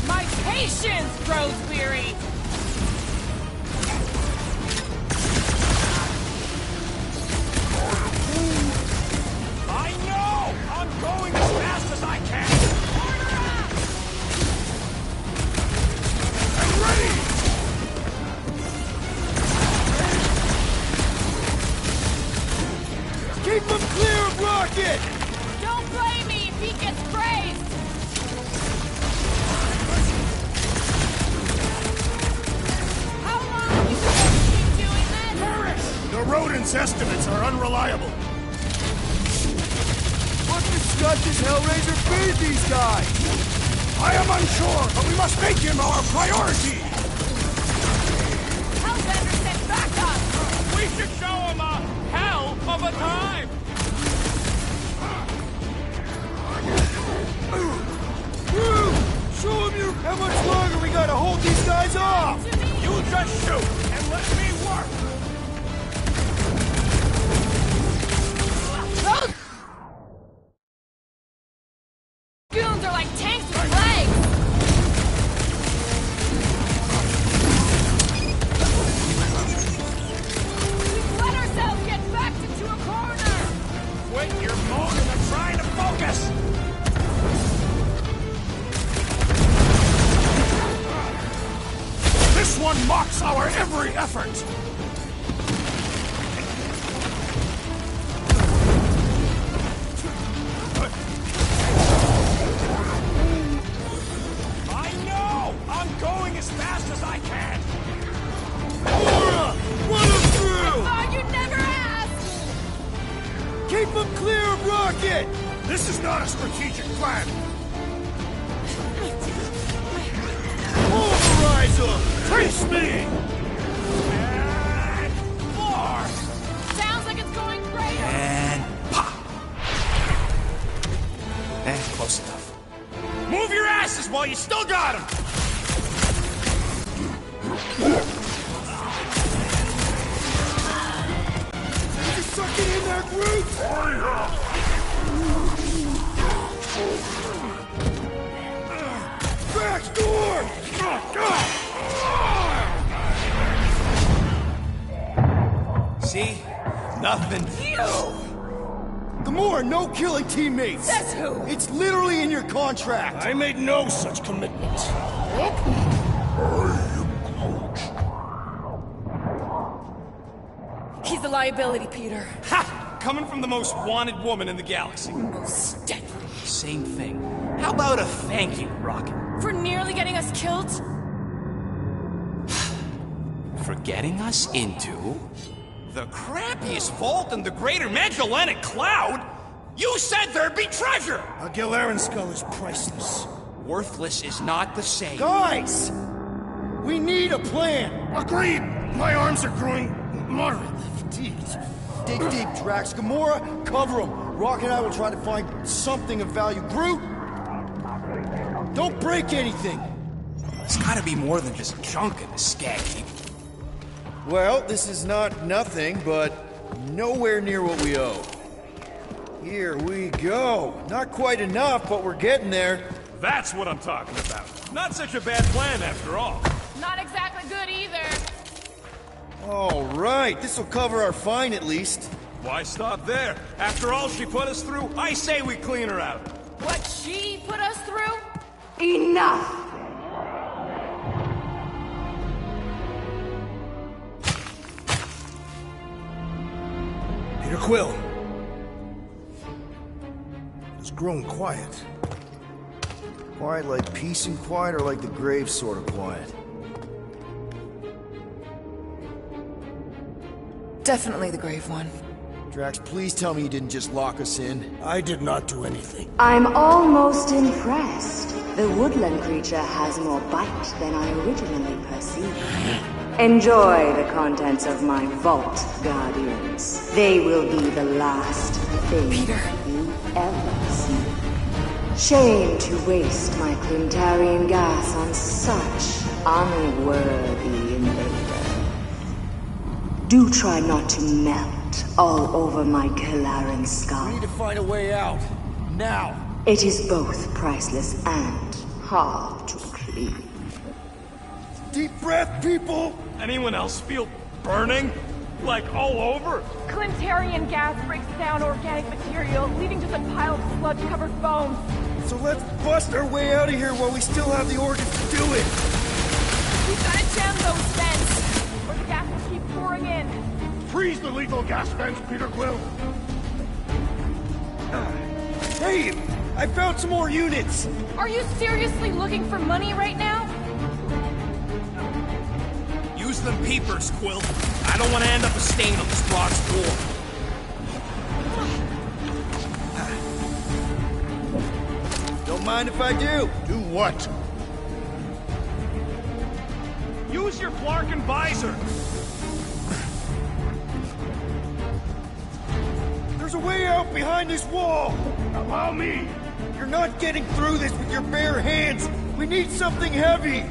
My patience grows weary. I know! I'm going as fast as I can! I'm ready! Keep him clear of Rocket! Don't blame me if he gets praised! How long are we supposed to keep doing this? The rodents' estimates are unreliable. What the scud does Hellraiser feed these guys? I am unsure, but we must make him our priority! Hellbender sent backup! We should show him a hell of a time! Woo! Show him you! How much longer we gotta hold these guys off? You just shoot and let me work! Those goons are like tanks with legs! We've let ourselves get backed into a corner! Quit your moaning, I'm trying to focus! This one mocks our every effort! I know! I'm going as fast as I can! Laura! Run him through! Oh, you never asked! Keep him clear of Rocket! This is not a strategic plan! Pulverize him! Trace me! And more! Sounds like it's going great! And pop! Close enough. Move your asses while you still got him! You suck it in there, Groot! Back door! See? Nothing. Gamora, no killing teammates! Says who? It's literally in your contract! I made no such commitment. He's a liability, Peter. Ha! Coming from the most wanted woman in the galaxy. Most deadly. Same thing. How about a thank you, Rocket? For nearly getting us killed? For getting us into... The crappiest vault in the greater Magellanic Cloud? You said there'd be treasure! A Gilaren skull is priceless. Worthless is not the same. Guys! We need a plan! Agreed! My arms are growing moderately fatigued. Dig deep, Drax. Gamora, cover him. Rock and I will try to find something of value. Groot! Don't break anything! There's gotta be more than just junk in the skag heap. Well, this is not nothing, but nowhere near what we owe. Here we go. Not quite enough, but we're getting there. That's what I'm talking about. Not such a bad plan after all. Not exactly good either. All right, this will cover our fine at least. Why stop there? After all she put us through, I say we clean her out. What she put us through? Enough! Peter Quill. It's grown quiet. Quiet like peace and quiet, or like the grave sort of quiet? Definitely the grave one. Drax, please tell me you didn't just lock us in. I did not do anything. I'm almost impressed. The woodland creature has more bite than I originally perceived. Enjoy the contents of my vault, Guardians. They will be the last thing you ever see. Shame to waste my Clintarian gas on such unworthy invader. Do try not to melt light all over my Kalaran skull. We need to find a way out. Now. It is both priceless and hard to clean. Deep breath, people! Anyone else feel burning? Like all over? Clintarian gas breaks down organic material, leaving just a pile of sludge-covered bones. So let's bust our way out of here while we still have the organs to do it! We've gotta jam those vents, or the gas will keep pouring in. Freeze the lethal gas vents, Peter Quill! Hey! I found some more units! Are you seriously looking for money right now? Use them peepers, Quill. I don't want to end up a stain on this rock's floor. Don't mind if I do. Do what? Use your Flarkin visor. There's a way out behind this wall! Allow me! You're not getting through this with your bare hands! We need something heavy!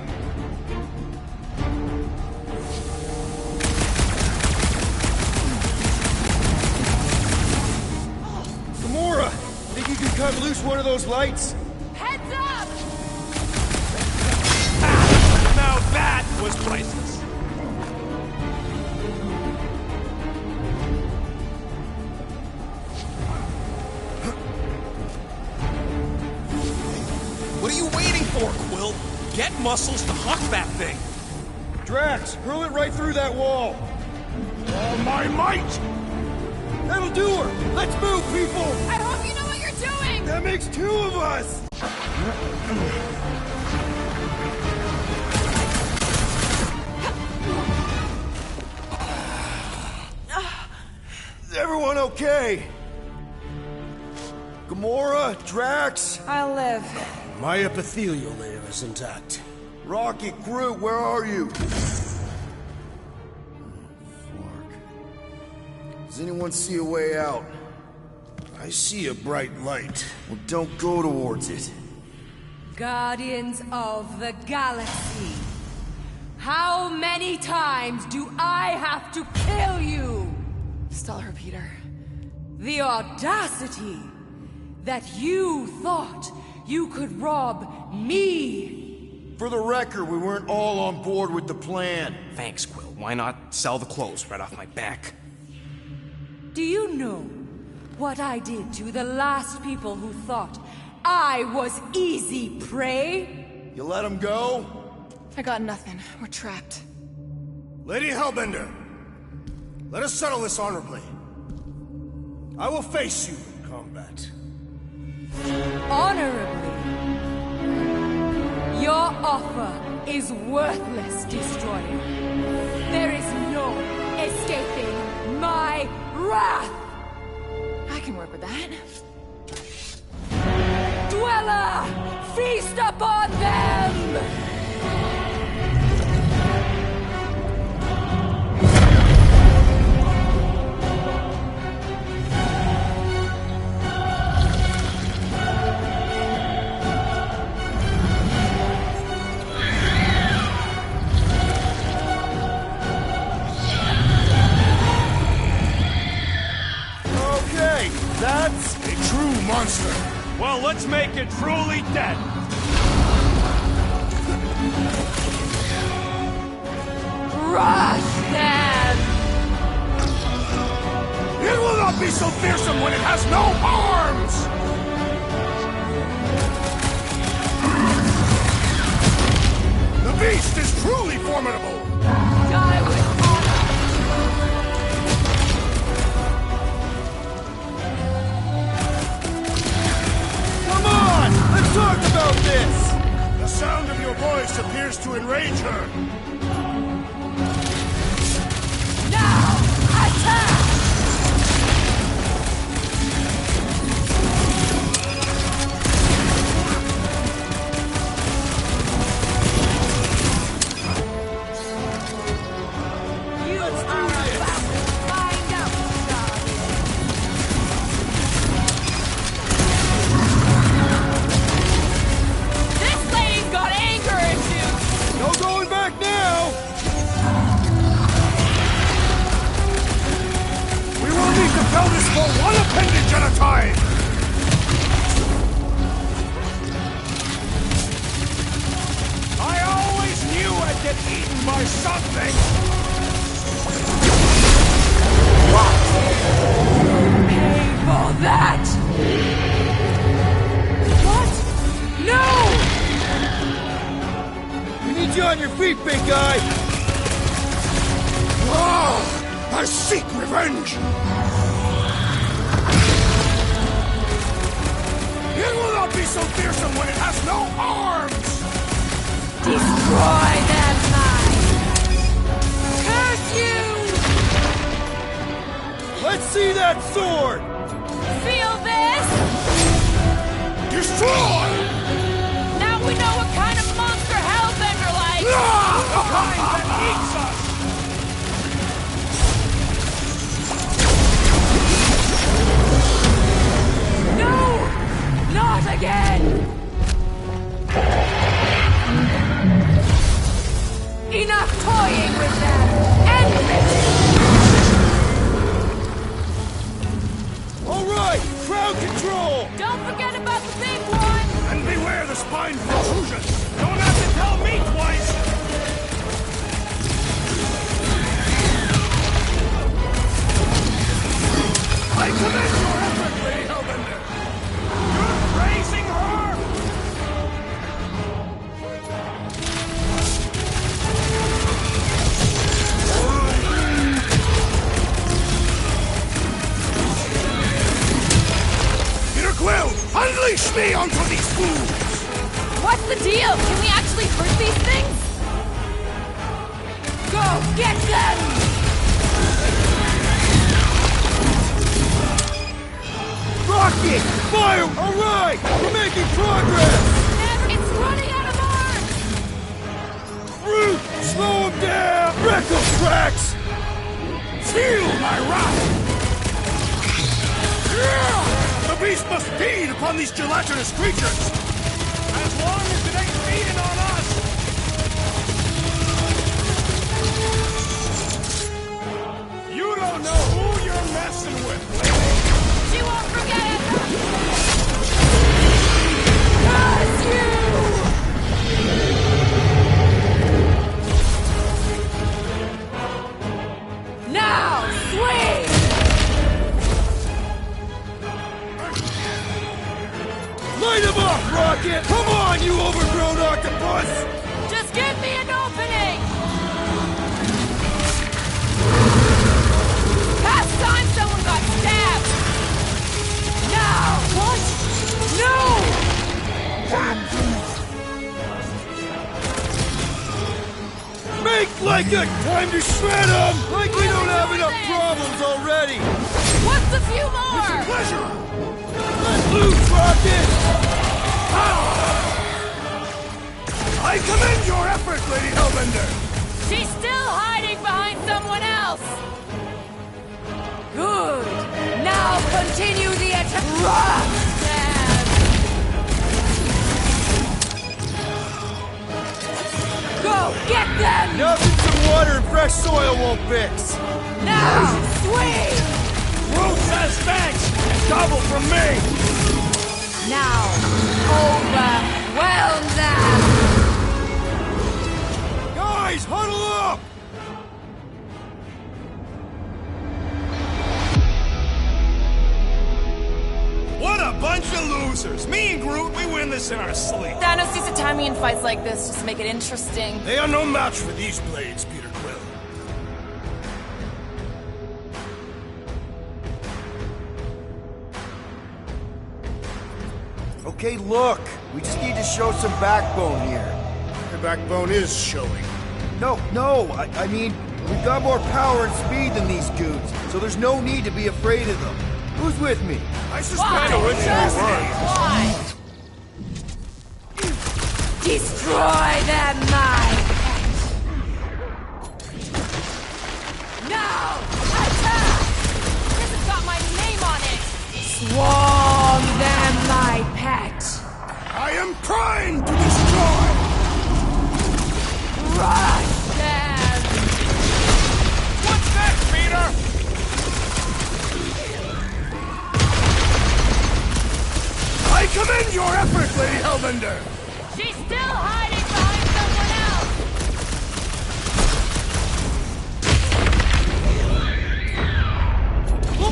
Gamora! Think you can cut loose one of those lights? Heads up! Now that was priceless. What are you waiting for, Quill? Get muscles to huck that thing. Drax, hurl it right through that wall! All my might! That'll do her! Let's move, people! I hope you know what you're doing! That makes two of us! Is everyone okay? Gamora, Drax, I'll live. My epithelial layer is intact. Rocket, Groot, where are you? Does anyone see a way out? I see a bright light. Well, don't go towards it. Guardians of the Galaxy. How many times do I have to kill you? Stall her, Peter. The audacity that you thought you could rob me. For the record, we weren't all on board with the plan. Thanks, Quill. Why not sell the clothes right off my back? Do you know what I did to the last people who thought I was easy prey? You let him go? I got nothing. We're trapped. Lady Hellbender, let us settle this honorably. I will face you in combat. Honorably? Your offer is worthless, Destroyer. There is no escaping my wrath! I can work with that. Dweller! Feast upon them! That's a true monster. Well, let's make it truly dead. Crush them! It will not be so fearsome when it has no arms! The beast is truly formidable! Die with honor! Come on! Let's talk about this! The sound of your voice appears to enrage her. Now, attack! No going back now! that! What? No! We need you on your feet, big guy! Ah! I seek revenge! It will not be so fearsome when it has no arms! Destroy them, mine! Curse you! Let's see that sword! Feel this? Destroy! Now we know what kind of monster Hellbender likes! The kind that eats us! No! Not again! Enough toying with them! End it! All right, crowd control! Don't forget about the big one! And beware the spine protrusion! Don't have to tell me twice! I commend your effort, Lady Hellbender! You're praising her? Peter Quill, unleash me onto these fools! What's the deal? Can we actually hurt these things? Go get them! Rocket! Fire! All right! We're making progress! It's running out of arms! Groot! Slow him down! Wreck those tracks! Feel my wrath! The beast must feed upon these gelatinous creatures! As long as it ain't feeding on us! You don't know who you're messing with, lady! She won't forget it! Curse you! Now, swing! Light him up, Rocket! Come on, you overgrown octopus! Just give me an opening! Past time someone got stabbed! Now! What? No! Make like a time to shred him! Like we don't have enough problems already! What's a few more? Pleasure! Let loose, Rocket! I commend your effort, Lady Hellbender! She's still hiding behind someone else! Good! Now continue the attack! Go get them! Nothing some water and fresh soil won't fix! Now, swing! Groot says thanks! Double from me! Now, overwhelm them! Guys, huddle up! What a bunch of losers! Me and Groot, we win this in our sleep! Thanos used to tie me in fights like this just to make it interesting. They are no match for these blades, Peter Quill. Okay, look. We just need to show some backbone here. The backbone is showing. No, I mean, we've got more power and speed than these goons, so there's no need to be afraid of them. Who's with me? I suspect original words. Why? Destroy them, my pet! Now, attack! This has got my name on it! Swarm them, my pet! I am primed to destroy! Rush them! What's next, Peter? I commend your effort, Lady Hellbender! She's still hiding behind someone else!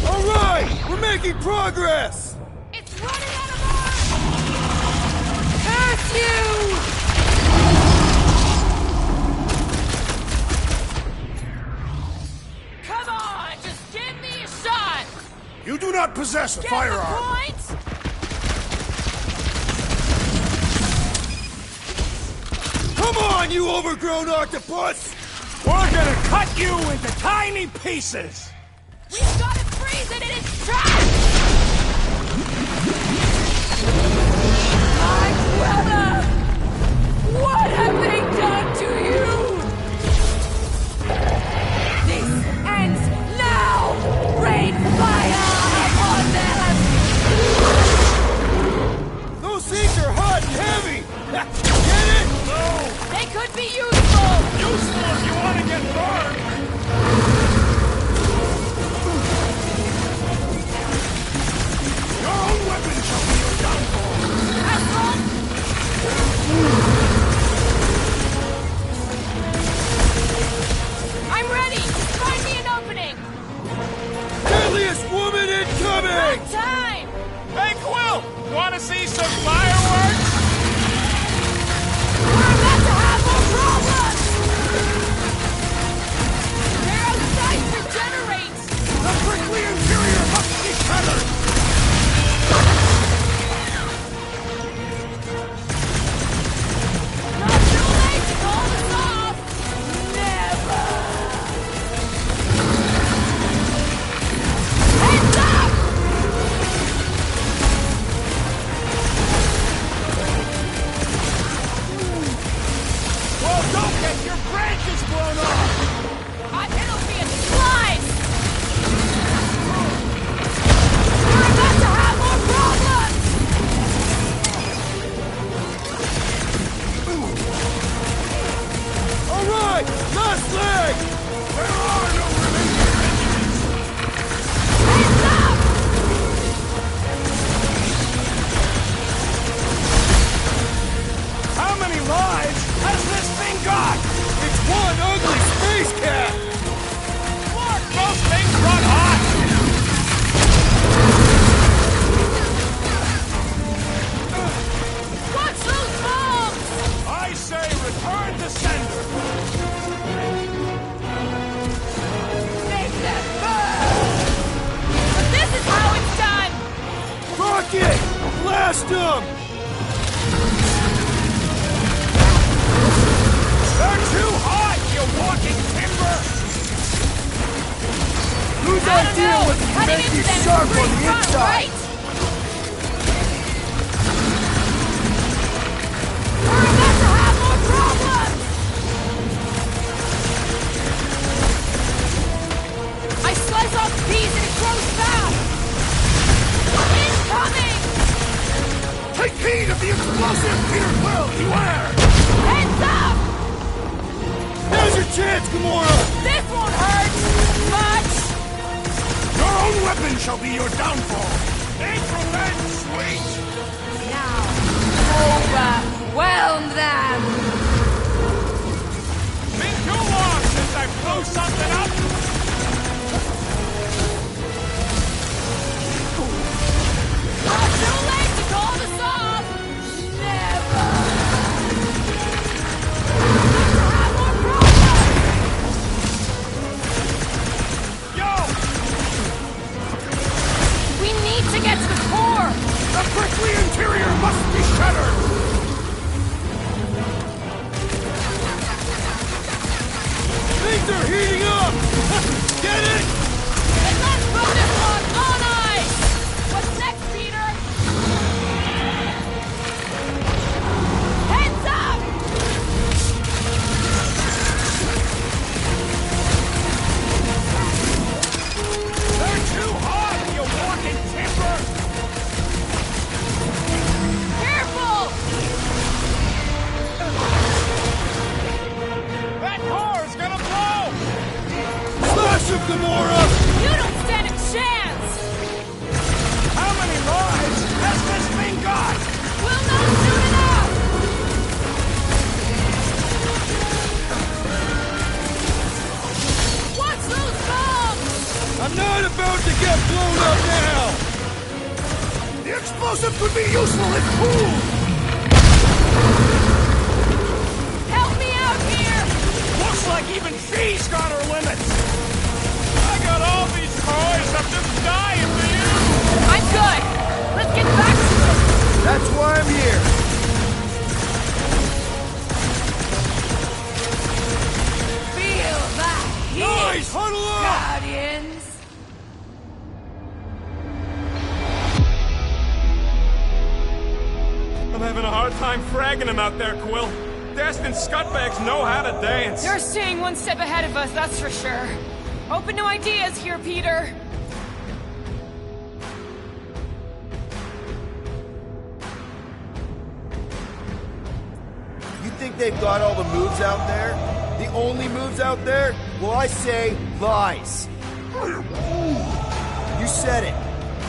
All right, we're making progress. It's running out of arms! Curse you! Come on, just give me a shot! You do not possess a Get firearm. the point? Come on, you overgrown octopus! We're gonna cut you into tiny pieces! We've got to freeze it in its tracks! My brother! What have they done to you? This ends now! Rain fire upon them! Those things are hot and heavy! Get it? No! They could be useful! Useful if you want to get burned! Your own weapon shall be your downfall. I'm ready! Find me an opening! Deadliest woman incoming! Good time! Hey, Quill! Want to see some fireworks? We're about to have more problems! Their outside regenerates! The prickly interior must be shattered. Not too late to call us off! Never! Heads up! Well, don't get your branches blown off! It'll be a slice! We're about to have more problems! All right, last leg! There are no remaining engines. Heads up! How many lives has this thing got? It's one ugly space cat! Look, those things run hot! Watch those bombs! I say return to sender! Make them burn! But this is how it's done! Rocket! Blast them! They're too hot, you walking timber! Whose I don't idea know! was to Cutting make into these them sharp is on the pretty fun, inside? right? We're about to have more problems! I slice off peas and it grows fast! Incoming! Take heed of the explosive, Peter Quill! Beware! Heads up! Now's your chance, Gamora! This won't hurt much! Your own weapon shall be your downfall. Ain't revenge, sweet! Now, overwhelm them! Been too long since I blew something up! Not too late to call this off! Never! Have more problems! Yo! We need to get to the core! explosive could be useful if cooled! Help me out here! Looks like even she's got her limits! I got all these toys, I'm just dying for you! I'm good! Let's get back to it! That's why I'm here. Feel that heat, Nice! Huddle up! Guardians! I'm having a hard time fragging him out there, Quill. Destined scutbags know how to dance. You're staying one step ahead of us, that's for sure. Open to ideas here, Peter. You think they've got all the moves out there? The only moves out there? Well, I say lies. You said it.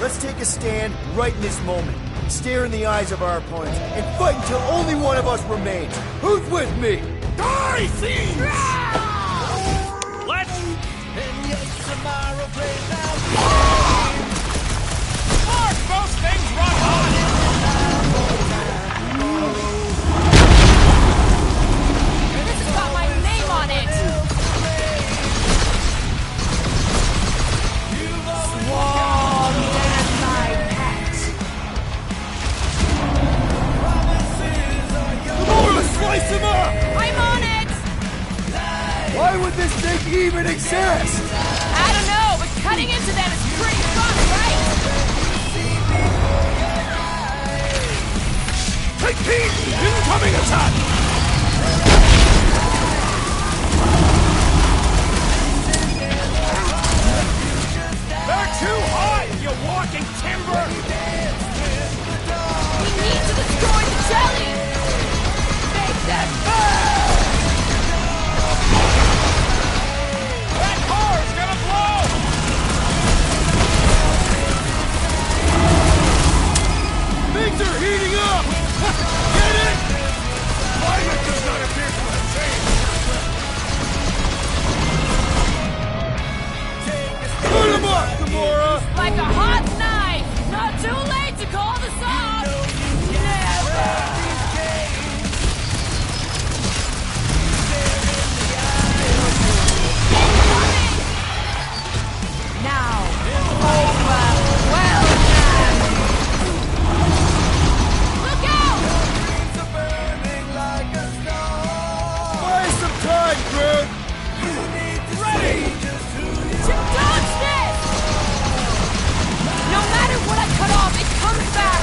Let's take a stand right in this moment. Stare in the eyes of our opponents and fight until only one of us remains. Who's with me? Die, thieves! Let's... Mark, those things run hot! This has got my name on it! Swarm and my pet! Let's slice him up! I'm on it! Why would this thing even exist? I don't know, but cutting into them is pretty fun, right? Take heed! Incoming attack! They're too hot, you walking timber! We need to destroy the jelly! Make them burn! That car's gonna blow! Things are heating up! Get it? Climate does not appear to have changed! Put him up, Gamora! Like a hot knife! Not too late to call this off! Never! Now, overwhelm them! Look out! Buy some time, Groot! Ready! To dodge this! No matter what I cut off, it comes back!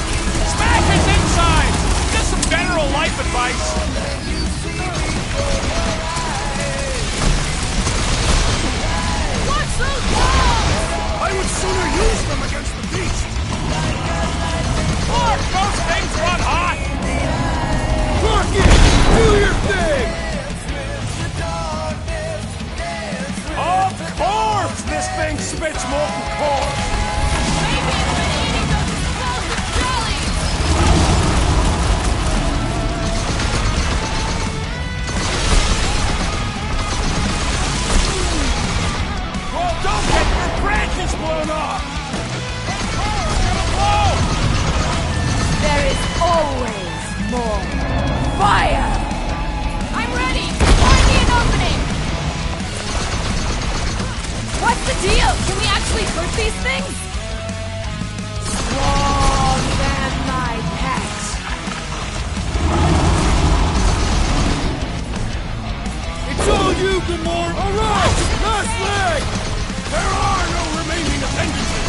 Smash his inside! Just some general life advice. Watch those balls! I would sooner use them against the beast! Mark, those things run hot! Rocket! Do your thing! Of course this thing spits molten core! Maybe it's been eating those explosive jellies! Well, don't get your branches blown off! That car's gonna blow! There is always more fire! I'm ready! Find me an opening! What's the deal? Can we actually hurt these things? Swarm them, my pet! It's all you, Gamora! Alright! Last leg! There are no remaining appendages!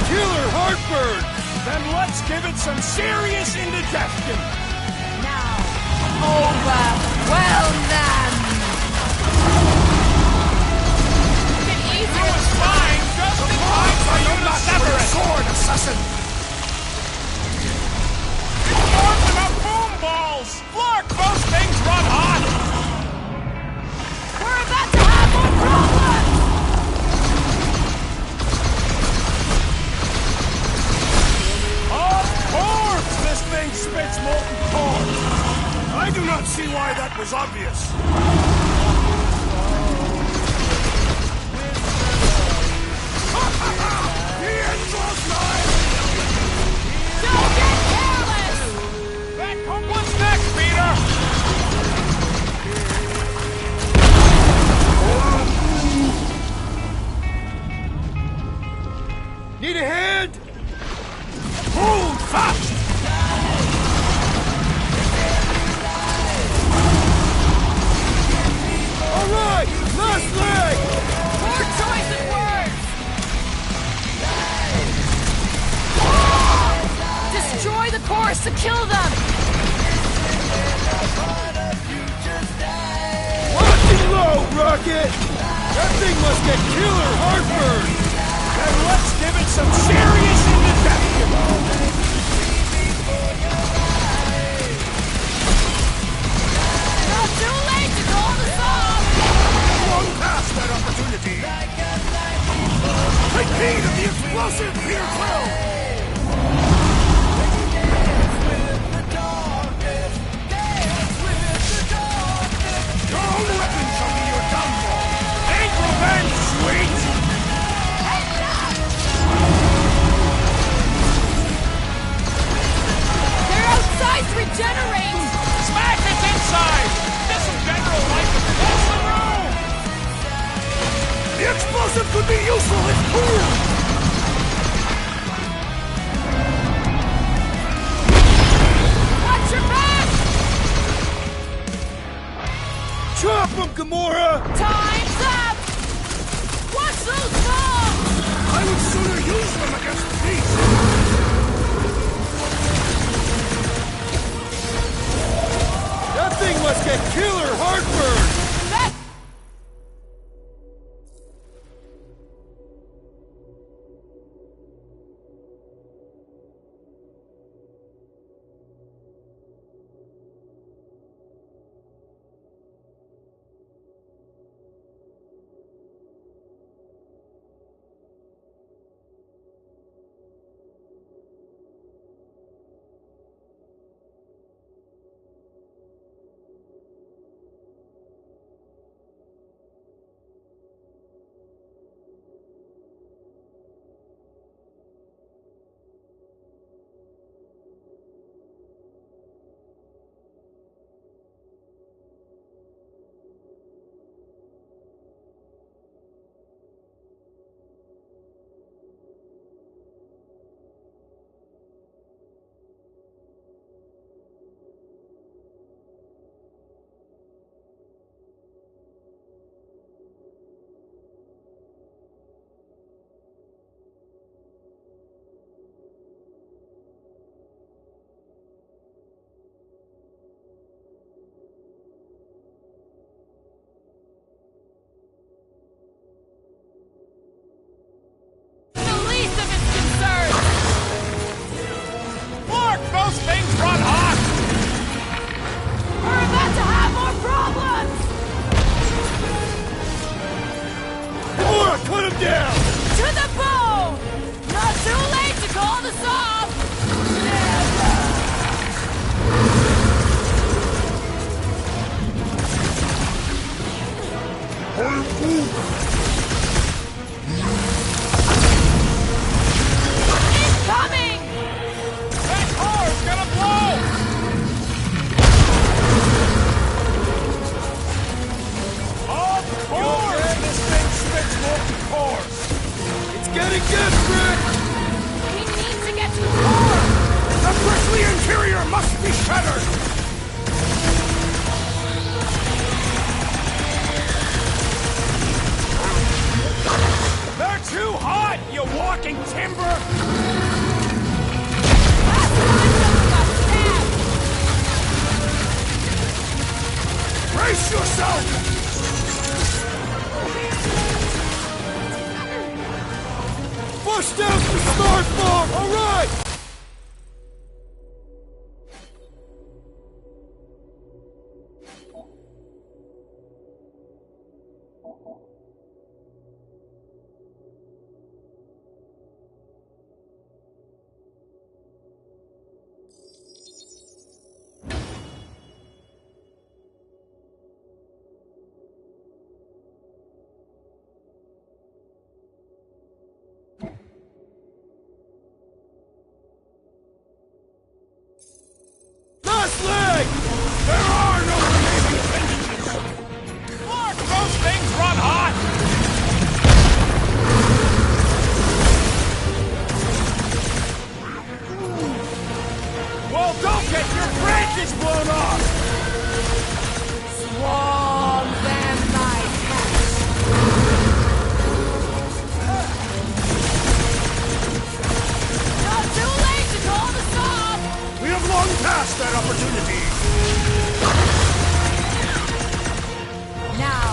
killer heartburn! Then let's give it some serious indigestion. Overwhelm them! Get easier. It was fine, just in time for you to sever it. Sword, assassin! It's more than a boom balls! Look, those things run hot! We're about to have more problems! Of course this thing spits molten core! I do not see why that was obvious. Don't get careless! What's next, Peter? Need a hand? Hold fast! All right, last leg! Poor choice of words! Destroy the course to kill them! Watch it low, Rocket! That thing must get killer heartburn! Then let's give it some serious indigestion. Not too late to call this off! Long past that opportunity! Take heed of the explosive, Peter Quill! Your own weapon shall be your downfall! Ain't revenge, sweet! They're outside to regenerate! Smack it inside! Get some general life across the room! The explosive could be useful if cooled! Watch your back! Chop him, Gamora! Time's up! Watch those fall! I would sooner use them against the beast! That thing must get killer heartburn! That... Heart bomb! Alright! Last leg! There are no remaining finishes! Mark, those things run hot! Well, don't get your branches blown off! Swarm them, my cat. Not too late to call the stop! We have long passed that opportunity. Now,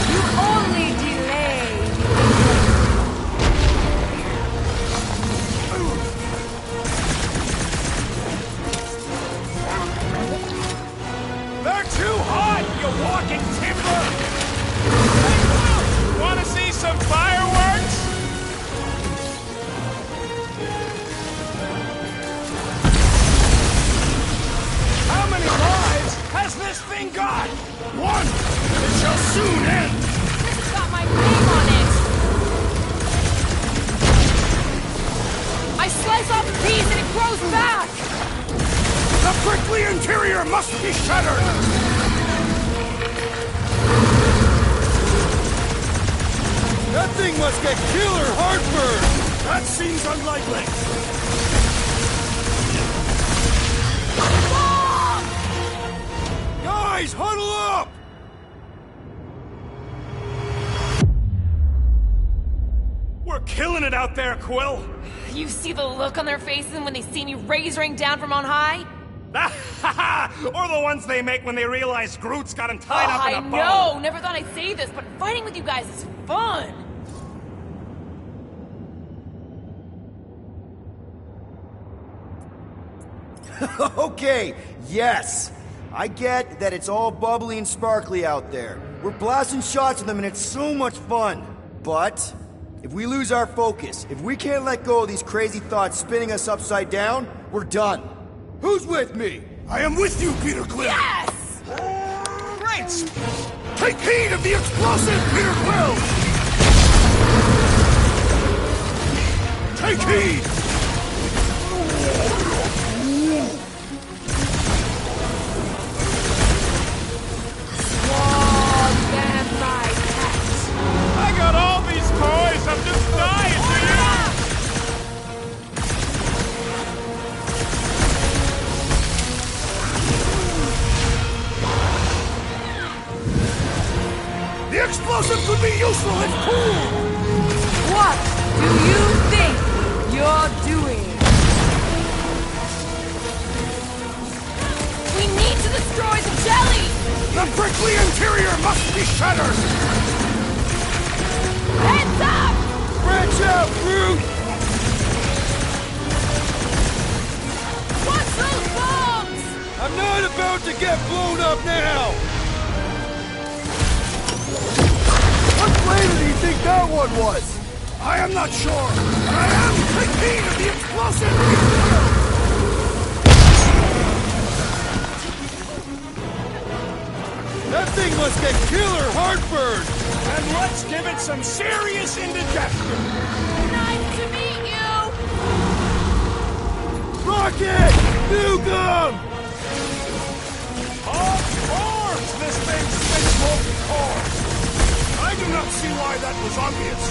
you only delay They're too hot, you walking timber! Hey, wanna see some fireworks? How many lives has this thing got? One! It shall soon end! This has got my name on it! I slice off a piece and it grows back! The prickly interior must be shattered! That thing must get killer heartburn! That seems unlikely. Guys, huddle up! We're killing it out there, Quill! You see the look on their faces when they see me razoring down from on high? Or the ones they make when they realize Groot's got him tied up in a I bow. know! Never thought I'd say this, but fighting with you guys is fun! Okay, yes. I get that it's all bubbly and sparkly out there. We're blasting shots at them and it's so much fun. But if we lose our focus, if we can't let go of these crazy thoughts spinning us upside down, we're done. Who's with me? I am with you, Peter Quill! Yes! Great! Take heed of the explosive, Peter Quill! Take heed! swarm them, my cat. I got all these toys, I'm just dying, do you? The explosive could be useful if cool! What do you think you're doing? We need to destroy the jelly! The prickly interior must be shattered! Heads up! Branch out, Groot! Watch those bombs! I'm not about to get blown up now! What flavor do you think that one was? I am not sure, but I am take heed of the explosive, Peter Quill! That thing must get killer heartburn! And let's give it some serious indigestion! Nice to meet you! Rocket! Newcomb! Of course, this thing spits molten cores! I do not see why that was obvious.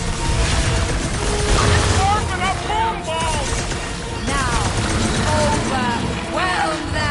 It's morphing up boom balls! Now, overwhelm them!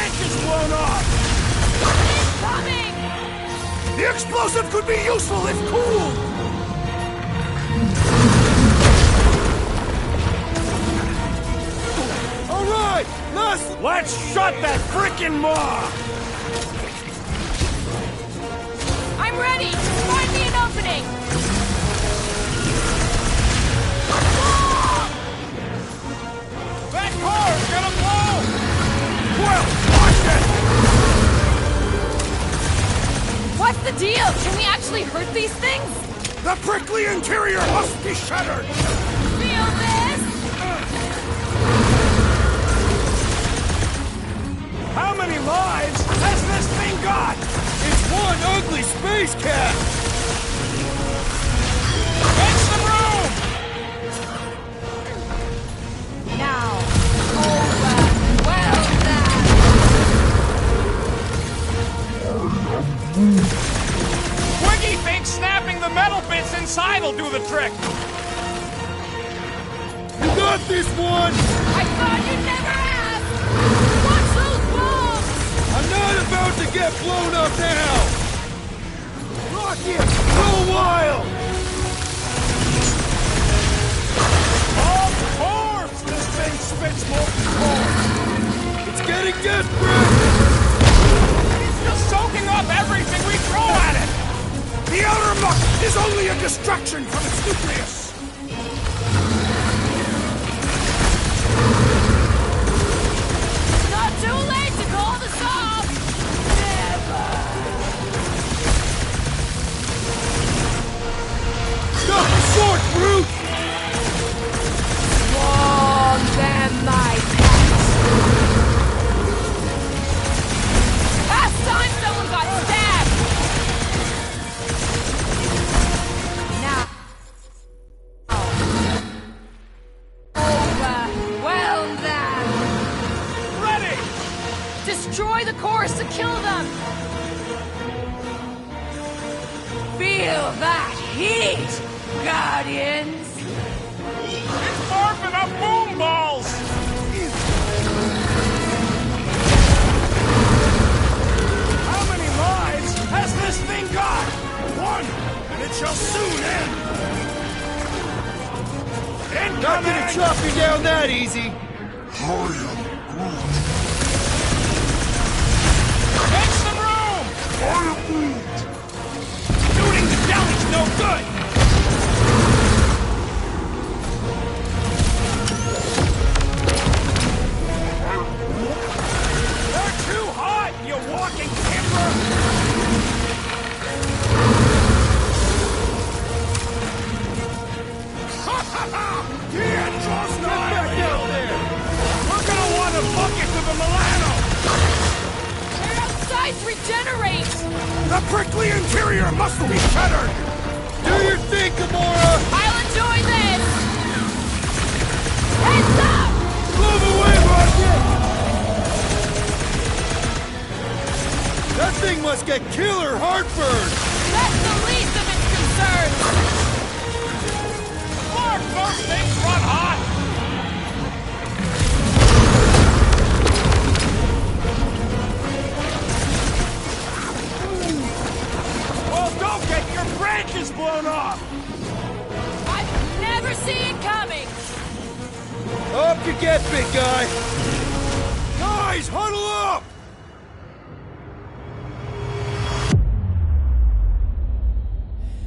branches blown off! Coming! The explosive could be useful if cooled! Alright! Let's shut that frickin' maw! I'm ready! Find me an opening! That car's gonna blow! Well, watch it! What's the deal? Can we actually hurt these things? The prickly interior must be shattered! Feel this? How many lives has this thing got? It's one ugly space cat! Make some room! Now, over. Well done. Twiggy thinks snapping the metal bits inside will do the trick! You got this one! I thought you'd never ask! Watch those bombs! I'm not about to get blown up now! Rocket! Go wild! Of course this thing spits molten coal! It's getting desperate! It's just soaking up everything we throw at it! The outer muck is only a distraction from its nucleus! Not too late to call this off! Never! Stop the short, brute! Warm them, my pets! Last time someone got stabbed! Now... Overwhelm them! Ready! Destroy the cores to kill them! Feel that heat, Guardians! It's barfing up boom balls! How many lives has this thing got? One, and it shall soon end! Not gonna chop you down that easy! Make some room! Shooting the jelly's no good! They're too hot, you walking timber! The end draws Get nigh! back down there! We're gonna want a bucket to the Milano! Their outsides regenerate! The prickly interior must be shattered! Do your thing, Gamora! I'll enjoy this! Heads up! Move away, Rocket! That thing must get killer heartburn! That's the least of its concerns! Mark, those things run hot! Well, don't get your branches blown off! I've never seen it coming! Up you get, big guy! Guys, huddle up!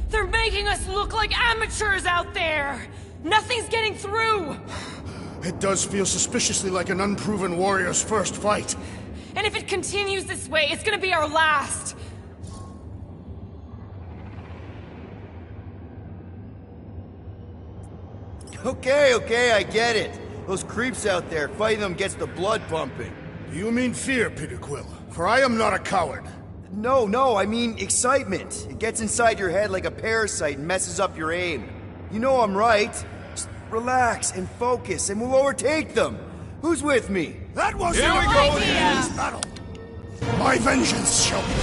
They're making us look like amateurs out there! Nothing's getting through! It does feel suspiciously like an unproven warrior's first fight. And if it continues this way, it's gonna be our last! Okay, I get it. Those creeps out there, fighting them gets the blood pumping. Do you mean fear, Peter Quill? For I am not a coward. No, I mean excitement. It gets inside your head like a parasite and messes up your aim. You know I'm right. Just relax and focus, and we'll overtake them. Who's with me? That was Here we go the again. end's battle. My vengeance shall be.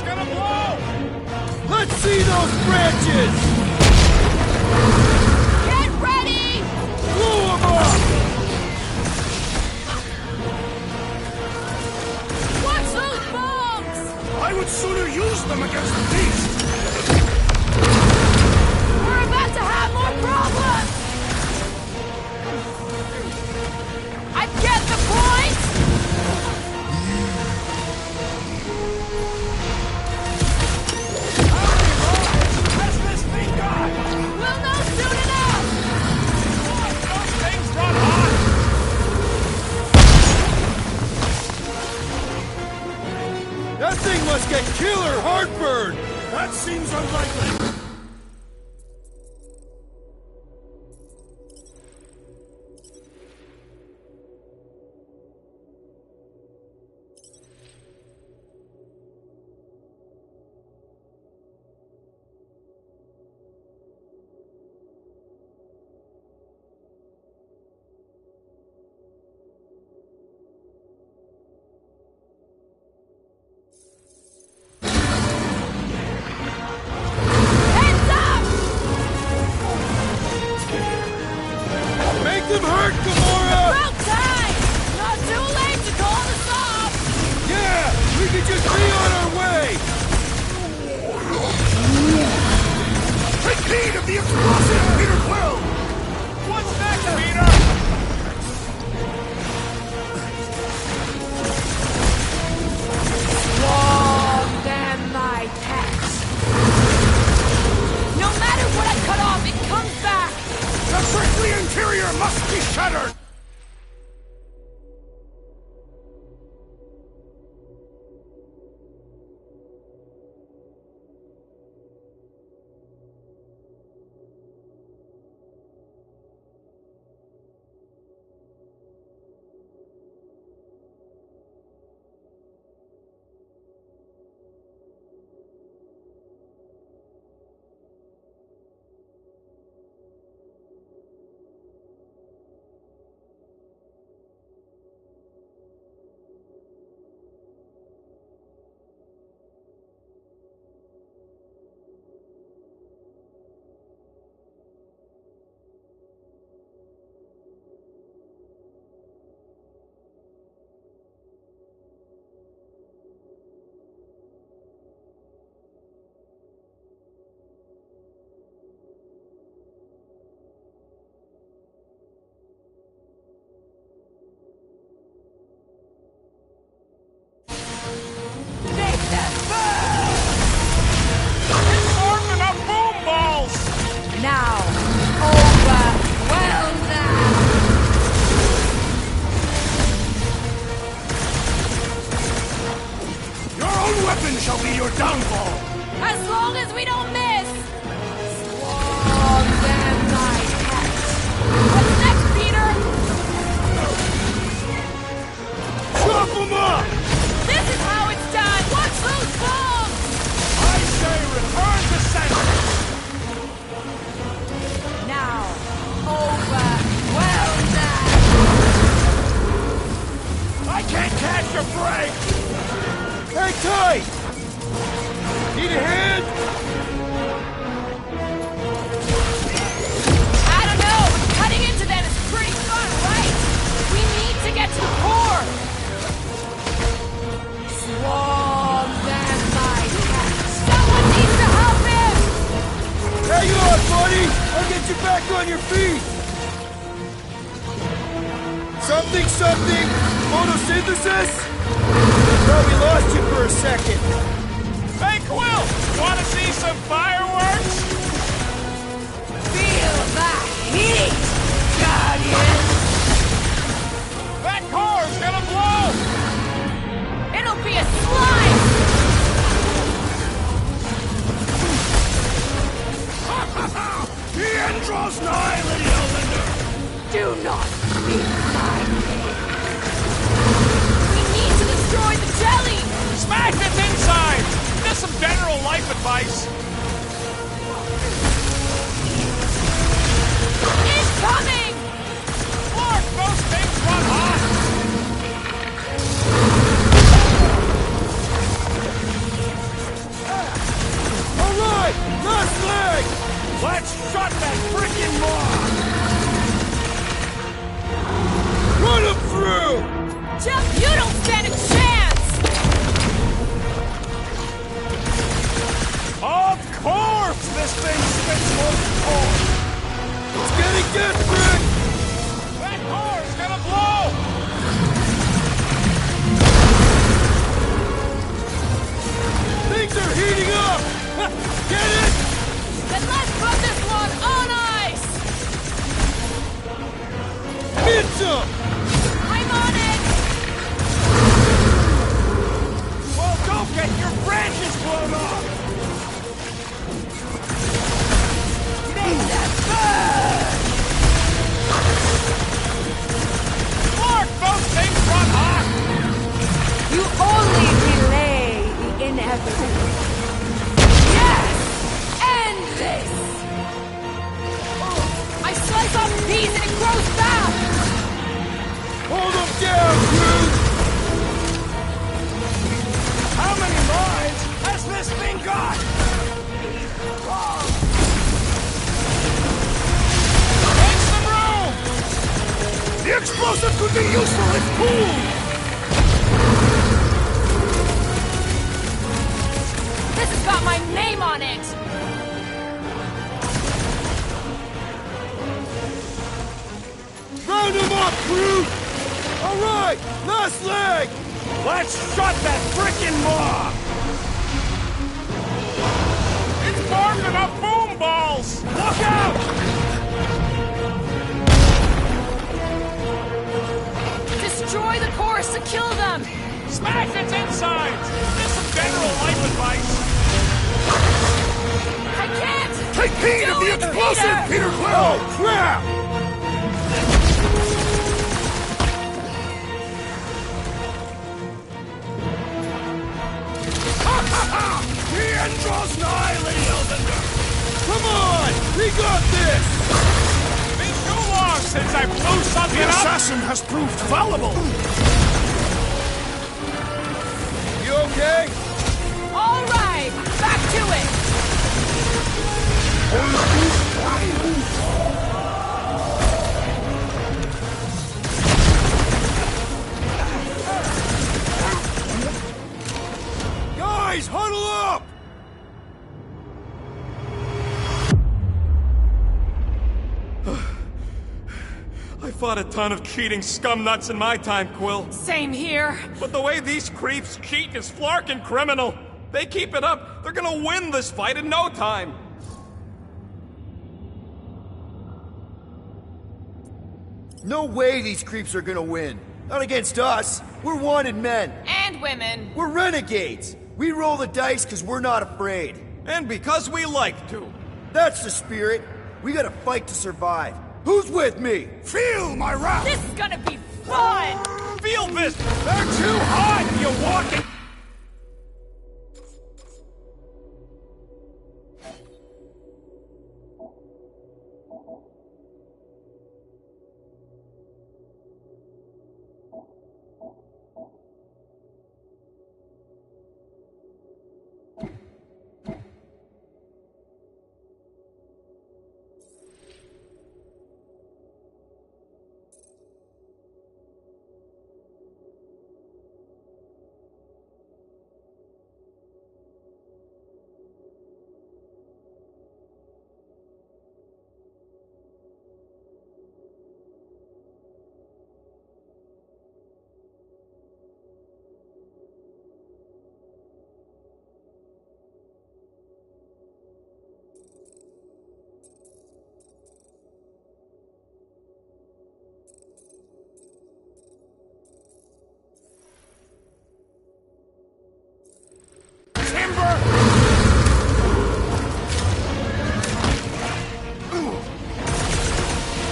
gonna blow! Let's see those branches! Get ready! Blow 'em up! Watch those bombs! I would sooner use them against the beast! We're about to have more problems! I get the point! Has this thing got? We'll know soon enough! Those things run hot! That thing must get killer heartburn! That seems unlikely. Heads up! Make them hurt, Gamora! About time! Not too late to call this off! Yeah! We could just be on our way! Take heed of the explosive, Peter Quill! What's next, Peter? Warm them, my pets. No matter what I cut off, it comes back! The prickly interior must be shattered! It's arming up boom balls! Now, overwhelm them! Your own weapon shall be your downfall! As long as we don't miss! Warm them, my pets. What's next, Peter? Chop 'em up! This is how it's done! Watch those bombs! I say return to sender! Now, overwhelm them! I can't catch your break! Hang tight! Need a hand? I don't know, but cutting into them is pretty fun, right? We need to get to the core! Swarm them, my pets. Someone needs to help him! Hang on, buddy! I'll get you back on your feet! Something? Photosynthesis? Thought we lost you for a second. Hey, Quill! Wanna see some fireworks? Feel the heat, Guardian! That car's gonna blow! It'll be a slime! The end draws nigh, Lady Hellbender! Do not speak my name. We need to destroy the jelly! Smash its inside! Just some general life advice. Incoming! Mark, those things run hot! Let's shut that frickin' mob! Run him through! Jeff, you don't stand a chance! Of course this thing spits molten core! It's getting desperate! That core's gonna blow! Things are heating up! Get it? Then let's put this one on ice! Hit some! I'm on it! Well, don't get your branches blown off! Mark, those things run hot! You only delay the inevitable. Yes! End this! I slice off these and it grows back! Hold them down, Groot! How many lives has this thing got? Make some room! The explosive could be useful if cooled! This has got my name on it! Round him up, Groot! Alright, last leg! Let's shut that frickin' mob! It's barking up boom balls! Look out! Destroy the cores to kill them! Smash its insides! There's some general life advice! I can't! Take heed of the explosive, Peter Quill! Oh, crap! The end draws nigh, Lady Elbender! Come on! We got this! Been too long since I blew something The up! assassin has proved fallible! You okay? All right, back to it! Guys, huddle up! I fought a ton of cheating scumnuts in my time, Quill. Same here. But the way these creeps cheat is flarkin' criminal. They keep it up, they're gonna win this fight in no time. No way these creeps are gonna win. Not against us. We're wanted men. And women. We're renegades. We roll the dice because we're not afraid. And because we like to. That's the spirit. We gotta fight to survive. Who's with me? Feel my wrath! This is gonna be fun! Feel this! They're too hot! You walking.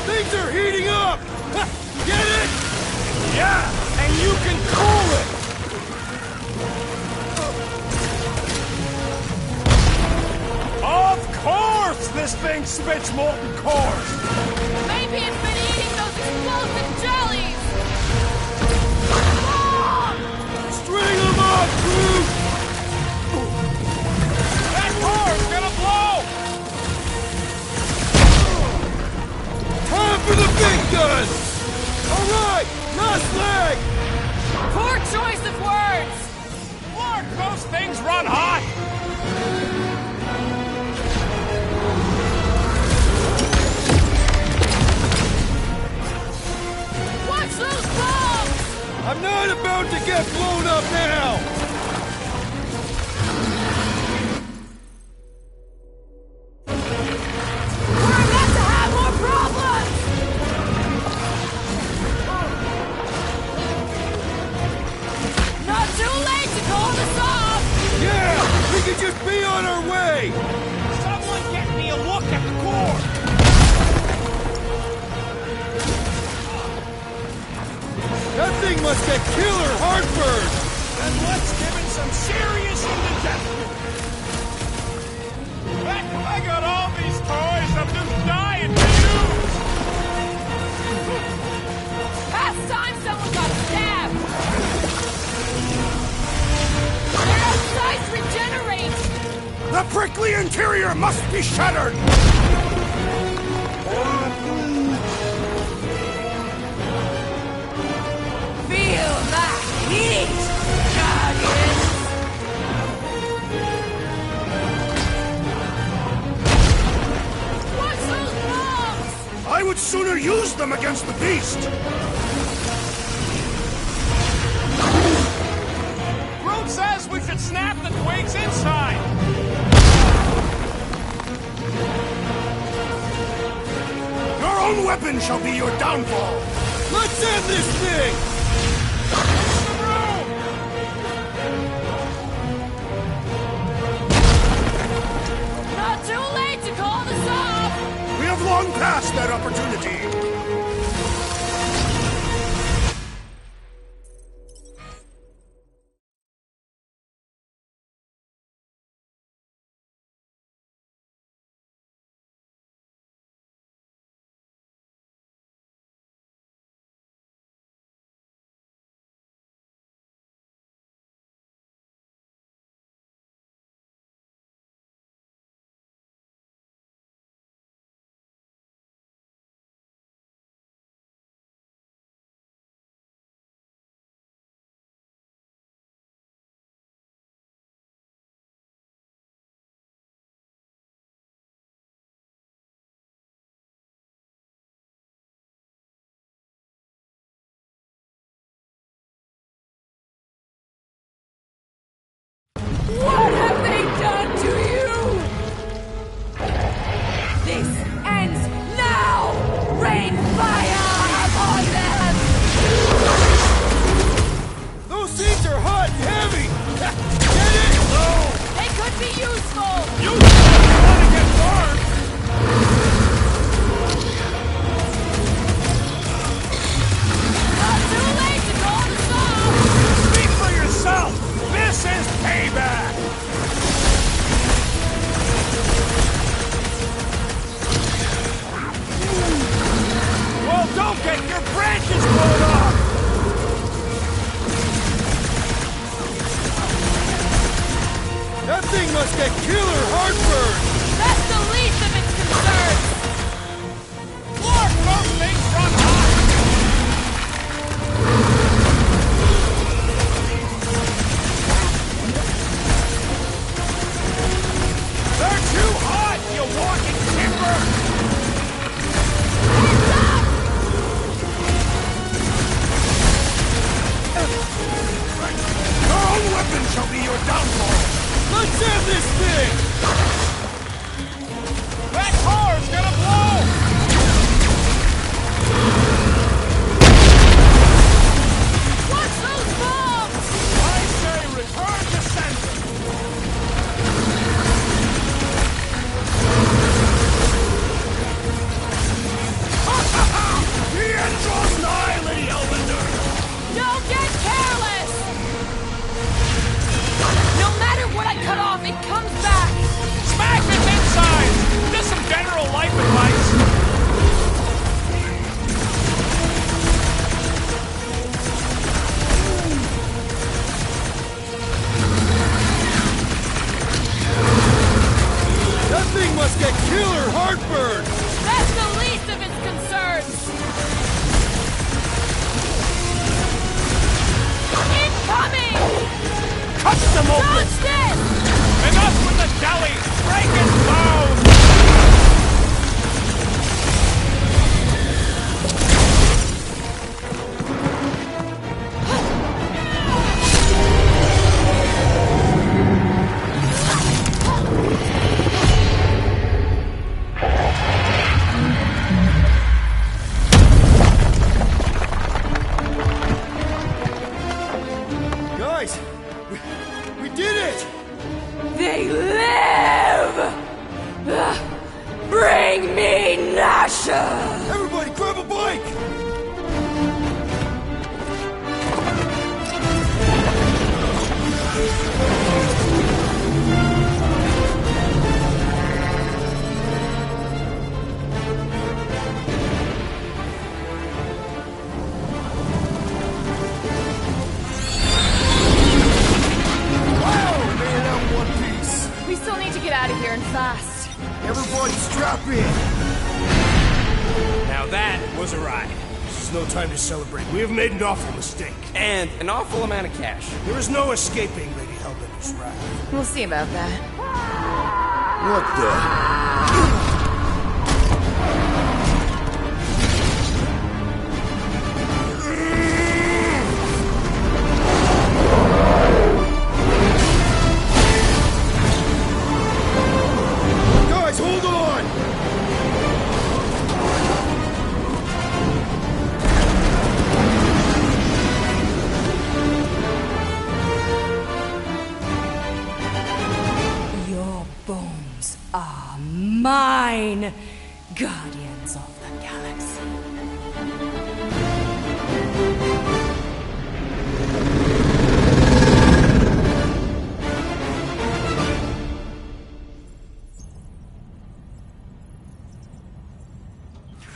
Things are heating up! Get it? Yeah, and you can cool it! Of course this thing spits molten cores! Maybe it's been eating those explosive jellies! String them up, Groot! That core's gonna blow! up now! We're about to have more problems! Not too late to call this off! Yeah! We could just be on our way! Someone get me a look at the core! That thing must get killer heartburn! Then let's give it some serious indigestion! I got all these toys I'm just dying to use! Past time someone got stabbed! Their sights regenerate! The prickly interior must be shattered! Feel that heat, Guardians! What's those bombs? I would sooner use them against the beast! Groot says we should snap the twigs inside! Your own weapon shall be your downfall! Let's end this thing! Not too late to call this off! We have long passed that opportunity! What have they done to you? This ends now! Rain fire upon them! Those seeds are hot and heavy! Get it? No! They could be useful! You want to get burned! Not too late to call this off! Speak for yourself! This is payback! Well, don't get your branches blown off! That thing must get killer heartburn! That's the least of its concerns! Lord, those things run hot! They're too hot, you walking timber! Hands up! Your own weapon shall be your downfall! Let's end this thing! That car's gonna blow! What's those bombs? I say return to sender! The end draws nigh, Lady Hellbender! Don't get careless! No matter what I cut off, it comes back! Smack his insides! Just some general life advice! That thing must get killer heartburn! That's the least of its concerns! Incoming! Cut them open! Dodge this! Enough with the jelly! Break his bones! still need to get out of here and fast. Everybody strap in! Now that was a ride. This is no time to celebrate. We have made an awful mistake. And an awful amount of cash. There is no escaping Lady Hellbender's wrath. We'll see about that. What the? Guys, hold on! Your bones are mine, guardians of the galaxy.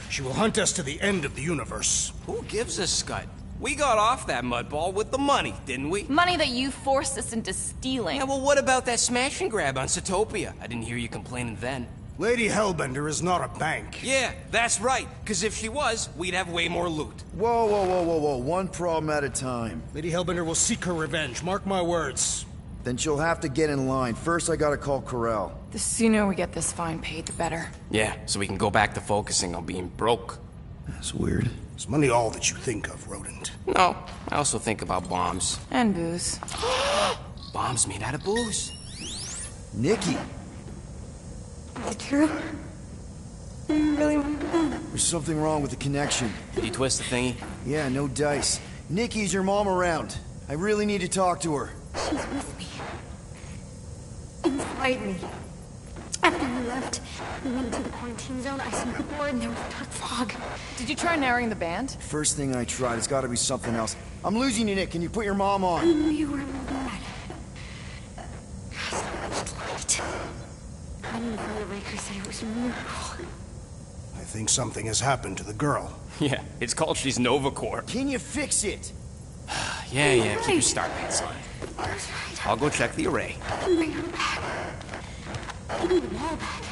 She will hunt us to the end of the universe. Who gives a scut? We got off that mudball with the money, didn't we? Money that you forced us into stealing. Yeah, well, what about that smash and grab on Satopia? I didn't hear you complaining then. Lady Hellbender is not a bank. Yeah, that's right. Because if she was, we'd have way more loot. Whoa, whoa, whoa, whoa, whoa. One problem at a time. Lady Hellbender will seek her revenge. Mark my words. Then she'll have to get in line. First, I gotta call Corel. The sooner we get this fine paid, the better. Yeah, so we can go back to focusing on being broke. That's weird. Is money all that you think of, Rodent? No, I also think about bombs. And booze. Bombs made out of booze. Nikki! Is it true? There's something wrong with the connection. Did you twist the thingy? Yeah, no dice. Nikki's your mom around. I really need to talk to her. She's with me. Inside me. After we left, we went into the quarantine zone. I seen the board and there was dark fog. Did you try narrowing the band? First thing I tried, it's gotta be something else. I'm losing you, Nick. Can you put your mom on? You were bad. So much light. I knew Father Baker said it was a miracle. I think something has happened to the girl. Yeah, it's called she's Novacore. Can you fix it? Yeah, keep your start pants on. I'll go check the array. Bring her back. Give me the ball back.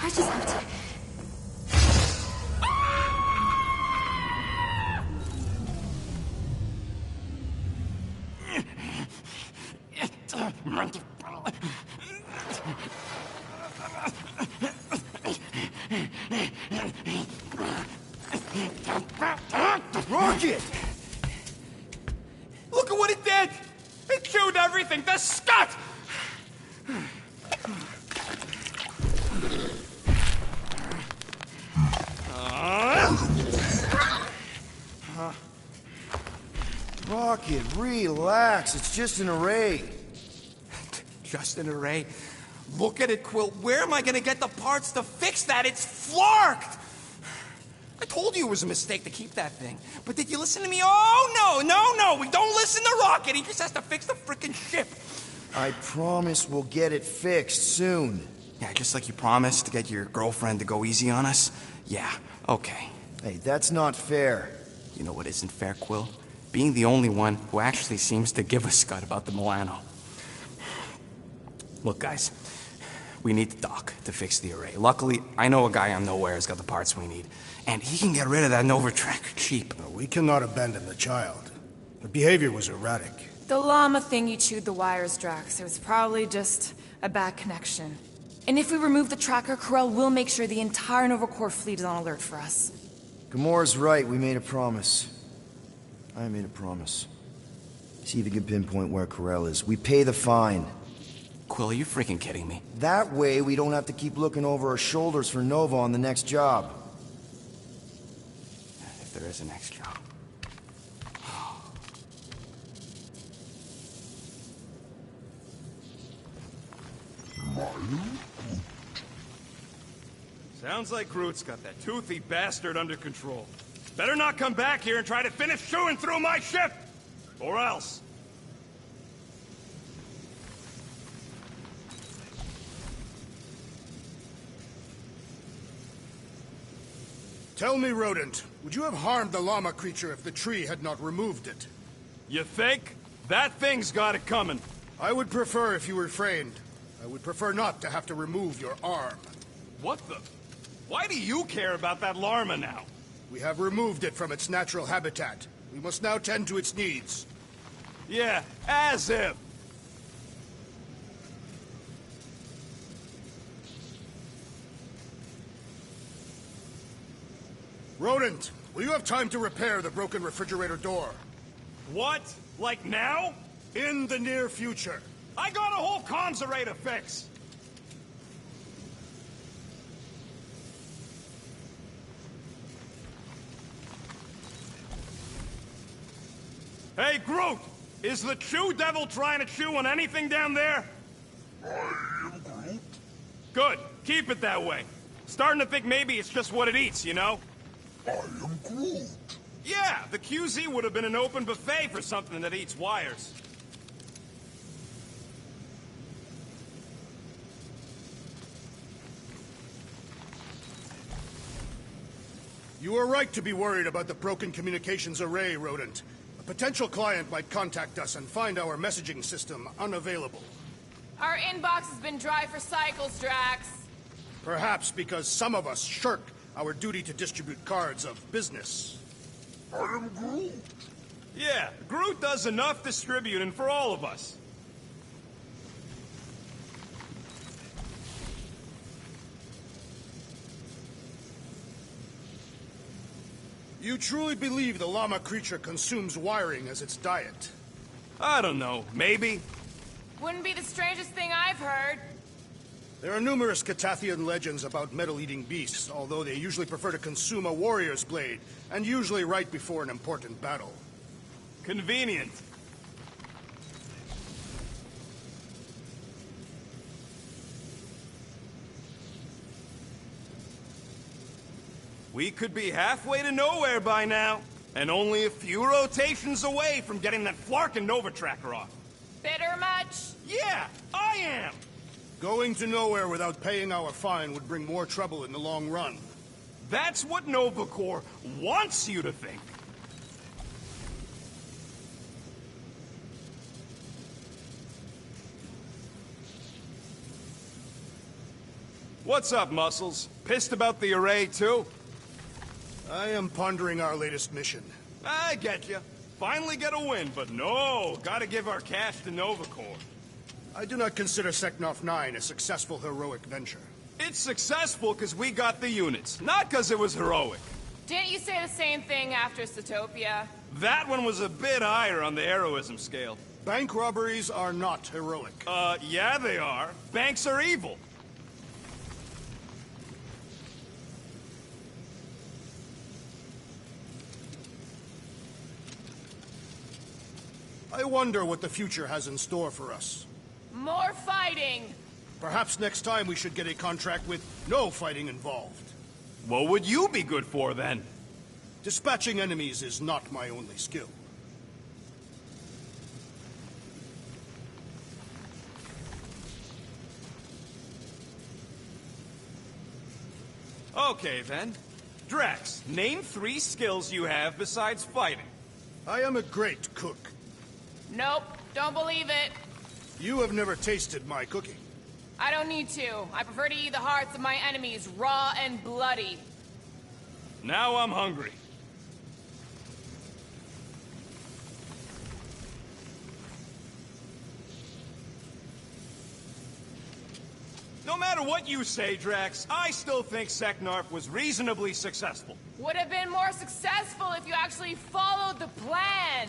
I just have to... Rocket! Look at what it did! It chewed everything! The scut! Rocket, relax. It's just an array. Just an array? Look at it, Quill. Where am I gonna get the parts to fix that? It's flarked! I told you it was a mistake to keep that thing. But did you listen to me? Oh, no! We don't listen to Rocket. He just has to fix the frickin' ship. I promise we'll get it fixed soon. Yeah, just like you promised to get your girlfriend to go easy on us? Yeah, okay. Hey, that's not fair. You know what isn't fair, Quill? Being the only one who actually seems to give a scut about the Milano. Look, guys, we need the dock to fix the array. Luckily, I know a guy on Nowhere has got the parts we need. And he can get rid of that Nova tracker cheap. No, we cannot abandon the child. Her behavior was erratic. The llama thing you chewed the wires, Drax. It was probably just a bad connection. And if we remove the tracker, Corel will make sure the entire Nova Corps fleet is on alert for us. Gamora's right. We made a promise. I made a promise. See if you can pinpoint where Corel is. We pay the fine. Quill, are you freaking kidding me? That way, we don't have to keep looking over our shoulders for Nova on the next job. If there is a next job. Sounds like Groot's got that toothy bastard under control. Better not come back here and try to finish chewing through my ship! Or else. Tell me, Rodent, would you have harmed the llama creature if the tree had not removed it? You think? That thing's got it coming. I would prefer if you refrained. I would prefer not to have to remove your arm. What the? Why do you care about that llama now? We have removed it from its natural habitat. We must now tend to its needs. Yeah, as if. Rodent, will you have time to repair the broken refrigerator door? What? Like now? In the near future. I got a whole comserator to fix. Hey, Groot! Is the Chew Devil trying to chew on anything down there? I am Groot. Good. Keep it that way. Starting to think maybe it's just what it eats, you know? I am Groot. Yeah, the QZ would have been an open buffet for something that eats wires. You are right to be worried about the broken communications array, Rodent. A potential client might contact us and find our messaging system unavailable. Our inbox has been dry for cycles, Drax. Perhaps because some of us shirk our duty to distribute cards of business. I am Groot. Yeah, Groot does enough distributing for all of us. You truly believe the llama creature consumes wiring as its diet? I don't know, maybe. Wouldn't be the strangest thing I've heard. There are numerous Catathian legends about metal-eating beasts, although they usually prefer to consume a warrior's blade, and usually right before an important battle. Convenient. We could be halfway to nowhere by now, and only a few rotations away from getting that Flarkin Nova Tracker off. Bitter much? Yeah, I am! Going to nowhere without paying our fine would bring more trouble in the long run. That's what Nova Corps wants you to think. What's up, Muscles? Pissed about the array, too? I am pondering our latest mission. I get you. Finally get a win, but no, gotta give our cash to Nova Corps. I do not consider Seknarf 9 a successful heroic venture. It's successful because we got the units, not because it was heroic. Didn't you say the same thing after Satopia? That one was a bit higher on the heroism scale. Bank robberies are not heroic. Yeah they are. Banks are evil. I wonder what the future has in store for us. More fighting! Perhaps next time we should get a contract with no fighting involved. What would you be good for, then? Dispatching enemies is not my only skill. Okay, then. Drax, name 3 skills you have besides fighting. I am a great cook. Nope, don't believe it. You have never tasted my cooking. I don't need to. I prefer to eat the hearts of my enemies raw and bloody. Now I'm hungry. No matter what you say, Drax, I still think Seknarf was reasonably successful. Would have been more successful if you actually followed the plan.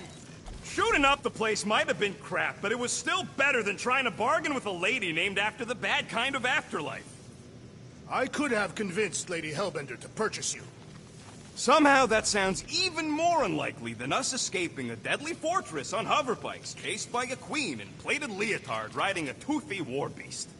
Shooting up the place might have been crap, but it was still better than trying to bargain with a lady named after the bad kind of afterlife. I could have convinced Lady Hellbender to purchase you. Somehow that sounds even more unlikely than us escaping a deadly fortress on hoverbikes, chased by a queen in plated leotard riding a toothy war beast.